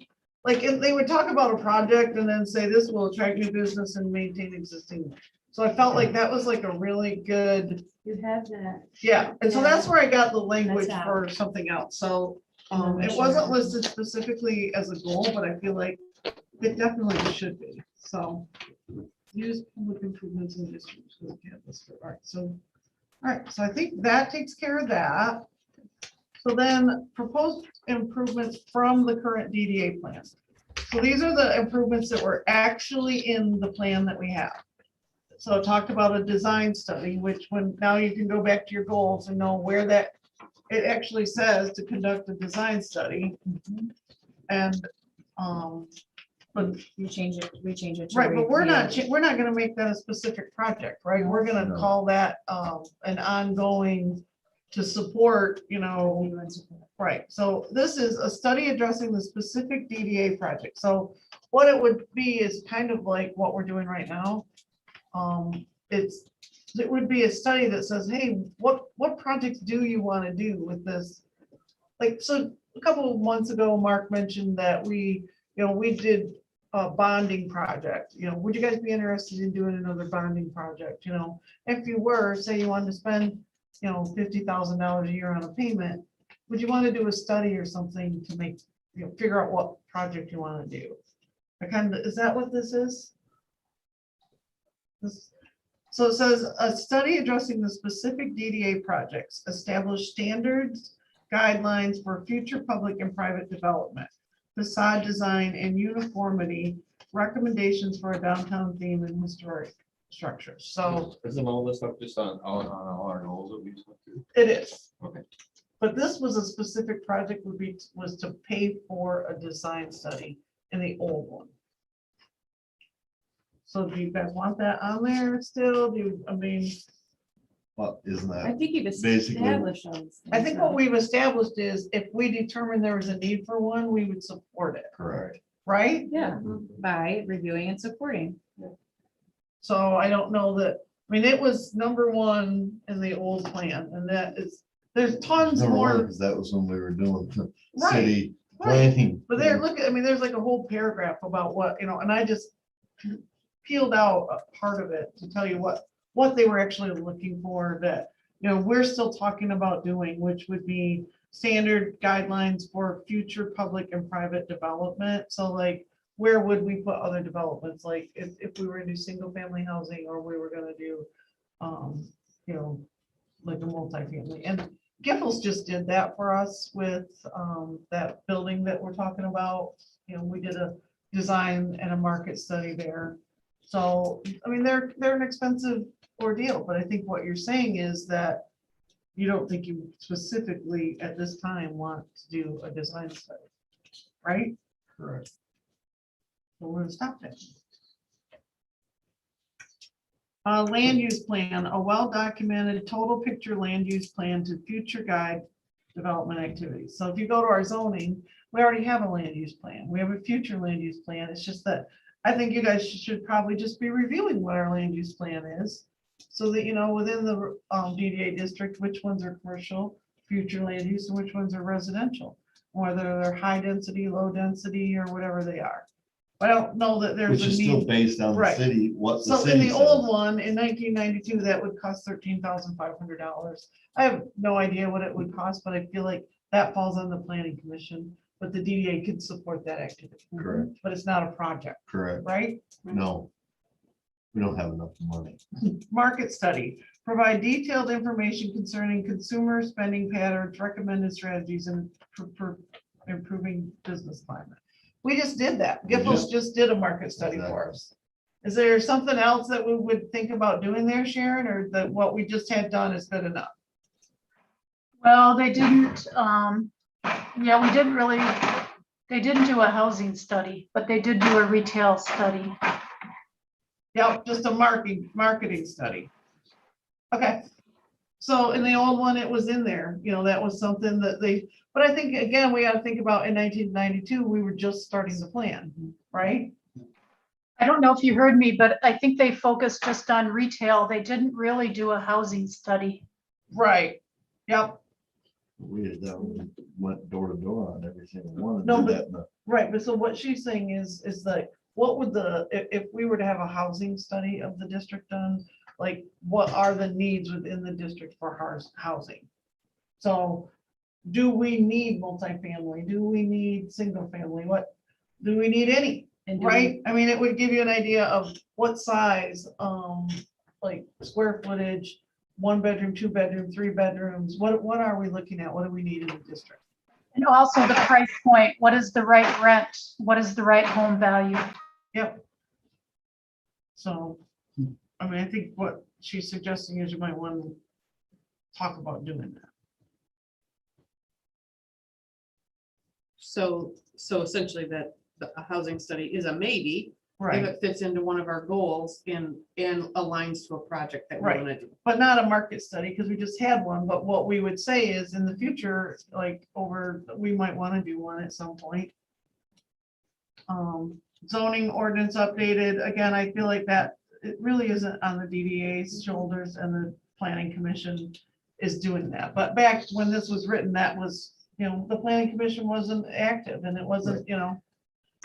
like, if they would talk about a project and then say this will attract new business and maintain existing. So I felt like that was like a really good, You have that. yeah, and so that's where I got the language That's out. for something else. So it Mission. wasn't listed specifically as a goal, but I feel like it definitely should be. So use public improvements in districts. All right, so, all right, so I think that takes care of that. So then proposed improvements from the current DDA plan. So these are the improvements that were actually in the plan that we have. So it talked about a design study, which when, now you can go back to your goals and know where that, it actually says to conduct a design study. And, but We change it, we change it. to right, but we're not, review. we're not gonna make that a specific project, right? We're gonna No. call that an ongoing to support, you know, Review and support. right. So this is a study addressing the specific DDA project. So what it would be is kind of like what we're doing right now. It would be a study that says, hey, what projects do you want to do with this? Like, so a couple of months ago, Mark mentioned that we did a bonding project. Would you guys be interested in doing another bonding project? If you were, say you wanted to spend, $50,000 a year on a payment, would you want to do a study or something to make, figure out what project you want to do? Is that what this is? So it says a study addressing the specific DDA projects, establish standards, guidelines for future public and private development, facade design and uniformity, recommendations for a downtown theme and historic structures. So Isn't all this stuff just on all our goals that we just went through? it is. Okay. But this was a specific project was to pay for a design study in the old one. So do you guys want that on there still? What, isn't I that think you've basically- established those. I think things, what though. we've established is if we determine there was a need for one, we would support it, correct? right? Yeah, by reviewing and supporting. So I don't know that, it was number one in the old plan and there's tons Number one, more. because that was when we were doing the Right, city right. planning. But there's like a whole paragraph about what, and I just peeled out a part of it to tell you what they were actually looking for that, we're still talking about doing, which would be standard guidelines for future public and private development. So like, where would we put other developments? Like if we were to do single family housing or we were gonna do, like a multifamily. And Giffords just did that for us with that building that we're talking about. We did a design and a market study there. So, they're an expensive ordeal, but I think what you're saying is that you don't think you specifically at this time want to do a design study, right? Correct. So we're gonna stop that. Land use plan, a well-documented total picture land use plan to future guide development activities. So if you go to our zoning, we already have a land use plan. We have a future land use plan. It's just that I think you guys should probably just be reviewing what our land use plan is. So that, within the DDA district, which ones are commercial, future land use, and which ones are residential, whether they're high density, low density, or whatever they are. I don't know that there's Which a is still need. based on the Right. city, what the So in city the old says. one, in 1992, that would cost $13,500. I have no idea what it would cost, but I feel like that falls on the planning commission, but the DDA could support that activity. Correct. But it's not a project, Correct. right? No. We don't have enough money. Market study, provide detailed information concerning consumer spending patterns, recommended strategies, and for improving business climate. We just did that. We Giffords just did a market study for Exactly. us. Is there something else that we would think about doing there, Sharon, or that what we just had done is good enough? Well, they didn't, we didn't really, they didn't do a housing study, but they did do a retail study. Yep, just a marketing study. Okay. So in the old one, it was in there, that was something that but I think, again, we gotta think about in 1992, we were just starting the plan, right? I don't know if you heard me, but I think they focused just on retail. They didn't really do a housing study. Right, yep, We did that, we went door to door on every single one. and No, did but- that in the- right, but so what she's saying is like, what would if we were to have a housing study of the district done, like, what are the needs within the district for housing? So, do we need multifamily? Do we need single family? What, do we need any? And do we- Right? I mean, it would give you an idea of what size, like square footage, 1 bedroom, 2 bedroom, 3 bedrooms. What are we looking at? What do we need in the district? And also the price point, what is the right rent? What is the right home value? Yep. So, I mean, I think what she's suggesting is you might want to talk about doing that. So essentially that a housing study is a maybe, if Right, it fits into one of our goals and aligns to a project that we Right. want to do. but not a market study because we just had one. But what we would say is in the future, like we might want to do one at some point. Zoning ordinance updated. Again, I feel like that it really isn't on the DDA's shoulders, and the planning commission is doing that. But back when this was written, that was, the planning commission wasn't active, and it wasn't,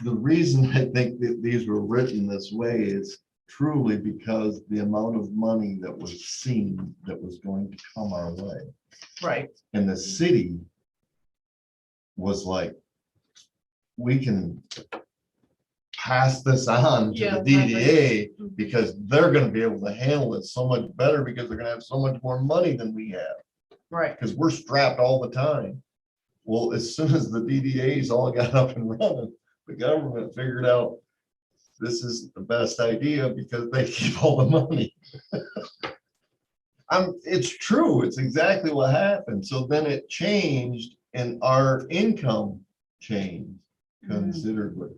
The reason I think that these were written this way is truly because the amount of money that was seen that was going to come our way. right, And the city was like, we can pass this on to Yeah, the DDA because they're gonna be able to handle it so much better because they're gonna have so much more money than we have, right, because we're strapped all the time. Well, as soon as the DDAs all got up and running, the government figured out this is the best idea because they keep all the money. It's true. It's exactly what happened. So then it changed and our income changed considerably.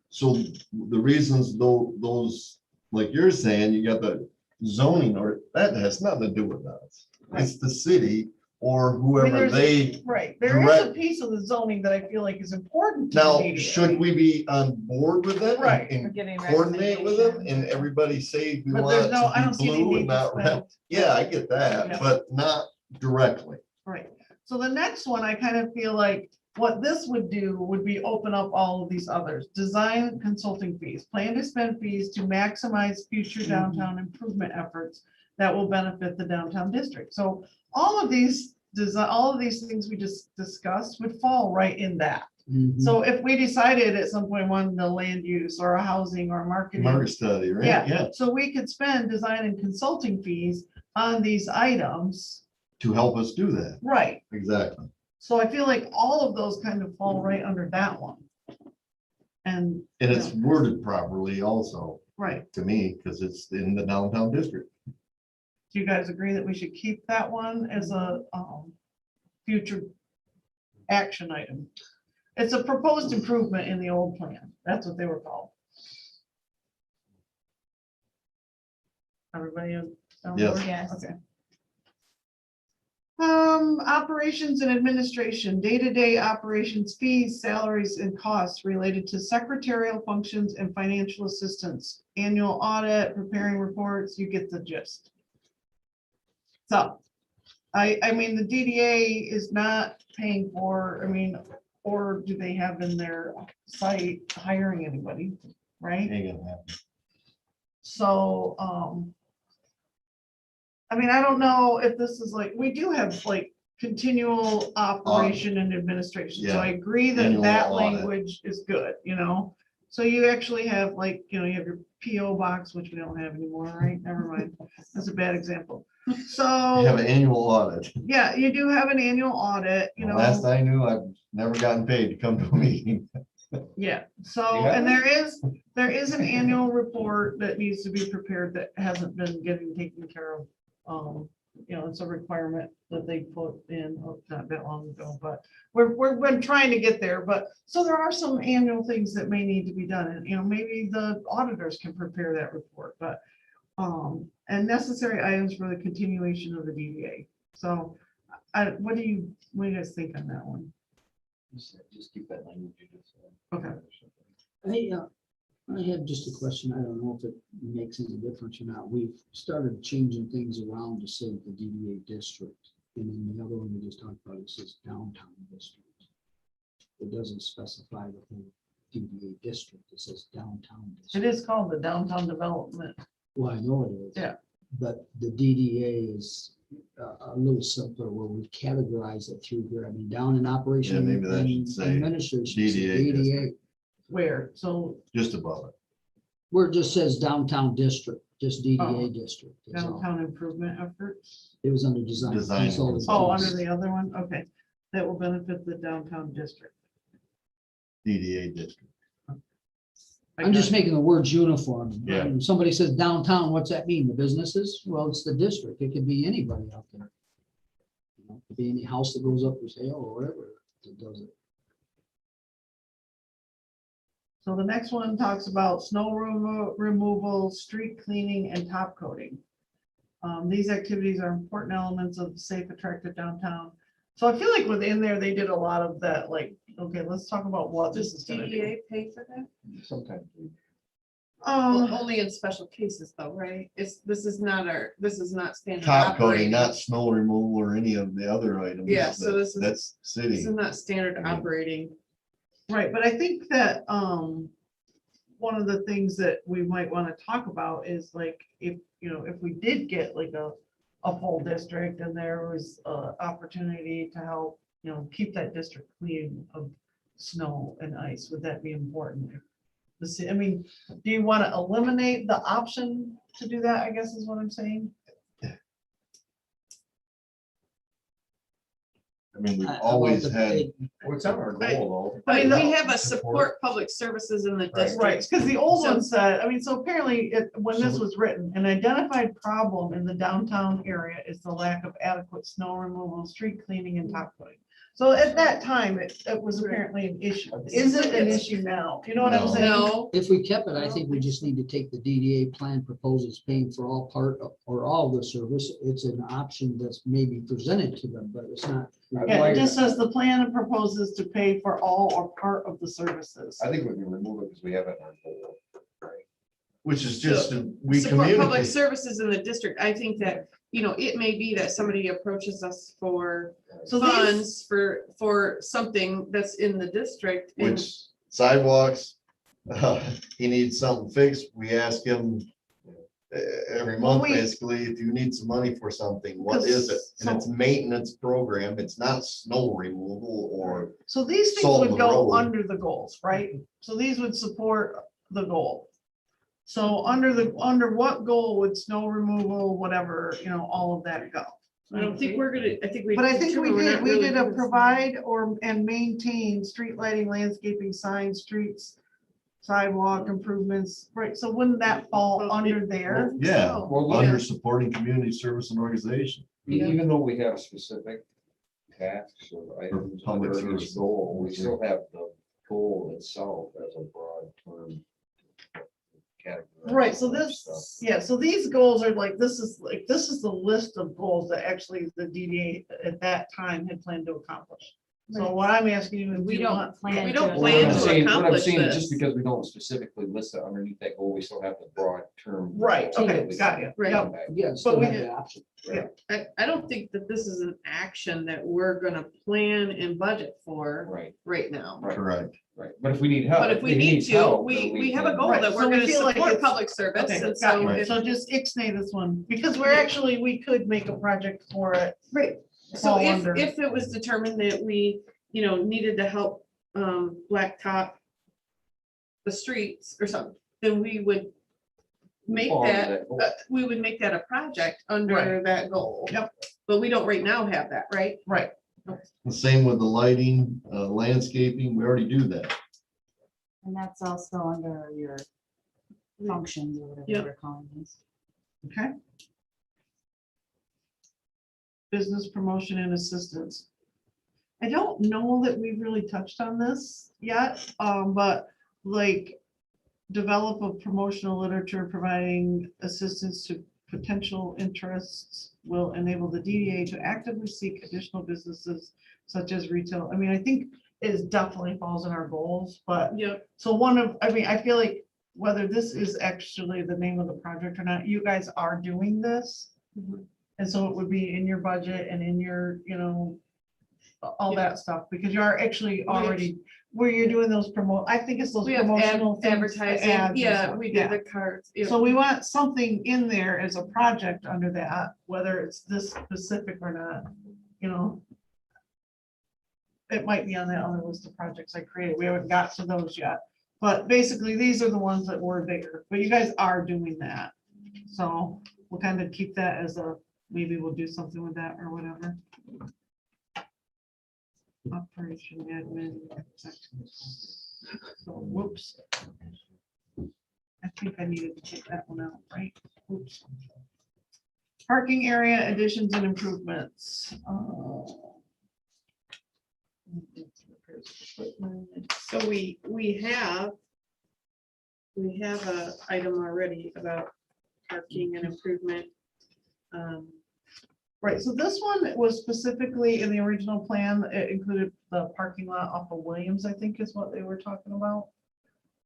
So the reasons those, like you're saying, you got the zoning, or that has nothing to do with us. It's the city or I mean, whoever there's they. right. There is a direct- piece of the zoning that I feel like is important to the Now, DDA. should we be on board with them? Right. We're And getting coordinate with them and recommendations. everybody say we But want there's it no, I to don't be see any blue need and to not red? spend. Yeah, I get Yeah. that, but not directly. Right. So the next one, I kind of feel like what this would do would be open up all of these others. Design consulting fees, plan to spend fees to maximize future downtown improvement efforts that will benefit the downtown district. So all of these things we just discussed would fall right in that. So if we decided at some point one, the land use or a housing or marketing. Market study, right? Yeah, Yeah, so we could spend design and consulting fees on these items, to help us do that. right? Exactly. So I feel like all of those kind of fall right under that one. And, And it's worded properly also, right, to me, because it's in the downtown district. do you guys agree that we should keep that one as a future action item? It's a proposed improvement in the old plan. That's what they were called. Everybody? On Yes. board? Yes. Okay. Operations and administration, day-to-day operations, fees, salaries, and costs related to secretarial functions and financial assistance, annual audit, preparing reports, you get the gist. So, I mean, the DDA is not paying for, or do they have in their site hiring anybody, right? Ain't gonna happen. So, I don't know if this is like, we do have like continual operation and administration, so I agree that Annual that audit. language is good, So you actually have like, you have your PO box, which we don't have anymore, right? Never mind. That's a bad example. You have So, an annual audit. yeah, you do have an annual audit, Last I knew, I've never gotten paid to come to a meeting. Yeah, so, and there is an annual report that needs to be prepared that hasn't been getting taken care of. It's a requirement that they put in, not that long ago, but we're been trying to get there, but, so there are some annual things that may need to be done, and, maybe the auditors can prepare that report, but And necessary items for the continuation of the DDA. So what do you guys think on that one? Just keep that language. you just said. Okay. I have just a question. I don't know if it makes any difference or not. We've started changing things around to say the DDA district. And then the other one we just talked about, it says downtown district. It doesn't specify the whole DDA district. It says downtown It district. is called the downtown development. Well, I know it is. Yeah. But the DDA is a little simpler where we categorize it through here. I mean, down in operation. Yeah, maybe that should and say administration, it says DDA DDA. Where? So Just above it. Where it just says downtown district, just Oh, DDA district. that's all. downtown improvement efforts. It was under design. Design. consulting. Oh, under the other one? Okay. That will benefit the downtown district. DDA district. I I'm just got it. making the words uniform. Yeah. When somebody says downtown, what's that mean? The businesses? Well, it's the district. It could be anybody out there. You know, it could be any house that goes up for sale or whatever that does it. So the next one talks about snow removal, street cleaning, and top coating. These activities are important elements of safe, attractive downtown. So I feel like within there, they did a lot of that, like, okay, let's talk about what this Does is gonna do. DDA pay for that? Sometimes. Only in special cases though, right? This is not standard. Top coating, operating. not snow removal or any of the other items. Yeah, so this is- That's This city. is not standard Mhm. operating. Right, but I think that, one of the things that we might want to talk about is like, if we did get like a full district and there was a opportunity to help, keep that district clean of snow and ice, would that be important? I mean, do you want to eliminate the option to do that, I guess is what I'm saying? I mean, we've I- always well, had, What's on our goal I But mean, we no. have a support public services in the Right, district. because the old So- one said, I mean, so apparently, when this was written, an identified problem in the downtown area is the lack of adequate snow removal, street cleaning, and top coating. So at that time, it was apparently an issue. Is it an issue now? You know what I'm No. saying? No, If we kept it, I think we just need to take the DDA plan proposes paying for all part or all the service. It's an option that's maybe presented to them, but it's not. Yeah, it just says the plan proposes to pay for all or part of the services. I think we can remove it because we have it on goal. which is just, we support public communicate. services in the district. I think that, it may be that somebody approaches us for So these, funds for something that's in the district. and- Which sidewalks, he needs something fixed, we ask him every Well, month, we- basically, if you need some money for something, what is it? And it's maintenance program, it's not snow removal or, so these things Salt would the go road. under the goals, right? So these would support the goal. So under what goal would snow removal, whatever, all of that go? I don't think we're gonna, I think we. But I think we determined we're did, not we really did a doing provide and maintain street lighting, landscaping, signs, streets, sidewalk improvements, right? So wouldn't that fall under there? yeah, Well, under supporting community service and organization. Even though we have specific tasks or items public under service. each goal, we still have the goal itself as a broad term. category. Right, so Stuff. so these goals are this is the list of goals that actually the DDA at that time had planned to accomplish. So what I'm asking you is, We do you don't want? plan We to. don't What plan I'm to saying, accomplish just this. because we don't specifically list it underneath that goal, we still have the broad term. Right, goal okay, that we got can you. Right. Yep. Yeah, still we have did- the option. I don't think that this is an action that we're gonna plan and budget for Right, right now. Right. Correct. right. But if we need help. But if we he need needs to, help, we then have a can- goal Right, that so we're we gonna feel like support it's- public service. Okay, And got so you. if So just ixnay this one, because we could make a project for it. Right, so fall under. if it was determined that we, needed to help blacktop the streets or something, then we would make Fall under that, goal. we would make that a project under Right. that goal. Yep. But we don't right now have that, right? Right, The same with the lighting, landscaping, we already do that. And that's also under your functions or whatever Yep. we're calling these. okay. Business promotion and assistance. I don't know that we've really touched on this yet, but like, develop a promotional literature providing assistance to potential interests will enable the DDA to actively seek additional businesses such as retail. I mean, I think it definitely falls in our goals, but Yep. so one of, I mean, I feel like whether this is actually the name of the project or not, you guys are doing this. Mhm. And so it would be in your budget and in your, all that stuff, because you are actually already, where you're doing those I think it's those We have promotional things, the advertising, ads and yeah, stuff, we yeah. did the cards. yeah. So we want something in there as a project under that, whether it's this specific or not, It might be on that other list of projects I created. We haven't got to those yet. But basically, these are the ones that were there, but you guys are doing that. So we'll kind of keep that as maybe we'll do something with that or whatever. Operation admin. So whoops. I think I needed to take that one out, right? Oops. Parking area additions and improvements. So we have a item already about parking and improvement. Right, so this one was specifically in the original plan, it included the parking lot off of Williams, I think is what they were talking about.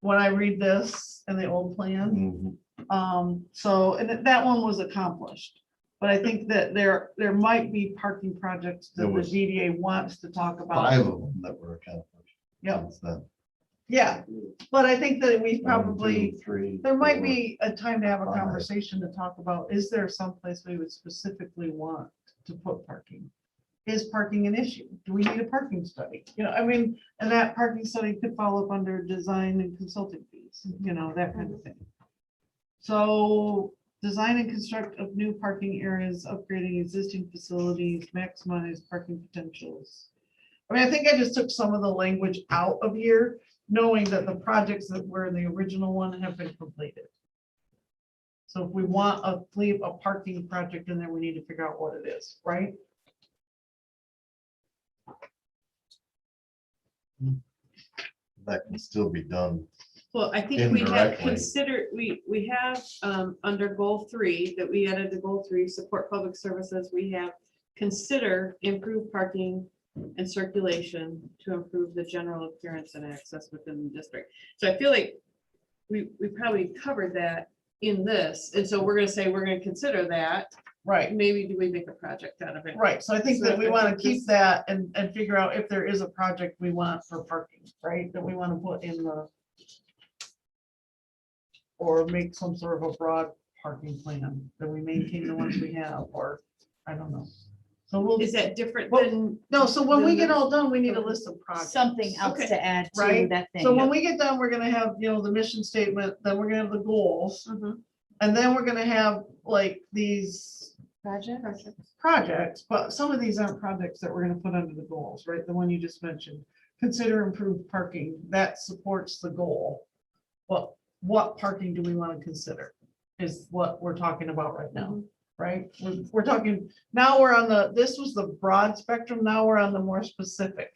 When I read this in the old plan, so, and that one was accomplished. But I think that there might be parking projects that There the was DDA wants to talk about. 5 of them that were accomplished. Yep, since then. yeah, but I think that we 1, probably, 2, 3, there might 4. be a time to have a 5. conversation to talk about, is there someplace we would specifically want to put parking? Is parking an issue? Do we need a parking study? I mean, and that parking study could fall up under design and consulting fees, that kind of thing. So design and construct of new parking areas, upgrading existing facilities, maximize parking potentials. I mean, I think I just took some of the language out of here, knowing that the projects that were in the original one have been completed. So if we want leave a parking project in there, we need to figure out what it is, right? That can still be done. Well, I think we have Indirectly. considered, we have under goal 3, that we added to goal 3, support public services, we have consider improved parking and circulation to improve the general appearance and access within the district. So I feel like we probably covered that in this, and so we're gonna say, we're gonna consider that. Right, Maybe do we make a project out of it? right. So I think So that we I want to think keep this- that and figure out if there is a project we want for parking, right? That we want to put in or make some sort of a broad parking plan, that we maintain the ones we have, or I don't know. So we'll, Is that different Well, than? no, so when we get than all done, we need a list of projects. Something else Okay. to add to Right? that thing. So when we get done, we're gonna have, the mission statement, then we're gonna have the goals, Mhm. and then we're gonna have like these projects, but some of these aren't projects that we're gonna put under the goals, right? The one you just mentioned, consider improved parking, that supports the goal. But what parking do we want to consider is what we're talking about right now, right? We're talking, now we're on this was the broad spectrum, now we're on the more specific.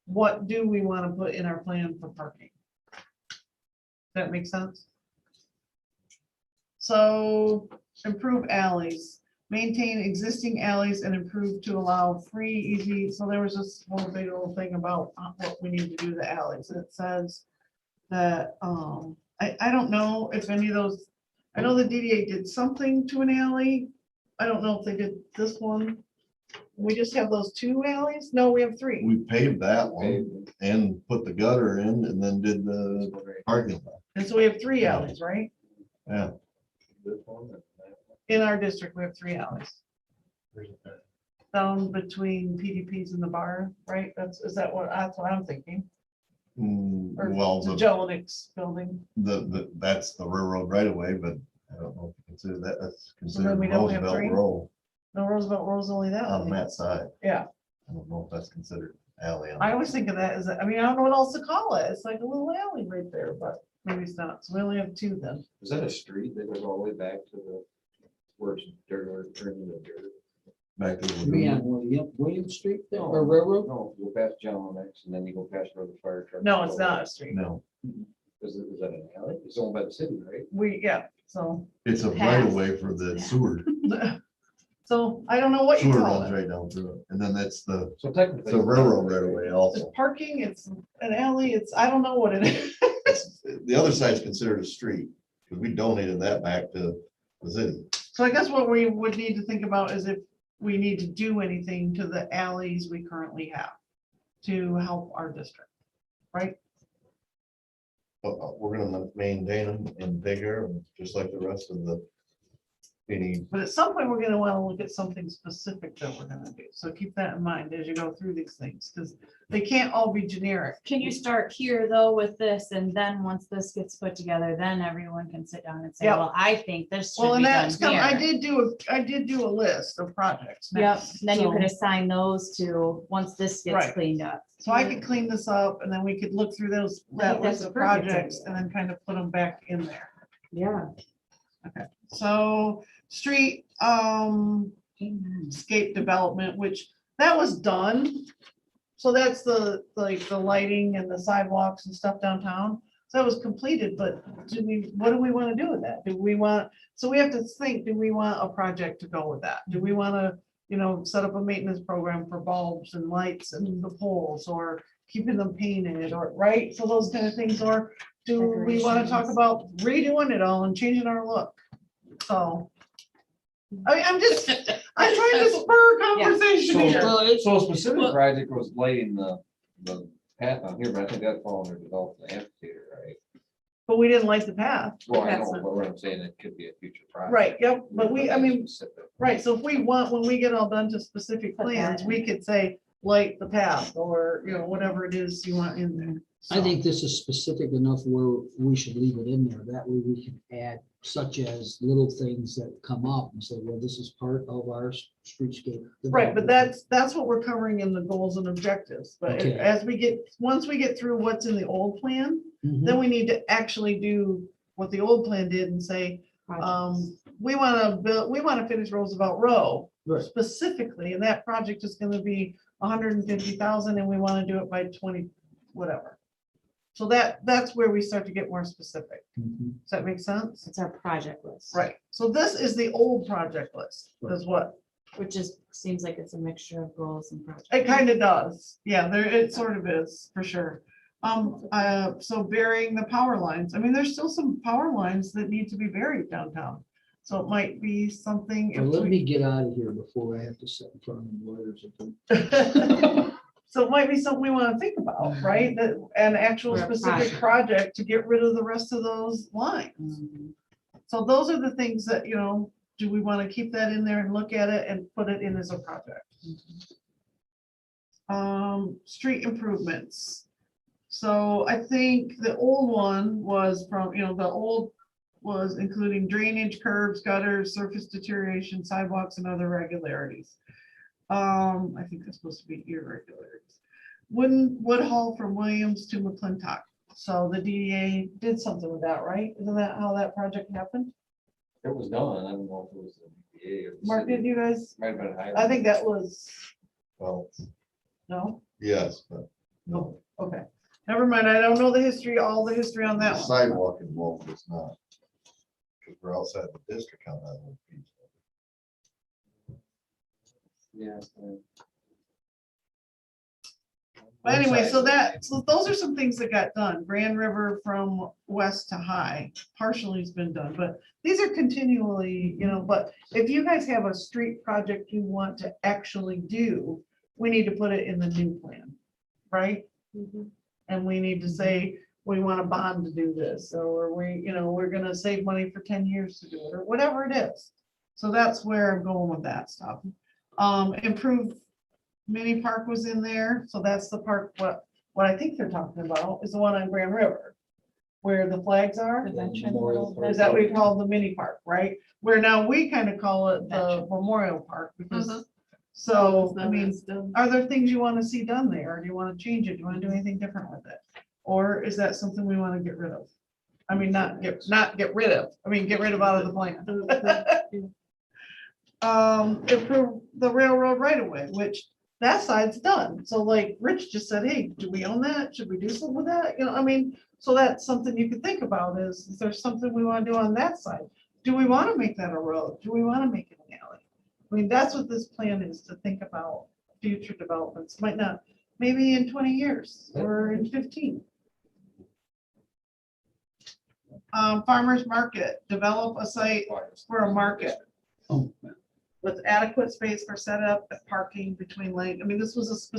What do we want to put in our plan for parking? That makes sense? So improve alleys, maintain existing alleys and improve to allow free, easy. So there was this whole big old thing about what we need to do to the alleys. And it says that, I don't know if any of those, I know the DDA did something to an alley. I don't know if they did this one. We just have those 2 alleys? No, we have 3. We paved that one and put the gutter in and then did the parking lot. And so we have 3 alleys, right? Yeah. In our district, we have 3 alleys. Down between PDPs and the bar, right? That's what I'm thinking. Or Well, the Jelinek building. that's the railroad right away, but I don't know if you consider that, that's considered we don't have Roosevelt 3? Road No, Roosevelt Road's only that on one. that side. Yeah, I don't know if that's considered alley. on I that always side. think of that as, I mean, I don't know what else to call it. It's like a little alley right there, but maybe it's not. So we only have 2 then. Is that a street that goes all the way back to the, where it's dirt or turning the dirt? Back to the Me lagoon. on William Street there, or Railroad? No, you go past John Lennox and then you go past where the fire truck. No, it's not a street. No, Is that an alley? It's owned by the city, right? So, It's a right of way for the sewer. so I don't know what you Sewer call runs it. right down through it. And then that's the, So it's technically. a railroad right away It's also. parking, it's an alley, I don't know what it is. The other side's considered a street, because we donated that back to the city. So I guess what we would need to think about is if we need to do anything to the alleys we currently have to help our district, right? But we're gonna maintain them and bigger, just like the rest of the. Any, But at some point, we're gonna wanna look at something specific that we're gonna do. So keep that in mind as you go through these things, because they can't all be generic. Can you start here though with this, and then once this gets put together, then everyone can sit down and say, Yep. well, I think this Well, should and be done that's, I here. did do a list of projects. Yep, next, then you so- could assign those to, once this gets Right. cleaned up. So I could clean this up and then we could look through those, I that think that's list a of perfect projects idea. and then kind of put them back in there. Yeah. So street, Amen. scape development, which that was done. So that's the, like, the lighting and the sidewalks and stuff downtown. So that was completed, but what do we want to do with that? Do we want, so we have to think, do we want a project to go with that? Do we want to, set up a maintenance program for bulbs and lights and the poles, or keeping them painted, or, right? So those kind of things, or do we want to talk Decorations. about redoing it all and changing our look? So. I mean, I'm trying to spur conversation here. So a specific project was lighting the path on here, but I think that falls under development amphitheater, right? But we didn't light the path. Well, I That's know, not- but what I'm saying, it could be a future project. Right, yep, but I mean, Specific. right, so if we want, when we get all done to specific Put that plans, in we could say, light the path, or, whatever it is you want in there. I think this is specific enough where we should leave it in there. That way we can add such as little things that come up and say, well, this is part of our streetscape. Right, but that's what we're covering in the goals and objectives, but Okay. once we get through what's in the old plan, Mhm. then we need to actually do what the old plan did and say, we want to finish Roosevelt Row Right. specifically, and that project is gonna be 150,000, and we want to do it by 20, whatever. So that's where we start to get more specific. Mhm. Does that make sense? It's our project list. Right, so this is the old project list, is what, Which just seems like it's a mixture of goals and projects. it kind of does, yeah, it sort of is, for sure. So burying the power lines, I mean, there's still some power lines that need to be buried downtown. So it might be something. Well, if let we- me get out of here before I have to sit in front of the lawyers. again. So it might be something we want to think about, right? That an actual For a specific project to get rid of the rest of those lines. Mhm. So those are the things that, do we want to keep that in there and look at it and put it in as a project? Street improvements. So I think the old one was from, the old was including drainage, curbs, gutters, surface deterioration, sidewalks, and other regularities. I think that's supposed to be irregularities. Woodhull from Williams to McClintock. So the DDA did something with that, right? Isn't that how that project happened? It was done, I don't know if it was the BPA or. the Mark, city. did you guys? Might have been higher. I think that was, well, no? yes, but no, Okay, never mind. I don't know all the history on the that one. sidewalk involved is not. Because we're outside the district on that whole piece. Yeah. But anyway, so those are some things that got done. Grand River from west to high, partially has been done, but these are continually, but if you guys have a street project you want to actually do, we need to put it in the new plan, right? And we need to say, we want a bond to do this, or we're gonna save money for 10 years to do it, or whatever it is. So that's where I'm going with that stuff. Improve mini park was in there, so that's the park, what I think they're talking about is the one on Grand River, where the flags are. Memorial Park. Is that what we call the mini park, right? Where now we kind of call it the Memorial Park, because, so, I mean, are there things you want to see done there? Or do you want to change it? Do you want to do anything different with it? Or is that something we want to get rid of? I mean, not get rid of, I mean, get rid of out of the plan. Improve the railroad right of way, which that side's done. So like Rich just said, hey, do we own that? Should we do something with that? You know, I mean, so that's something you could think about is there something we want to do on that side? Do we want to make that a road? Do we want to make it an alley? I mean, that's what this plan is, to think about future developments. Might not, maybe in 20 years or in 15. Farmers market, develop a site for a market Oh, with adequate space for setup and parking between lane. I mean, this was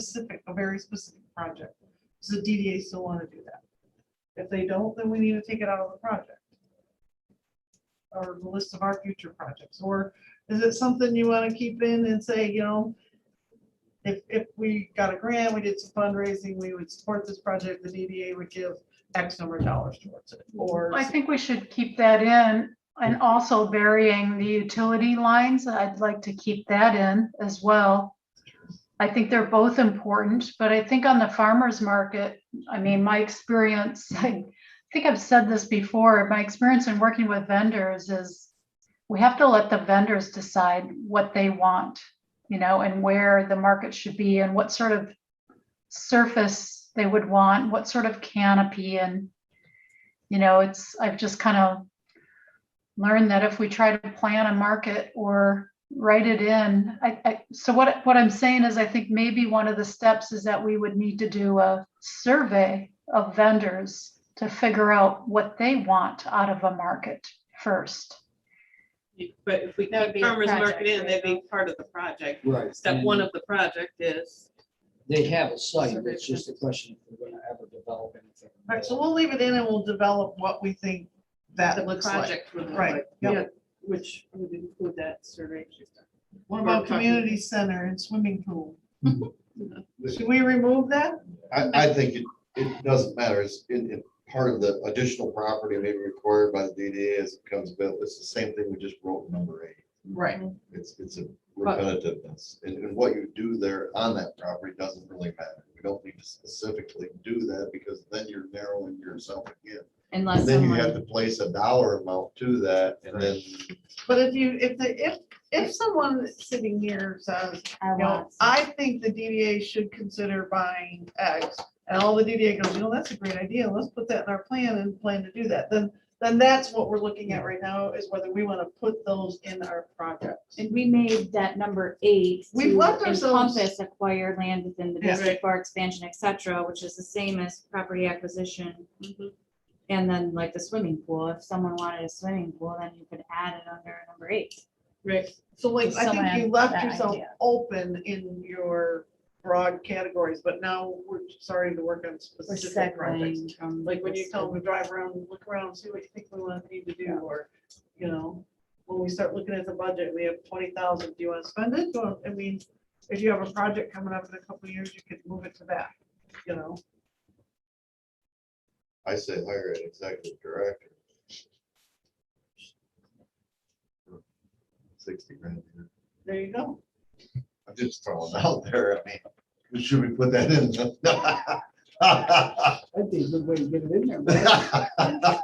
a very specific project. Does the DDA still want to do that? If they don't, then we need to take it out of the project. Or the list of our future projects, or is it something you want to keep in and say, you know, if we got a grant, we did some fundraising, we would support this project, the DDA would give X number of dollars towards it, or. I think we should keep that in, and also varying the utility lines. I'd like to keep that in as well. I think they're both important, but I think on the farmer's market, I mean, my experience, I think I've said this before, my experience in working with vendors is we have to let the vendors decide what they want, you know, and where the market should be and what sort of surface they would want, what sort of canopy. And, you know, I've just kind of learned that if we try to plan a market or write it in, so what I'm saying is I think maybe one of the steps is that we would need to do a survey of vendors to figure out what they want out of a market first. But if we That would keep be a farmers market project, in, right? they'd be part of the project. right. Step And one of the project is. They have a site, it's just a question if we're gonna ever develop anything. All right, so we'll leave it in and we'll develop what we think that The looks like. project would look Right, like, yep. yeah, which would include that survey. What about We're talking- community center and swimming pool? Mhm. Should we remove that? I think it doesn't matter. It's in part of the additional property may be required by the DDA as it comes available. It's the same thing we just wrote in number 8. Right. It's a repetitiveness. And what you do there on that property doesn't really matter. We don't need to specifically do that because then you're narrowing yourself again. Unless Then you have someone, to place a dollar amount to that and then But if someone sitting here says, I you know, want, I think the DDA should consider buying X, and all the DDA goes, you know, that's a great idea, let's put that in our plan and plan to do that, then that's what we're looking at right now, is whether we want to put those in our projects. and we made that number 8 We've to left ourselves- encompass acquired land within the Yeah. district for expansion, et cetera, which is the same as property acquisition. And then like the swimming pool, if someone wanted a swimming pool, then you could add it under number 8. Right. So like, Just I someone think you had left that yourself idea. open in your broad categories, but now we're starting to work on We're specific projects. segueing from. Like when you this tell to- them to drive around, look around, and see what you think we want to need to do, or, you know, when we start looking at the budget, we have 20,000, do you want to spend it? Well, I mean, if you have a project coming up in a couple of years, you could move it to that, you know? I say hire an executive director. 60 grand. There you go. I'm just throwing it out there. I mean, should we put that in? That'd be a good way to get it in there. man.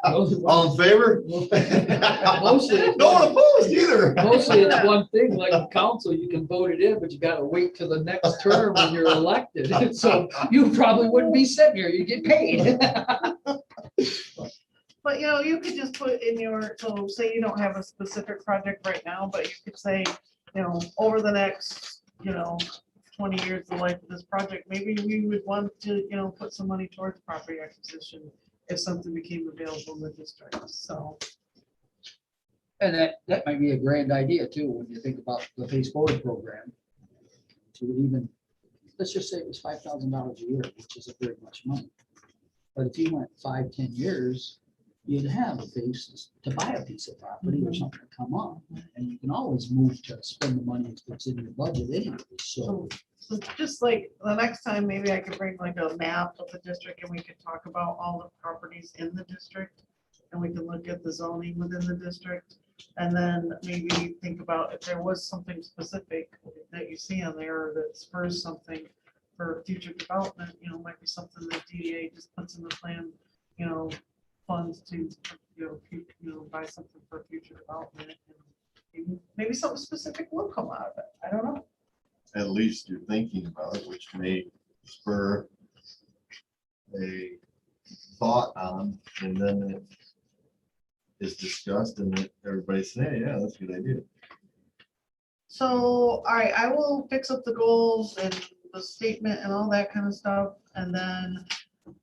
All in favor? Mostly- No one opposed either. Mostly it's one thing, like in council, you can vote it in, but you gotta wait till the next term when you're elected. So you probably wouldn't be sitting here, you get paid. But, you know, you could just put in your, so say you don't have a specific project right now, but you could say, you know, over the next, you know, 20 years, the life of this project, maybe we would want to, you know, put some money towards property acquisition if something became available in the district, so. And that might be a grand idea too, when you think about the Pace Forward program. To even, let's just say it was $5,000 a year, which isn't very much money. But if you went 5-10 years, you'd have a basis to buy a piece of property or something to come up. And you can always move to spend the money that's in your budget anyway, so. So just like the next time, maybe I could bring like a map of the district and we could talk about all the properties in the district. And we can look at the zoning within the district. And then maybe think about if there was something specific that you see on there that spurs something for future development, you know, might be something that DDA just puts in the plan, you know, funds to, buy something for future development. And maybe something specific will come out of it. I don't know. at least you're thinking about it, which may spur a thought on, and then it is discussed and everybody's saying, yeah, that's a good idea. So, all right, I will fix up the goals and the statement and all that kind of stuff, and then,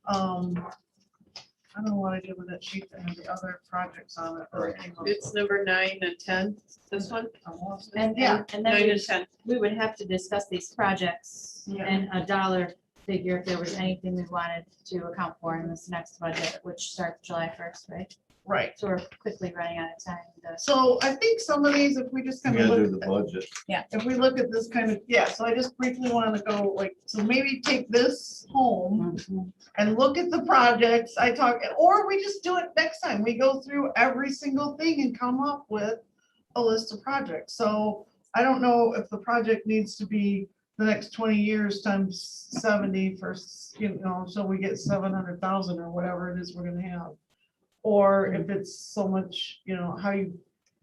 I don't know what I did with that sheet that had the other projects on it. but I think I'll- It's number 9 and 10, this one, I lost it. And, Yeah, and 9 then and 10. we would have to discuss these projects Yeah. and a dollar figure if there was anything we wanted to account for in this next budget, which starts July 1st, right? right. So we're quickly running out of time. So I think some of these, if we just We kind of gotta do look, the budget. if we look at this kind of, yeah, so I just briefly want to go like, so maybe take this home and look at the projects I talk, or we just do it next time. We go through every single thing and come up with a list of projects. So I don't know if the project needs to be the next 20 years times 70 for, so we get 700,000 or whatever it is we're gonna have. Or if it's so much, how you,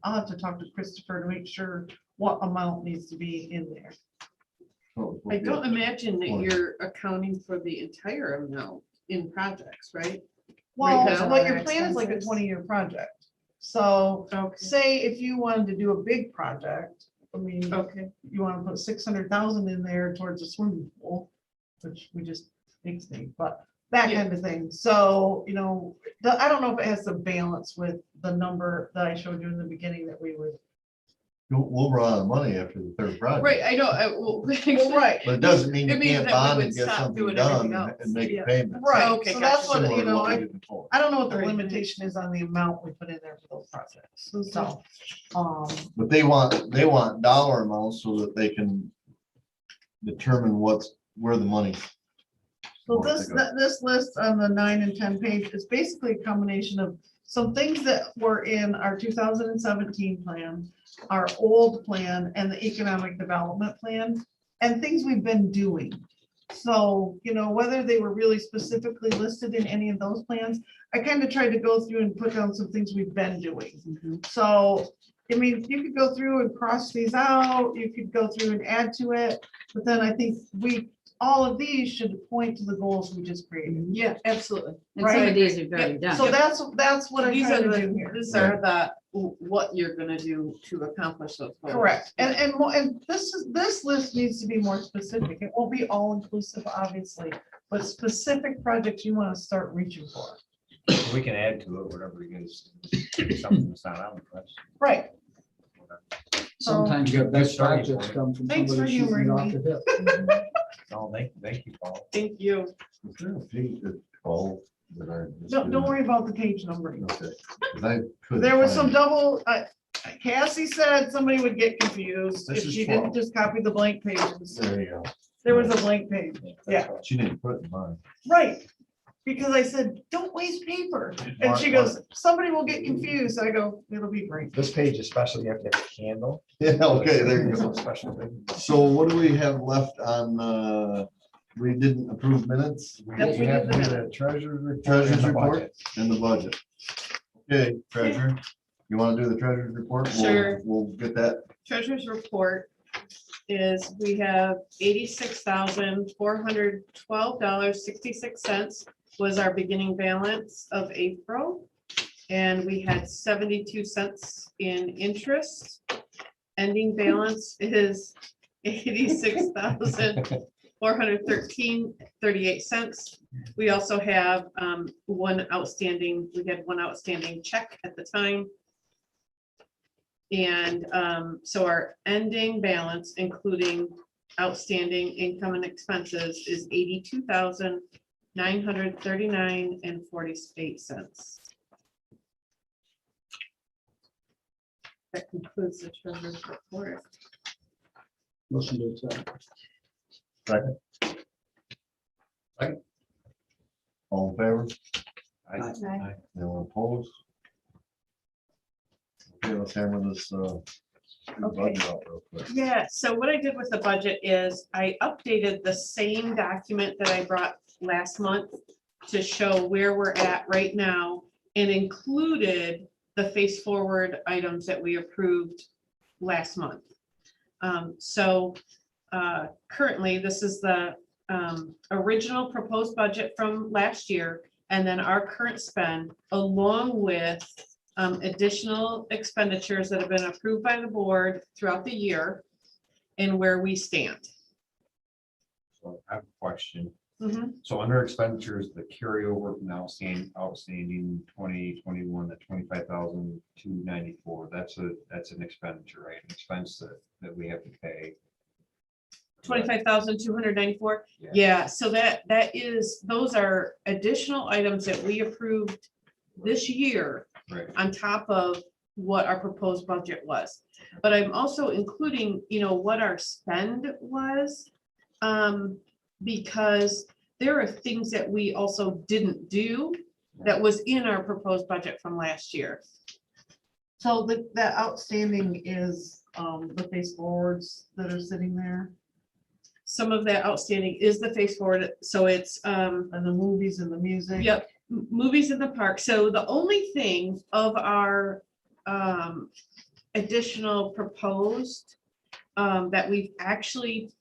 I'll have to talk to Christopher to make sure what amount needs to be in there. I don't imagine that One. you're accounting for the entire amount in projects, right? Well, now, what your other plan is like a expenses. 20-year project. So Okay, say if you wanted to do a big project, I mean, okay. you want to put 600,000 in there towards a swimming pool, which we just fixed it, but that Yeah. kind of thing. So, I don't know if it has to balance with the number that I showed you in the beginning that we would. We'll run out of money after the third project. Right, I know, Well, right, But it doesn't mean It you means can't that we bond would and get stop something doing done everything and else. make a Yeah. payment. right. Okay, So that's gotcha. what, Similar to what we I did before. don't know what the Right. limitation is on the amount we put in there for those projects. So, But they want dollar amounts so that they can determine where the money. so this list on the 9 and 10 page is basically a combination of some things that were in our 2017 plan, our old plan, and the economic development plan, and things we've been doing. So, whether they were really specifically listed in any of those plans, I kind of tried to go through and put down some things we've been doing. So, I mean, you could go through and cross these out, you could go through and add to it, but then I think all of these should point to the goals we just created. Yeah, absolutely. And some Right. of these we've already done. So that's what I'm These trying are to do here. these are what you're gonna do to accomplish those goals. Correct. And this list needs to be more specific. It won't be all inclusive, obviously, but specific projects you want to start reaching for. We can add to it, whatever you guys, something that's not on the list. Right. Sometimes your best Starting projects point. come from Thanks for somebody shooting it humoring off me. the hip. No, thank you, Paul. Thank you. Is there a page that all that I just Don't didn't- worry about the page numbering. Okay. 'Cause I couldn't There was find some it. double, Cassie said somebody would get confused This if is she didn't 12. just copy the blank pages. There you go. There was a blank page. Yeah. She didn't put it in mine. Right, because I said, don't waste paper. And she goes, somebody will get confused. I go, it'll be great. This page especially, you have to have a candle. Yeah, okay, there you It's a go. Special thing. So what do we have left on, we didn't approve minutes Yes, we have did the to do minutes. the treasurer's report. Treasurer's and the report? budget. and the budget? Okay, treasurer, you want to do the treasurer's report? We'll- Sure. We'll get that. Treasurer's report is we have $86,412.66 was our beginning balance of April. And we had 72 cents in interest. Ending balance is 86,413.38. We also have we had one outstanding check at the time. And so our ending balance, including outstanding income and expenses, is 82,939.48. That concludes the treasurer's report. Motion to accept. Second. All in favor? Aye. Anyone opposed? Okay, let's hammer this, budget out real quick. Yeah, so what I did with the budget is I updated the same document that I brought last month to show where we're at right now and included the face forward items that we approved last month. So currently, this is the original proposed budget from last year, and then our current spend, along with additional expenditures that have been approved by the board throughout the year, and where we stand. So I have a question. Mhm. So under expenditures, the carryover from outstanding 2021, the 25,294, that's an expenditure, right? An expense that we have to pay. 25,294. Yeah, so those are additional items that we approved this year Right. on top of what our proposed budget was. But I'm also including, what our spend was. Because there are things that we also didn't do that was in our proposed budget from last year. So that outstanding is the baseboards that are sitting there Some of that outstanding is the face forward, so it's, and the movies and the music. yep, movies in the park. So the only thing of our additional proposed that we've actually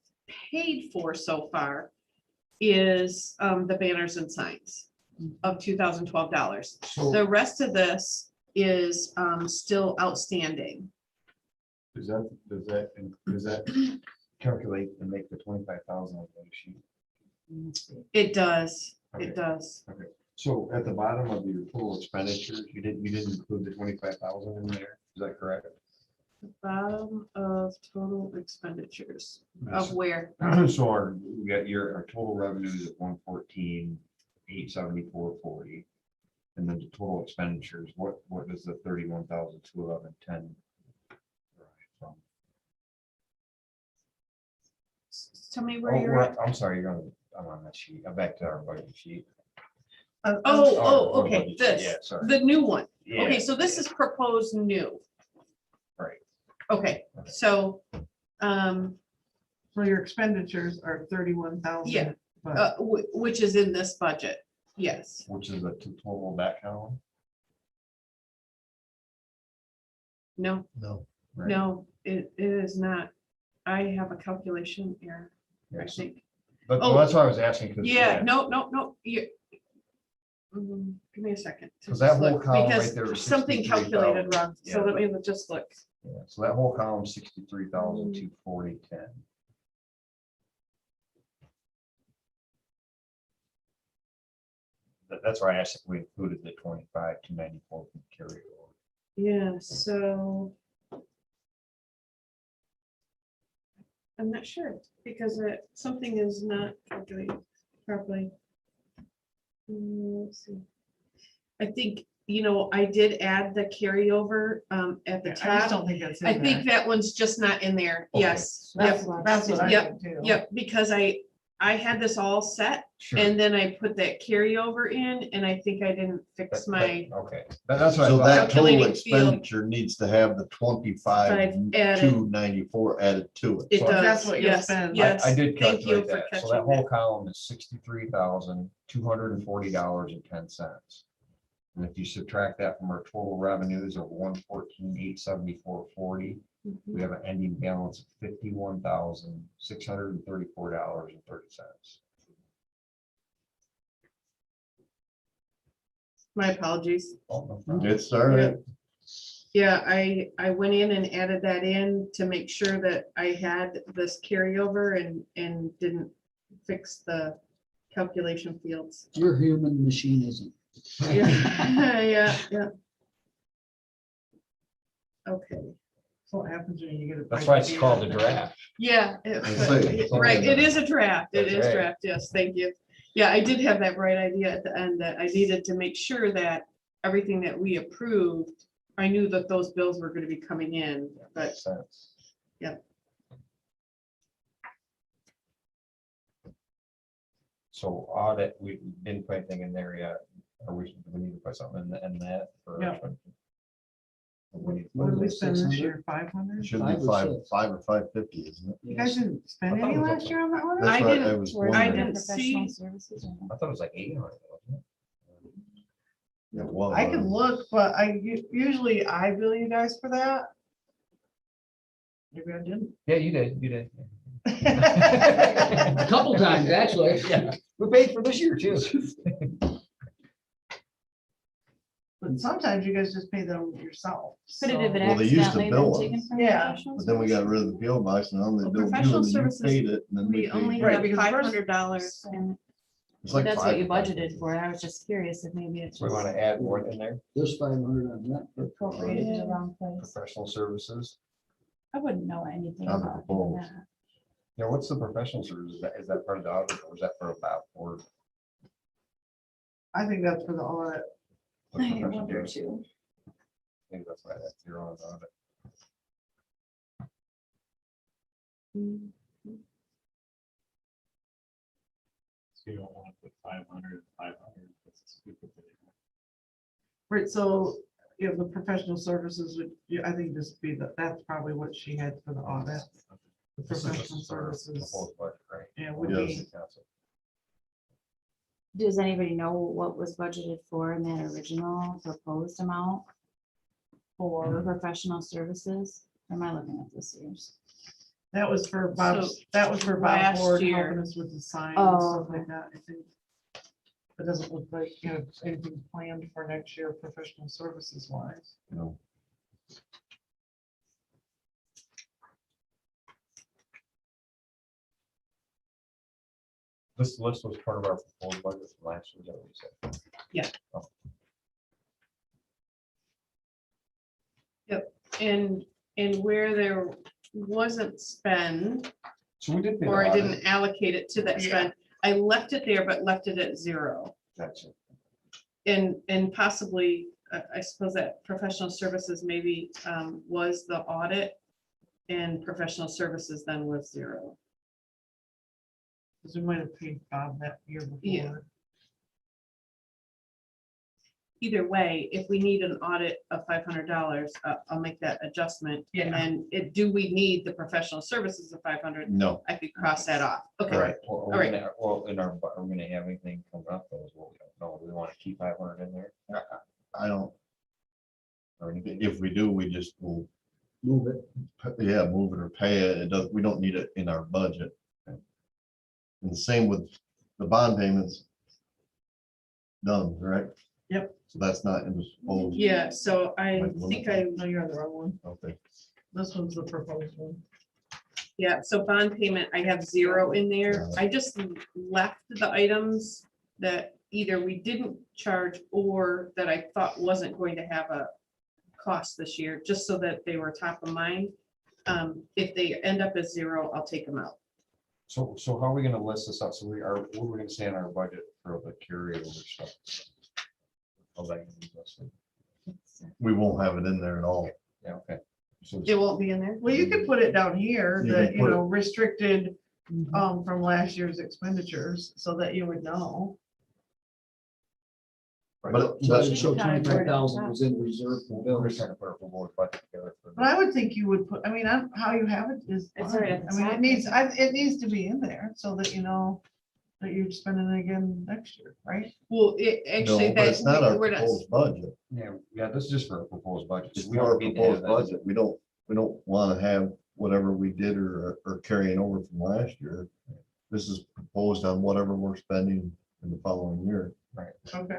paid for so far is the banners and signs of $2,012. So The rest of this is still outstanding. does that calculate and make the 25,000 on the sheet? It does, Okay. it does. Okay, so at the bottom of your total expenditures, you didn't include the 25,000 in there, is that correct? Bottom of total expenditures of where? So we got our total revenues at 114,874.40. And then the total expenditures, what does the 31,211.10? Tell me where you're at. I'm sorry, I'm on that sheet, I'm back to our budget sheet. Oh, our okay, budget sheet, Yeah, this, sorry. the new one. Okay, Yeah, so this is proposed new. Right. Okay, so, So your expenditures are 31,000. Yeah. But which is in this budget, yes. Which is the total of that column? No, No. Right. no, it is not. I have a calculation error, I Yes. think. But Oh. that's why I was asking. 'Cause, Yeah, no, you. Give me a second. to 'Cause that just whole look, column right because there is something 63,000. calculated wrong, so Yeah. let me just look. Yeah, so that whole column, 63,240.10. That's why I asked if we included the 25,294 from carryover. Yeah, so. I'm not sure, because something is not calculated properly. Let's see. I think, I did add the carryover at the I just top. don't think it's in I there. think that one's just not in there. Okay. Yes. That's Yep. what I Yep, think too. Yep, because I had this all set Sure. and then I put that carryover in and I think I didn't fix my. Okay, that's what I So thought. that total Calculating field. expenditure needs to have the 25,294 added to it. It So does. that's what you'll Yes, spend. yes. I did Thank you calculate for that. So catching that whole that. column is $63,240.10. And if you subtract that from our total revenues of 114,874.40, Mhm. we have an ending balance of $51,634.30. My apologies. It's all right. Yeah, I went in and added that in to make sure that I had this carryover and didn't fix the calculation fields. Your human machine isn't. Yeah, yeah. Okay, So what happens when you get a. That's why it's called a draft. yeah, see. right, it is a draft, it That's is right. draft, yes, thank you. Yeah, I did have that bright idea at the end that I needed to make sure that everything that we approved, I knew that those bills were gonna be coming in, but Makes sense. Yeah. So audit, we didn't put anything in there yet. Or we need to put something in that for. Yeah. We need- What did we spend this 600? year? It 500? should Five be or five, six. 5 or 550, isn't it? You guys didn't spend I thought any it was last up year on that one? That's I what I didn't- was I wondering. didn't see. I thought it was like 800. wasn't it? It was. I can look, but usually I bill you guys for that. Maybe I didn't. Yeah, you did. A couple times, actually. Yeah, we paid for this year too. But sometimes you guys just pay them yourself. Could it have been Well, they used to accidentally bill been taken us. from Yeah, professional But then we got rid of the PO box and now they Well, bill you professional and then you services, paid it and then we We only paid. Right, have because first- $500 and It's like That's what you 5. budgeted for. I was just curious if maybe it's We want just to add what in there? There's 500 on that. appropriated to the wrong place. Professional services. I wouldn't know anything On the about doing proposed. that. Yeah, what's the professional services? Is that part of the audit or is that for about or? I think that's for the audit. the I professional wonder services? too. I think that's why that's zero on the audit. So you don't want to put 500. That's stupid. Right, so, you know, the professional services would, yeah, I think just be that, that's probably what she had for the audit. The This is professional just for the services, whole budget, right? yeah, would Yes. be, Does anybody know what was budgeted for in that original proposed amount for professional services? Or am I looking at this year's? that was for Bob, So, that was for Bob last Ford year- helping us with the sign and Oh, stuff like that, I think. It doesn't look like, you know, anything planned for next year, professional services wise. You know, This list was part of our proposed budget from last year, is that what you said? and where there wasn't spend, So we did. pay the or I audit. didn't allocate it to that Yeah. spend, I left it there, but left it at 0. That's it. And possibly, I suppose that professional services maybe was the audit, and professional services then was 0. Because we might have paid Bob that year Yeah. before. Either way, if we need an audit of $500, I'll make that adjustment. Yeah. And then do we need the professional services of 500? no, I could cross that off. Okay, Right. Well, All right. well, in our, are we gonna have anything coming up? Those, well, we don't know. Do we want to keep 500 in there? I don't, Or anything? if we do, we just will, Move it. yeah, move it or pay it. It does, we don't need it in our budget. And the same with the bond payments. Done, correct? Yep. So that's not in the proposed. yeah, so I Like, what think about- No, you're on the wrong one. Okay, This one's the proposed one. Yeah, so bond payment, I have 0 in there. Yeah. I just left the items that either we didn't charge or that I thought wasn't going to have a cost this year, just so that they were top of mind. If they end up as 0, I'll take them out. So how are we gonna list this out? So we are, what are we gonna say in our budget for the carryover stuff? How's that gonna be listed? we won't have it in there at all. Yeah, okay. So It won't be in there? Well, you could put it down here, You that, can you put know, restricted, from last year's expenditures, so that you would know. But, So but should count it toward the 25,000 top. was in reserve for we're bills. trying to put our proposed budget together. for But I would think you would put, I mean, how you have it is It's fine. right at the I mean, top, it needs, isn't it needs to be in there, so that you know that you're spending it again next year, right? Well, it no, actually, but it's not our we're not, proposed budget. Yeah, this is just for a proposed budget. It's So we for our don't need to have proposed that. budget. We don't want to have whatever we did or carrying over from last year. This is proposed on whatever we're spending in the following year, Okay.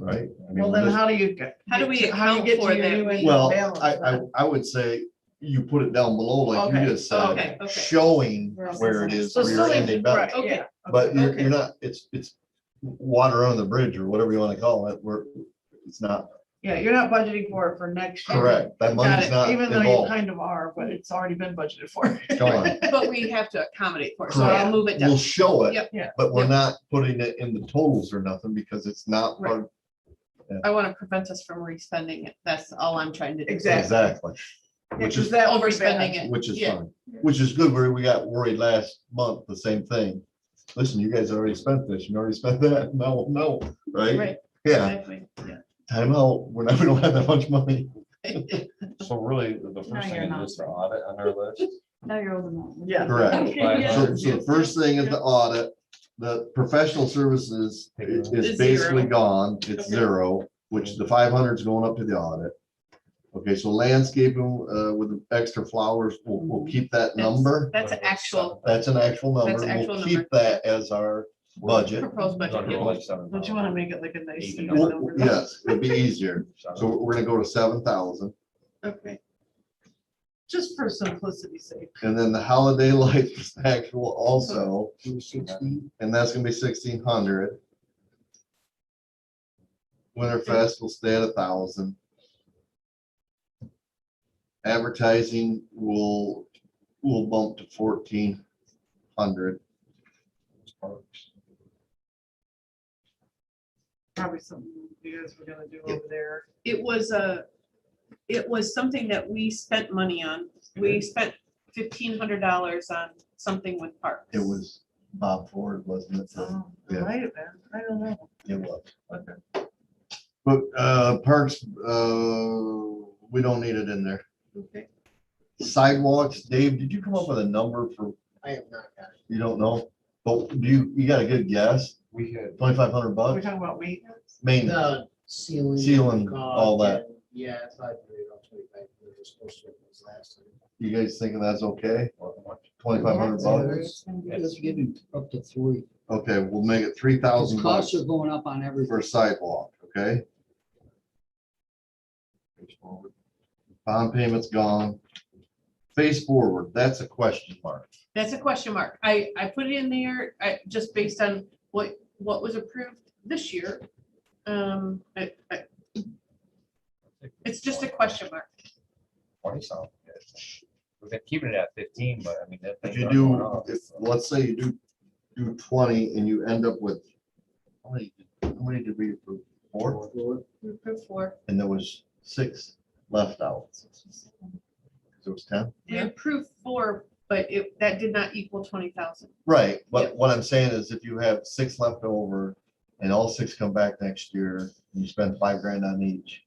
right? I mean, Well, we're then just- how do you get? How do we how you account get to for your that? new end Well, balance then? I would say you put it down below, like you Okay, just said, okay, okay. showing Versus where it an is So for your still, ending balance. right, Okay. yeah. But you're okay. not, it's water under the bridge or whatever you want to call it, where it's not Yeah, you're not budgeting for it for next year. correct. That money's it. not Even though you involved. kind of are, but it's already been budgeted for. Gone. but we have to accommodate for it, so Correct. I'll move it We'll down. show it, Yep. Yeah. but we're Yep. not putting it in the totals or nothing because it's not Right. part. I want to prevent us from respending it. That's all I'm trying to do. Exactly. Which is, that would be Overspending bad. it. which is Yeah. fine, which is good, where we got worried last month, the same thing. Listen, you guys already spent this, you already spent that, no, right? Right, Yeah, exactly. Yeah. time out, we don't have that much money. So really, the No, first you're thing not. is just the audit on our list. No, you're old enough. Yeah. Correct. Okay, Fine. yeah. So the first thing is the audit, the professional services is Is basically zero. gone, it's Okay. 0, which the 500 is going up to the audit. Okay, so landscaping, with the extra flowers, we'll keep that number. That's an actual That's an actual That's number. an actual We'll number. keep that as our budget. proposed budget. Don't yeah. go like 7,000. Don't you want to make it like a nice? Eighty. even Well, number? yes, it'd be easier. So we're gonna go to 7,000. Okay, Just for simplicity's sake. And then the holiday lights is actual also, 216. and that's gonna be 1,600. Winterfest will stay at 1,000. Advertising will bump to 1,400. Probably something you guys were gonna do over there. it was something that we spent money on. We spent $1,500 on something with parks. It was Bob Ford, wasn't it? Oh, Yeah. it might have been. I don't know. It was. Okay. But parks, we don't need it in there. Okay. Sidewalks, Dave, did you come up with a number for, I have not got it. you don't know? But do you got a good guess? We had, 2,500 We're bucks? talking about maintenance. Maintenance, The ceiling. Ceiling, caulk, all that. and, yeah, it's like, 25, we were supposed to, it was last time. you guys thinking that's okay? what much? 2,500 bucks? Let's give him up to 3. Okay, we'll make it Because 3,000 bucks costs are going up on everything. for sidewalk, okay? Bond payment's gone. Face forward, that's a question mark. That's a question mark. I put it in there, just based on what was approved this year. It's just a question mark. 20 something. We've been keeping it at 15, but I mean, that. If things you are going do, up, if, so. let's say you do 20 and you end up with, how many did we approve? 4? We approved 4. And there was 6 left out. So it was 10? We approved 4, but that did not equal 20,000. Right, but what I'm saying is if you have 6 left over and all 6 come back next year, and you spend 5 grand on each,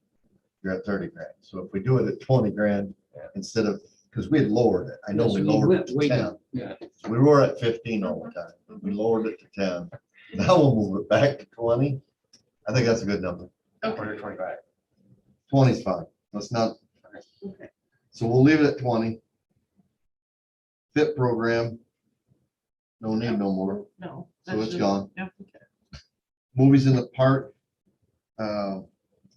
you're at 30 grand. So if we do it at 20 grand instead of, because we had lowered it. I know we lowered it to 10. Yeah. We were at 15 all the time. We lowered it to 10. Now we'll move it back to 20. I think that's a good number. 20 or 25. 20 is fine. Let's not, Okay. so we'll leave it at 20. Fit program. No need no more. No. So that's it's just- gone. Yep. Movies in the park.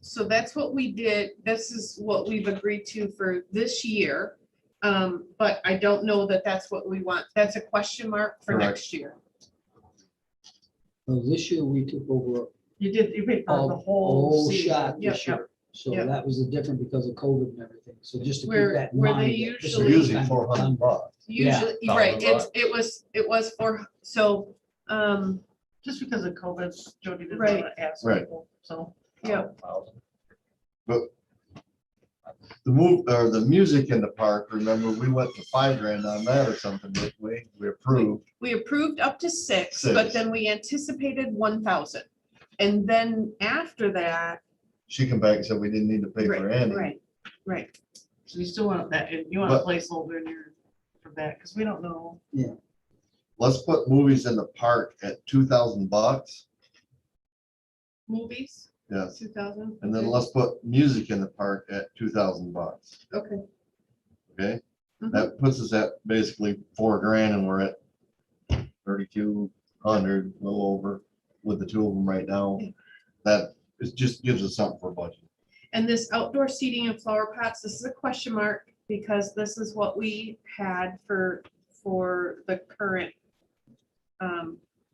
So that's what we did. This is what we've agreed to for this year. But I don't know that that's what we want. That's a question mark for Correct. next year. So this year we took over You paid for the a whole whole season. shot Yep, this yep. year. So Yep. that was the different because of COVID and everything. So just to keep Where- that in where mind. they that this So is usually- usually kind of 400 bucks. Yeah. Usually, right, $1,000. it was for, so, Just because of COVID, Jody didn't Right. want to ask Right. people, so. yeah, 1,000. The move, or the music in the park, remember, we went to 5 grand on that or something, didn't we? We approved. we approved up to 6, but 6. then we anticipated 1,000. And then after that, She came back and said we didn't need to pay for any. right. So you still want that, you want a But- placeholder in your, for that, because we don't know. Let's put movies in the park at 2,000 bucks. Movies, Yes. 2,000. And then okay. let's put music in the park at 2,000 bucks. Okay. Okay? Mhm. That puts us at basically 4 grand and we're at 3,200, a little over with the 2 of them right now. That is just gives us something for budget. And this outdoor seating and flower pots, this is a question mark because this is what we had for the current.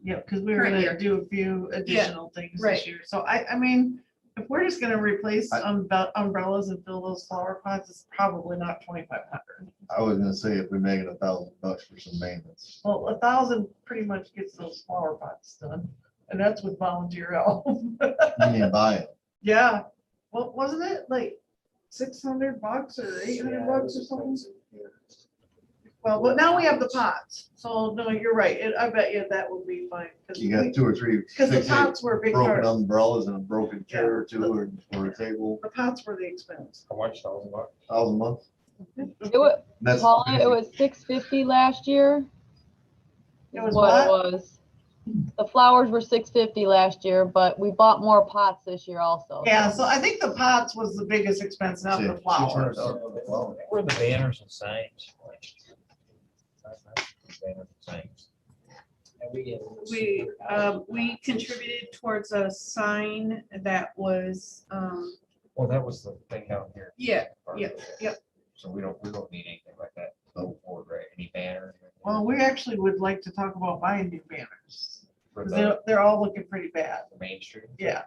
Yeah, because we were Current gonna year. do a few additional things right. this year. So I mean, if we're just gonna replace I- umbrellas and fill those flower pots, it's probably not 2,500. I was gonna say if we make it 1,000 bucks for some maintenance. Well, 1,000 pretty much gets those flower pots done, and that's with volunteer help. You need to buy it. Yeah, well, wasn't it like 600 bucks or 800 bucks or something? Well, but now we have the pots, so no, you're right, I bet you that would be fine. You got 2 or 3 Because the 6, 8 pots were a big broken part, umbrellas and a broken chair or 2 or a table. the pots were the expense. How much? 1,000 bucks? 1,000 a month. It was, That's Paula, it was 650 last year. It was What it what? was. The flowers were $650 last year, but we bought more pots this year also. Yeah, so I think the pots was the biggest expense, not the flowers. Where the banners and signs? Banners and signs. We contributed towards a sign that was, Well, that was the thing down here. yeah, Part of yeah, it. yep. So we don't need anything like that. Go forward, right? Any banner? Well, we actually would like to talk about buying new banners. For 'Cause the they're all looking pretty bad. Main Street? Yeah.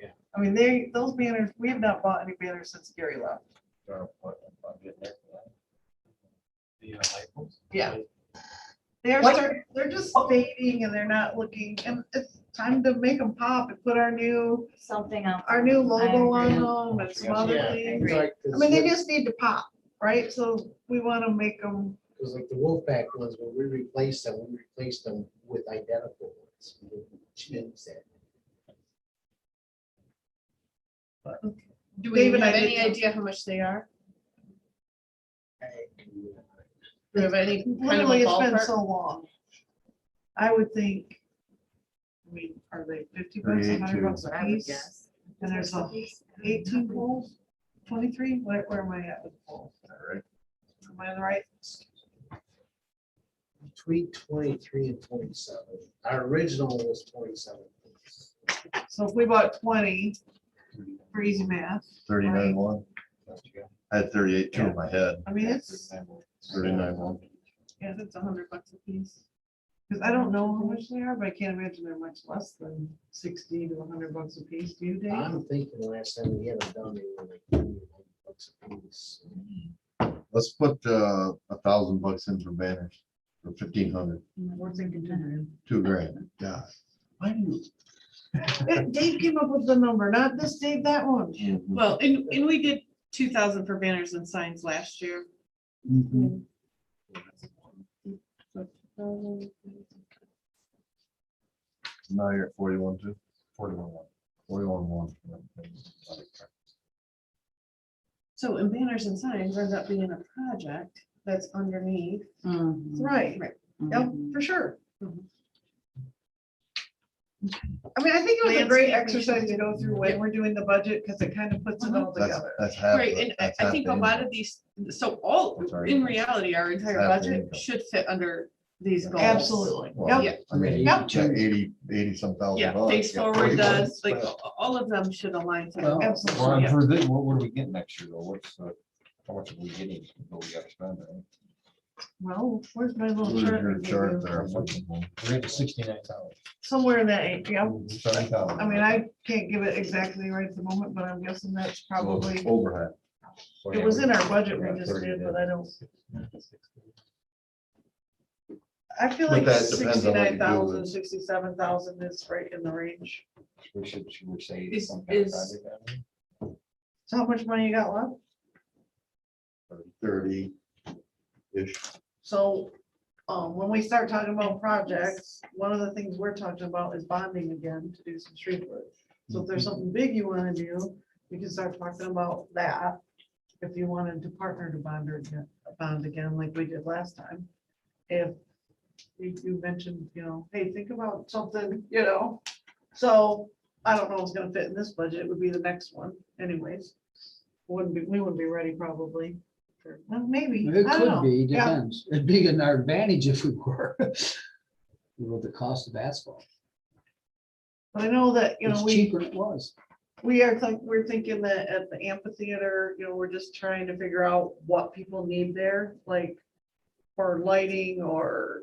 Yeah. I mean, those banners, we have not bought any banners since Gary left. Gotta put a budget there for that. The light poles? Yeah. They're just fading and they're not looking, and it's time to make them pop and put our new Something else. logo on agree. them and some other Yeah, things. agree. I mean, they just need to pop, right? So we want to make them, Because like the Wolfpack ones, when we replaced them with identical ones. We didn't change that. Do we David, have I did any some- idea how much they are? I do, Do we have any kind of a literally, it's been ballpark? so long. I would think, I mean, are they 50 bucks, 100 bucks a I would piece? guess. And there's a 18 poles, 23, where am I at with the poles? All right. Am I right? Between 23 and 27. Our original was 27. So if we bought 20, for easy math, 39.1. I had 38.2 in my head, I mean, it's, 39.1. yeah, it's $100 a piece. Because I don't know how much they are, but I can't imagine they're much less than 60 to $100 a piece. Do you, Dave? I'm thinking last time we had them done, they were like $20 a piece. Let's put $1,000 in for banners for 1,500, We're thinking 2 $2,000. Yeah. Why do you? grand. Dave came up with the number, not this Dave, that one. Well, and we did 2,000 for banners and signs last year. Mhm. Now you're at 41.2, 41. 41.1. So in banners and signs ends up being a project that's underneath. Right, Right. yep, for sure. I mean, I think it was a great exercise to go through when we're doing the budget, because it kind of puts it all That's, together. that's half. Right, the- and that's I half think the a lot income. of these, so all, That's our in income. reality, our entire Half the budget income. should fit under these goals. Absolutely, Well, yep, I mean, Yep. check 80 some thousand. Yeah, bucks, face yeah, forward 40 does, bucks. like, all of them should align Well, to. absolutely. Well, Yeah. and for this, what are we getting next year though? What's, how much are we getting? What we gotta spend, right? Well, where's my little Where's chart? your I gave chart you? there? We're at 69,000. Somewhere in that, yeah. 70,000. I mean, I can't give it exactly right at the moment, but I'm guessing that's probably, Overhead. So, it yeah, was we- in our budget we got just 30 did, there. but I don't, I feel But like that depends on what you do 69,000, with- 67,000 is right in the range. Should we say Is- some kind of is- project? So how much money you got left? 30-ish. So, when we start talking about projects, one of the things we're talking about is bonding again to do some street work. So if there's something big you wanna do, you can start talking about that. If you wanted to partner to bond again, like we did last time. If you mentioned, hey, think about something, so I don't know if it's gonna fit in this budget, it would be the next one anyways. We wouldn't be ready probably, well, maybe, It I don't could know. be, Yeah. depends. It'd be in our advantage if we were. With the cost of asphalt. But I know that, It's we. cheaper than it was. We're thinking that at the amphitheater, we're just trying to figure out what people need there, like for lighting or,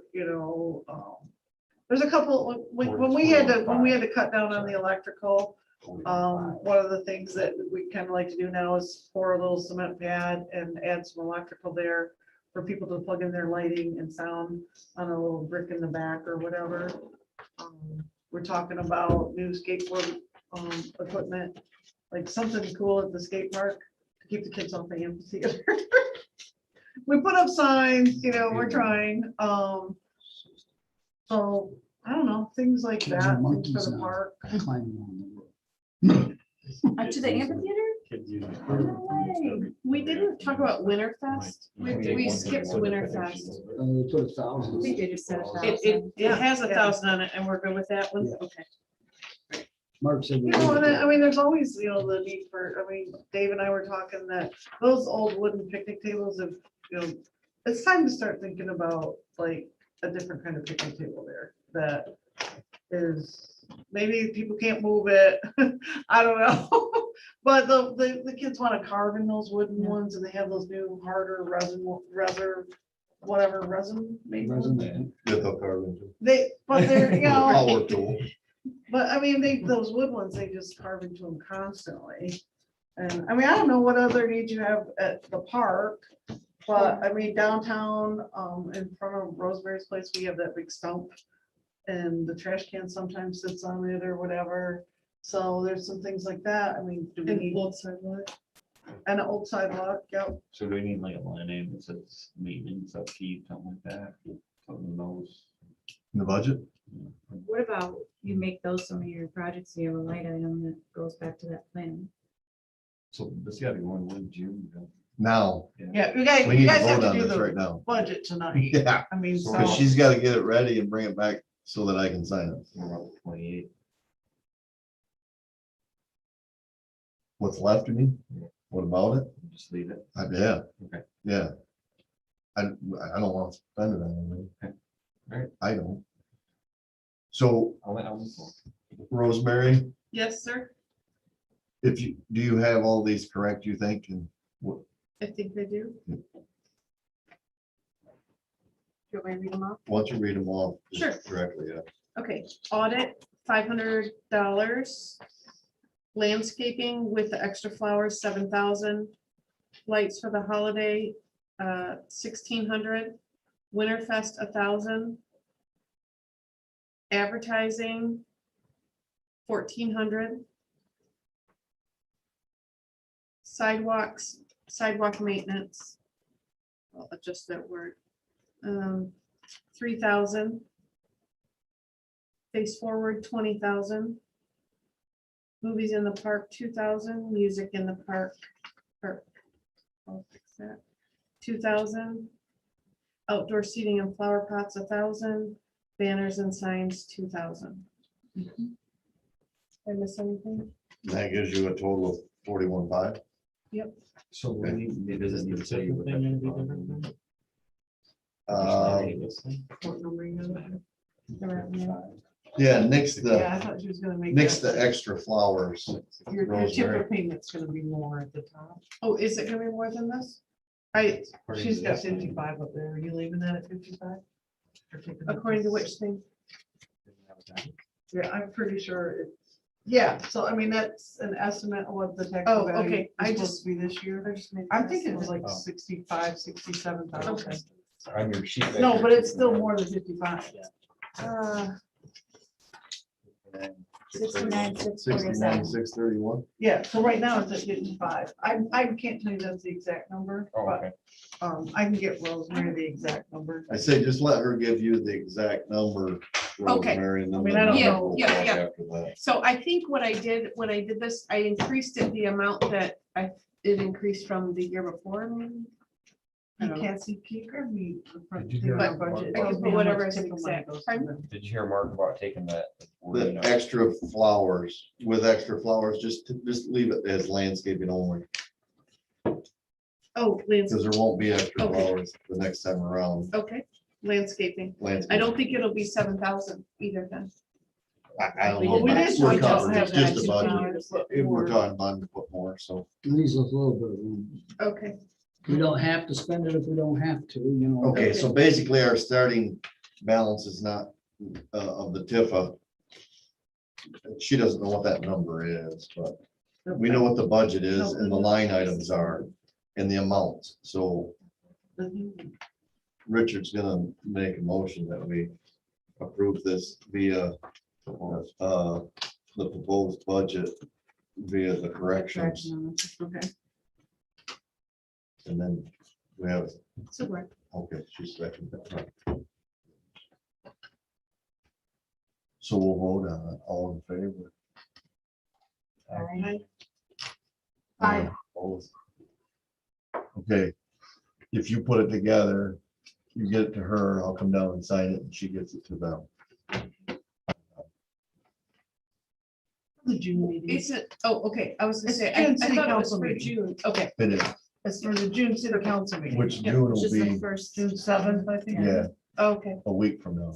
there's a couple, when we had to cut down on the electrical, one of the things that we kind of like to do now is pour a little cement pad and add some electrical there for people to plug in their lighting and sound on a little brick in the back or whatever. We're talking about new skateboard equipment, like something cool at the skate park to keep the kids off the amphitheater. We put up signs, we're trying, so, I don't know, things like Kids are that, things monkeys for the now. park. Climbing on the roof. Up to the amphitheater? kids using. it. We didn't talk about Winterfest. We skipped Winterfest. They put I 1,000. think they just said It 1,000. has 1,000 on it and we're good with that one? Yeah. Okay. Mark said. You know, and I mean, there's always, you know, the need for, I mean, Dave and I were talking that those old wooden picnic tables have, you know, it's time to start thinking about like a different kind of picnic table there that is, maybe people can't move it. I don't know. But the kids want to carve in those wooden ones and they have those new harder resin made ones. Get the carbon. But they're, you know. Power tool. But I mean, those wood ones, they just carve into them constantly. And I mean, I don't know what other needs you have at the park, but I mean, downtown, in front of Rosemary's Place, we have that big stump. And the trash can sometimes sits on it or whatever. So there's some things like that. I mean, do we need old sidewalk? And an old sidewalk, yep. So do we need like a line item that says maintenance upkeep, something like that? Something of those. In the budget? What about you make those some of your projects, you have a light item that goes back to that plan? So this gotta be one in June. Now, Yeah, we you need to guys have vote to on do this right the now. budget tonight. Yeah, I mean, so. because she's got to get it ready and bring it back so that I can sign it. We're up to 28. What's left of me? What about it? Just leave it. Yeah. Okay. Yeah. I don't want to spend it on anything. Okay. Right. I don't. So I'll move forward. Rosemary, Yes, sir. do you have all these correct, you think? And what, I think they do. Do you want me to read them off? why don't you read them all? just Sure. Correctly, yeah. Okay, audit, $500. Landscaping with the extra flowers, 7,000. Lights for the holiday, 1,600. Winterfest, 1,000. Advertising, 1,400. Sidewalk maintenance. I'll adjust that word. 3,000. Face forward, 20,000. Movies in the park, 2,000. Music in the park. I'll fix that. 2,000. Outdoor seating and flower pots, 1,000. Banners and signs, 2,000. Did I miss anything? That gives you a total of 41,500. Yep. So we need, does it need to tell you what Thing gonna be that- different than- This thing? What number you got? Yeah, next Yeah, I thought she was gonna make. next that- the extra flowers. Your Rosemary. chipper payment's gonna be more at the top. Oh, is it gonna be more than this? She's got 55 up there. Are you leaving that at 55? Or taking it? According to which thing? Yeah, I'm pretty sure it's, yeah, so I mean, that's an estimate of what the tax. Oh, value okay, is I supposed just- to be this year. I just made I'm this thinking it's one. like 65, 67,000. Okay. On your sheet. back No, here, but it's still more than 55. Uh, 69, 69, 647. 631. Yeah, so right now it's at 55. I can't tell you that's the exact number, Oh, but okay. I can get Rosemary the exact number. I say, just let her give you the exact number. Okay. Rosemary, and then I mean, the I don't number know. will Yeah, talk yeah. After that. so I think what I did, when I did this, I increased it the amount that it increased from the year before. Maybe? I You don't know. can't see peak or me. Did you hear My that? budget. I can tells put me how much whatever is tip of money exact. goes to Pardon? them. Did you hear Mark about taking that? The extra flowers, with extra flowers, just leave it as landscaping only, Oh, because there won't be extra Okay. flowers the next time around. okay, landscaping. I Landscaping. don't think it'll be 7,000 either then. I don't Well, know. we but did we're talk about covered. It's having that just a $2 budget. to put We're more. talking about to put more, so. Leaves us a little bit of room. Okay, We don't have to spend it if we don't have to, you know. Okay, so basically our starting balance is not of the TIFA. She doesn't know what that number is, but we know what the budget is and the line items are and the amounts. So Richard's gonna make a motion that we approve this via the proposed budget via the corrections. okay, And then we have, so we're, okay, she's second. So we'll vote on it, all in favor. Aye. Opposed? Okay, if you put it together, you get it to her, I'll come down and sign it, and she gets it to them. The June meeting. Is it, oh, okay, I was gonna It's say, June I city thought it was council for meeting. June, okay. It is, It's for the June city council meeting. which Yeah, June which will is the be, first. June 7th, I think. yeah, Okay. a week from now.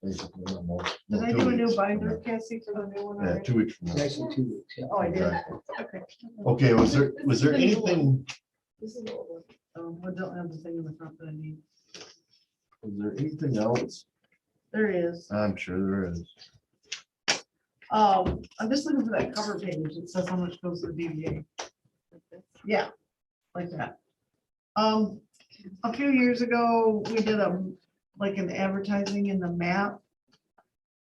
Basically, almost. Did No, I 2 do a new weeks from binder, now. Cassie, for the new one Yeah, already? 2 weeks from now. It's actually 2 weeks, yeah. Oh, I did. Exactly. Okay. Okay, was there This is the new one. anything, This is the old one. I don't have the thing in the front that I need. was there anything else? There is. I'm sure there is. I'm just looking for that cover page. It says how much goes to the DVA. Yeah, like that. A few years ago, we did like an advertising in the map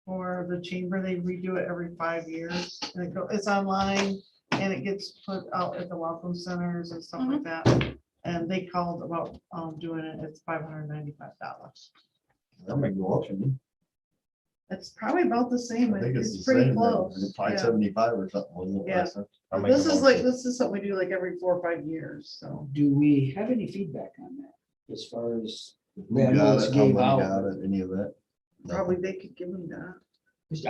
for the chamber. They redo it every 5 years. And it's online and it gets put out at the welcome centers and stuff like that. And they called about doing it. It's $595. That might go up, shouldn't it? It's probably about the same. I think it's It's the pretty same, close. Yeah. 575 or something, wasn't it? Yeah. last time? I'll make a This is motion. this is something we do like every 4 or 5 years, so. Do we have any feedback on that as far as, Who I know got it's it, how gave many out, got it, any of that? No. Probably they could give them that.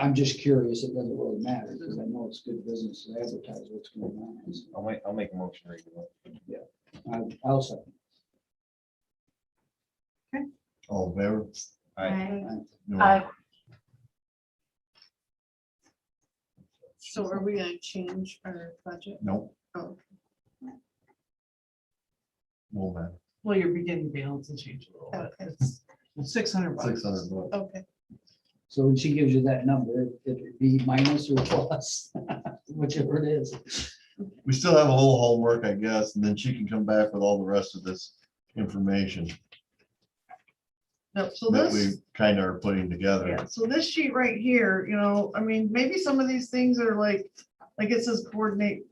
I'm just curious, it doesn't really matter, because I know it's good business to advertise what's going on. I'll make a motion regular. I'll second. All in favor? Right. No. Aye. So are we gonna change our budget? No. Oh. No, man, Well, your beginning balance will change a little bit. It's $600. 600 bucks. Okay. So when she gives you that number, it'd be minus or plus, whichever it is. We still have a little homework, I guess, and then she can come back with all the rest of this information Yep, so that this, we kind of are putting together. yeah, so this sheet right here, I mean, maybe some of these things are like it says coordinate,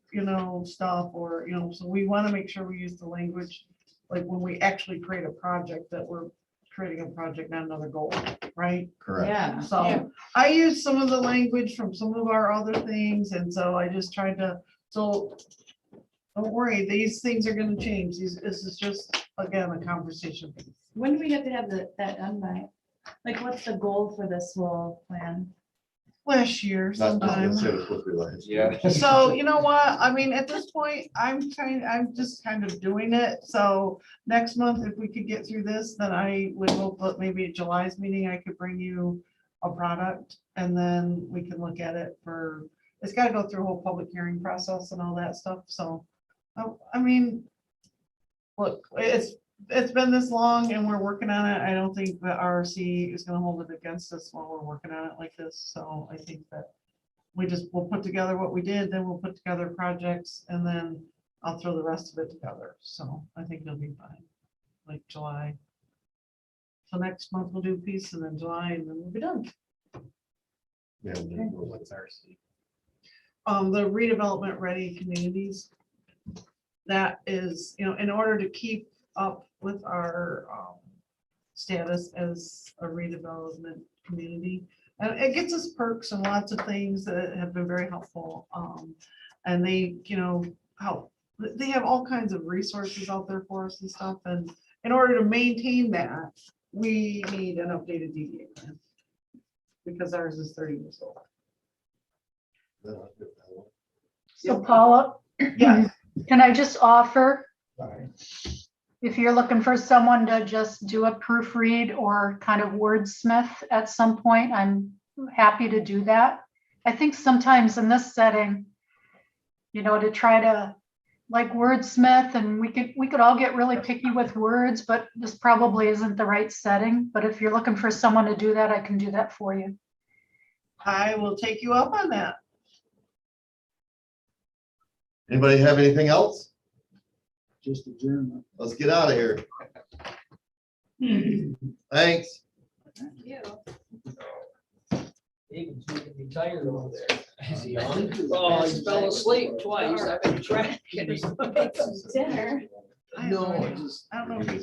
stuff or, so we want to make sure we use the language. Like when we actually create a project that we're creating a project, not another goal, right? Correct. Yeah. So I used some of the language from some of our other things, and so I just tried to, so don't worry, these things are gonna change. This is just, again, a conversation. When do we have to have that done by? Like, what's the goal for this whole plan? Last year Not sometime. necessarily supposed to be last. Yeah. So you know what? I mean, at this point, I'm just kind of doing it. So next month, if we could get through this, then I would hope that maybe at July's meeting, I could bring you a product and then we can look at it it's got to go through a whole public hearing process and all that stuff. So, I mean, look, it's been this long and we're working on it. I don't think the RRC is going to hold it against us while we're working on it like this. So I think that we'll put together what we did, then we'll put together projects and then I'll throw the rest of it together. So I think it'll be fine, like July. So next month we'll do a piece and then July and then we'll be done. Yeah, What's RC? The redevelopment ready communities. That is, in order to keep up with our status as a redevelopment community. And it gets us perks and lots of things that have been very helpful. And they, help. They have all kinds of resources out there for us and stuff. And in order to maintain that, we need an updated DDA plan. Because ours is 30 years old. So Paula, Yeah. can I just offer, Sorry. if you're looking for someone to just do a proofread or kind of wordsmith at some point, I'm happy to do that. I think sometimes in this setting, to try to like wordsmith, and we could all get really picky with words, but this probably isn't the right setting. But if you're looking for someone to do that, I can do that for you. I will take you up on that. Anybody have anything else? Just adjournment. Let's get out of here. Thanks. David's making me tired over there. Is he on? Oh, he fell asleep twice. I've been tracking him. Dinner. I have No, no I idea. just. I don't know if he's